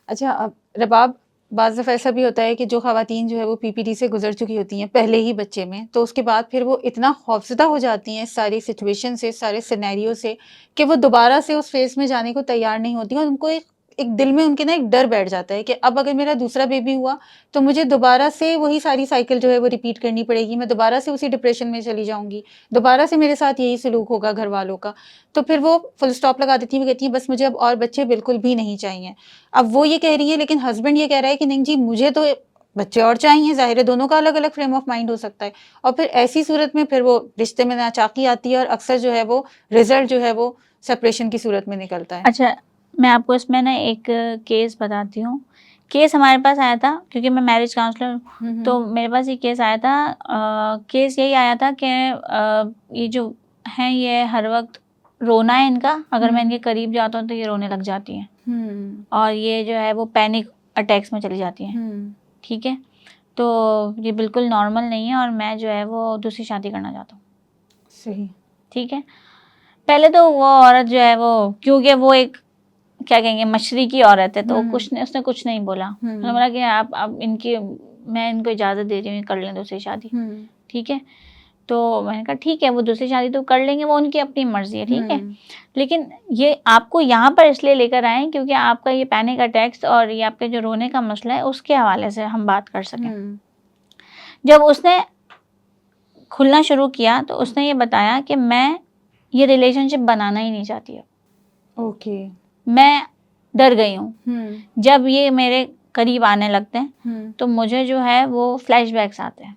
अच्छा, अब रबाब, बाज़ दफ़ा ऐसा भी होता है कि जो ख़वातीन जो है वो पीपीडी से गुजर चुकी होती हैं पहले ही बच्चे में, तो उसके बाद फिर वो इतना खौफज़दा हो जाती हैं सारी सिचुएशन से, सारे सिनेरियो से, कि वो दोबारा से उस फेज़ में जाने को तैयार नहीं होती और उनको एक एक दिल में उनके ना एक डर बैठ जाता है कि अब अगर मेरा दूसरा बेबी हुआ तो मुझे दोबारा से वही सारी साइकिल जो है वो रिपीट करनी पड़ेगी, मैं दोबारा से उसी डिप्रेशन में चली जाऊंगी, दोबारा से मेरे साथ यही सलूक होगा घर वालों का। तो फिर वो फुल स्टॉप लगा देती है, वो कहती है बस मुझे अब और बच्चे बिल्कुल भी नहीं चाहिए। अब वो ये कह रही है, लेकिन हस्बैंड ये कह रहा है कि नहीं जी मुझे तो बच्चे और चाहिए। ज़ाहिर है दोनों का अलग अलग फ्रेम ऑफ माइंड हो सकता है, और फिर ऐसी सूरत में फिर वो रिश्ते में नाचाकी आती है, और अक्सर जो है वो रिजल्ट जो है वो सेपरेशन की सूरत में निकलता है। अच्छा, मैं आपको इसमें ना एक केस बताती हूँ। केस हमारे पास आया था क्योंकि मैं मैरिज काउंसलर हूँ, तो मेरे पास ये केस आया था। केस यही आया था कि ये जो हैं ये हर वक्त रोना है इनका, अगर मैं इनके करीब जाता हूँ तो ये रोने लग जाती हैं, और ये जो है वो पैनिक अटैक्स में चली जाती हैं। ठीक है, तो ये बिल्कुल नॉर्मल नहीं है, और मैं जो है वो दूसरी शादी करना चाहता हूँ। सही। ठीक है, पहले तो वो औरत जो है वो, क्योंकि वो एक क्या कहेंगे मशरी की औरत है, तो उसने कुछ नहीं बोला। उसने बोला कि आप इनकी, मैं इनको इजाज़त दे रही हूँ कर लें दूसरी शादी। ठीक है, तो मैंने कहा ठीक है, वो दूसरी शादी तो कर लेंगे, वो उनकी अपनी मर्जी है। ठीक है, लेकिन ये आपको यहाँ पर इसलिए लेकर आए क्योंकि आपका ये पैनिक अटैक्स और ये आपके जो रोने का मसला है उसके हवाले से हम बात कर सकें। जब उसने खुलना शुरू किया तो उसने ये बताया कि मैं ये रिलेशनशिप बनाना ही नहीं चाहती अब। ओके। मैं डर गई हूँ। जब ये मेरे करीब आने लगते हैं तो मुझे जो है वो फ्लैशबैक्स आते हैं।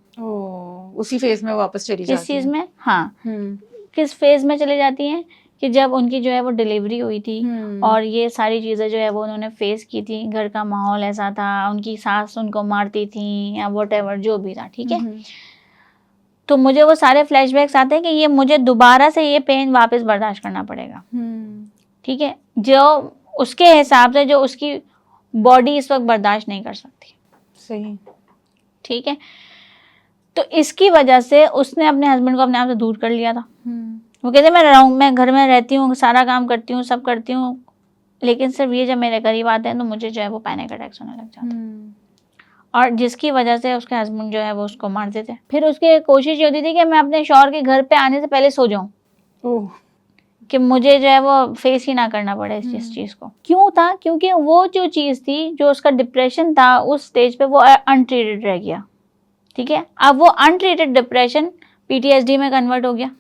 उसी फेज में वापस चली जाती है। किस चीज़ में? हाँ, किस फेज में चली जाती हैं कि जब उनकी जो है वो डिलीवरी हुई थी और ये सारी चीज़ें जो है वो उन्होंने फेस की थी, घर का माहौल ऐसा था, उनकी सास उनको मारती थी या व्हाटएवर जो भी था। ठीक है, तो मुझे वो सारे फ्लैशबैक्स आते हैं कि ये मुझे दोबारा से ये पेन वापस बर्दाश्त करना पड़ेगा। ठीक है, जो उसके हिसाब से जो उसकी बॉडी इस वक्त बर्दाश्त नहीं कर सकती। सही। ठीक है, तो इसकी वजह से उसने अपने हस्बैंड को अपने आप से दूर कर लिया था। वो कहते मैं घर में रहती हूँ, सारा काम करती हूँ, सब करती हूँ, लेकिन सिर्फ ये जब मेरे करीब आते हैं तो मुझे जो है वो पैनिक अटैक्स होने लग जाते हैं, और जिसकी वजह से उसके हस्बैंड जो है वो उसको मारते थे। फिर उसकी कोशिश ये होती थी कि मैं अपने शौहर के घर पे आने से पहले सो जाऊँ, कि मुझे जो है वो फेस ही ना करना पड़े इस चीज़ को। क्यों था? क्योंकि वो जो चीज़ थी, जो उसका डिप्रेशन था, उस स्टेज पे वो अनट्रीटेड रह गया। ठीक है, अब वो अनट्रीटेड डिप्रेशन PTSD में कन्वर्ट हो गया।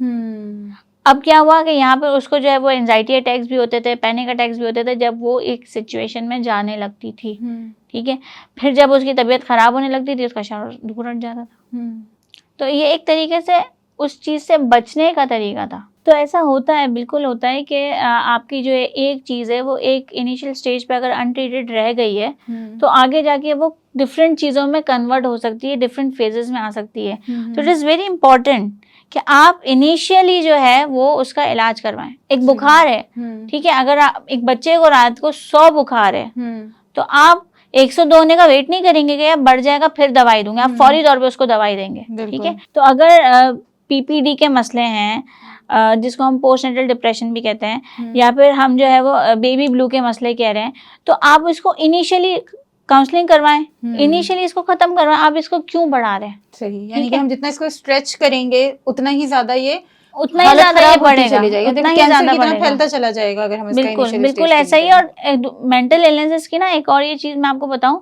अब क्या हुआ कि यहाँ पर उसको जो है वो एंजाइटी अटैक्स भी होते थे, पैनिक अटैक्स भी होते थे जब वो एक सिचुएशन में जाने लगती थी। ठीक है, फिर जब उसकी तबीयत ख़राब होने लगती थी उसका शौहर दूर हट जाता था। तो ये एक तरीके से उस चीज़ से बचने का तरीका था। तो ऐसा होता है, बिल्कुल होता है कि आपकी जो एक चीज़ है वो एक इनिशियल स्टेज पे अगर अनट्रीटेड रह गई है तो आगे जाके वो डिफरेंट चीज़ों में कन्वर्ट हो सकती है, डिफरेंट फेजेस में आ सकती है। तो इट इज़ वेरी इंपॉर्टेंट कि आप इनिशियली जो है वो उसका इलाज करवाएं। एक बुखार है, ठीक है, अगर आप एक बच्चे को रात को 100 बुखार है तो आप 102 होने का वेट नहीं करेंगे कि बढ़ जाएगा फिर दवाई दूंगे, आप फौरी तौर पे उसको दवाई देंगे। ठीक है, तो अगर PPD के मसले हैं, जिसको हम पोस्टनेटल डिप्रेशन भी कहते हैं, या फिर हम जो है वो बेबी ब्लू के मसले कह रहे हैं, तो आप इसको इनिशियली काउंसलिंग करवाएं, इनिशियली इसको खत्म करवाएं। आप इसको क्यों बढ़ा रहे हैं? सही, यानी कि हम जितना इसको स्ट्रेच करेंगे उतना ही ज्यादा ये उतना ही ज्यादा ये बढ़ेगा, उतना ही ज्यादा फैलता चला जाएगा अगर हम इसका बिल्कुल बिल्कुल ऐसा ही। और मेंटल इलनेसेस की ना एक और ये चीज मैं आपको बताऊं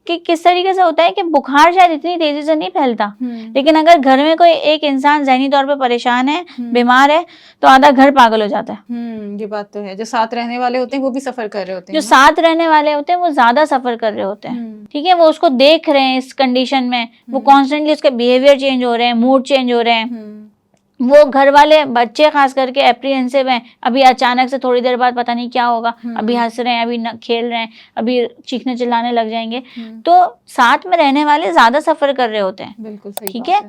कि किस तरीके से होता है कि बुखार शायद इतनी तेजी से नहीं फैलता, लेकिन अगर घर में कोई एक इंसान ज़हनी तौर पे परेशान है, बीमार है, तो आधा घर पागल हो जाता है। ये बात तो है। जो साथ रहने वाले होते हैं वो भी सफर कर रहे होते हैं, जो साथ रहने वाले होते हैं वो ज्यादा सफर कर रहे होते हैं। ठीक है, वो उसको देख रहे हैं इस कंडीशन में, वो कॉन्स्टेंटली उसके बिहेवियर चेंज हो रहे हैं, मूड चेंज हो रहे हैं। वो घर वाले बच्चे खास करके एप्रीहेंसिव हैं, अभी अचानक से थोड़ी देर बाद पता नहीं क्या होगा, अभी हंस रहे हैं, अभी खेल रहे हैं, अभी चीखने चिल्लाने लग जाएंगे। तो साथ में रहने वाले ज्यादा सफर कर रहे होते हैं। बिल्कुल सही। ठीक है,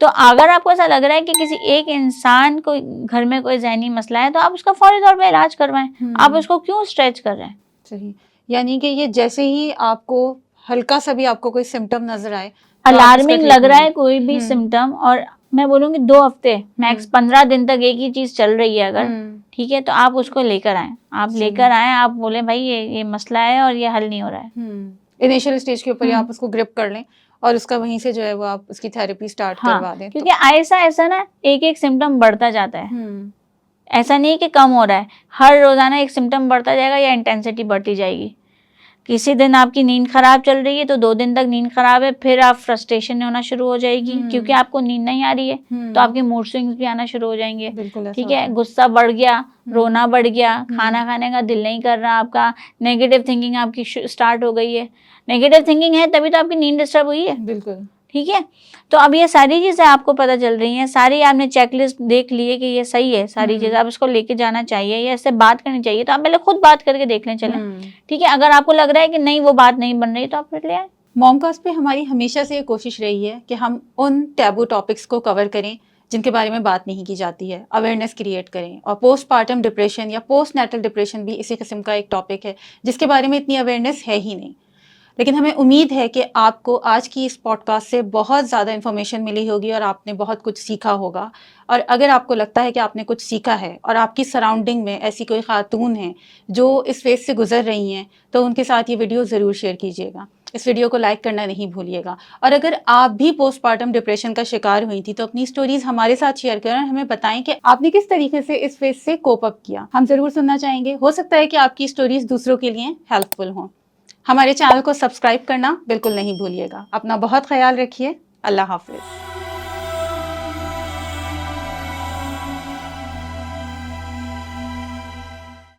तो अगर आपको ऐसा लग रहा है कि किसी एक इंसान को घर में कोई जहनी मसला है तो आप उसका फौरी तौर पे इलाज करवाएं। आप उसको क्यों स्ट्रेच कर रहे हैं? सही, यानी कि ये जैसे ही आपको हल्का सा भी आपको कोई सिम्टम नजर आए, अलार्मिंग लग रहा है कोई भी सिम्टम, और मैं बोलूँगी 2 हफ्ते मैक्स 15 दिन तक एक ही चीज चल रही है अगर, ठीक है, तो आप उसको लेकर आए। आप लेकर आए, आप बोले भाई ये मसला है और ये हल नहीं हो रहा है। इनिशियल स्टेज के ऊपर ही आप उसको ग्रिप कर लें और उसका वहीं से जो है वो आप उसकी थेरेपी स्टार्ट करवा दें। क्योंकि ऐसा ना एक सिम्टम बढ़ता जाता है, ऐसा नहीं कि कम हो रहा है, हर रोजाना एक सिम्टम बढ़ता जाएगा या इंटेंसिटी बढ़ती जाएगी। किसी दिन आपकी नींद खराब चल रही है तो 2 दिन तक नींद खराब है, फिर आप फ्रस्ट्रेशन होना शुरू हो जाएगी क्योंकि आपको नींद नहीं आ रही है, तो आपके मूड स्विंग्स भी आना शुरू हो जाएंगे। ठीक है, गुस्सा बढ़ गया, रोना बढ़ गया, खाना खाने का दिल नहीं कर रहा आपका, नेगेटिव थिंकिंग आपकी स्टार्ट हो गई है। नेगेटिव थिंकिंग है तभी तो आपकी नींद डिस्टर्ब हुई है। बिल्कुल। ठीक है, तो अब ये सारी चीज़ें आपको पता चल रही हैं, सारी आपने चेकलिस्ट देख ली है कि ये सही है, सारी चीज़ें आप इसको लेके जाना चाहिए या इससे बात करनी चाहिए, तो आप पहले खुद बात करके देख लें चलें। ठीक है, अगर आपको लग रहा है कि नहीं वो बात नहीं बन रही तो आप फिर ले आए। मॉमकास्ट पे हमारी हमेशा से ये कोशिश रही है कि हम उन टैबू टॉपिक्स को कवर करें जिनके बारे में बात नहीं की जाती है, अवेयरनेस क्रिएट करें। और पोस्टपार्टम डिप्रेशन या पोस्ट नेटल डिप्रेशन भी इसी किस्म का एक टॉपिक है जिसके बारे में इतनी अवेयरनेस है ही नहीं। लेकिन हमें उम्मीद है कि आपको आज की इस पॉडकास्ट से बहुत ज़्यादा इन्फॉर्मेशन मिली होगी और आपने बहुत कुछ सीखा होगा। और अगर आपको लगता है कि आपने कुछ सीखा है और आपकी सराउंडिंग में ऐसी कोई खातून है जो इस फेज से गुजर रही हैं, तो उनके साथ ये वीडियो ज़रूर शेयर कीजिएगा। इस वीडियो को लाइक करना नहीं भूलिएगा। और अगर आप भी पोस्टपार्टम डिप्रेशन का शिकार हुई थी तो अपनी स्टोरीज हमारे साथ शेयर करें और हमें बताएं कि आपने किस तरीके से इस फेज से कोप अप किया। हम ज़रूर सुनना चाहेंगे। हो सकता है कि आपकी स्टोरीज दूसरों के लिए हेल्पफुल हों। हमारे चैनल को सब्सक्राइब करना बिल्कुल नहीं भूलिएगा। अपना बहुत ख्याल रखिए। अल्लाह हाफिज़।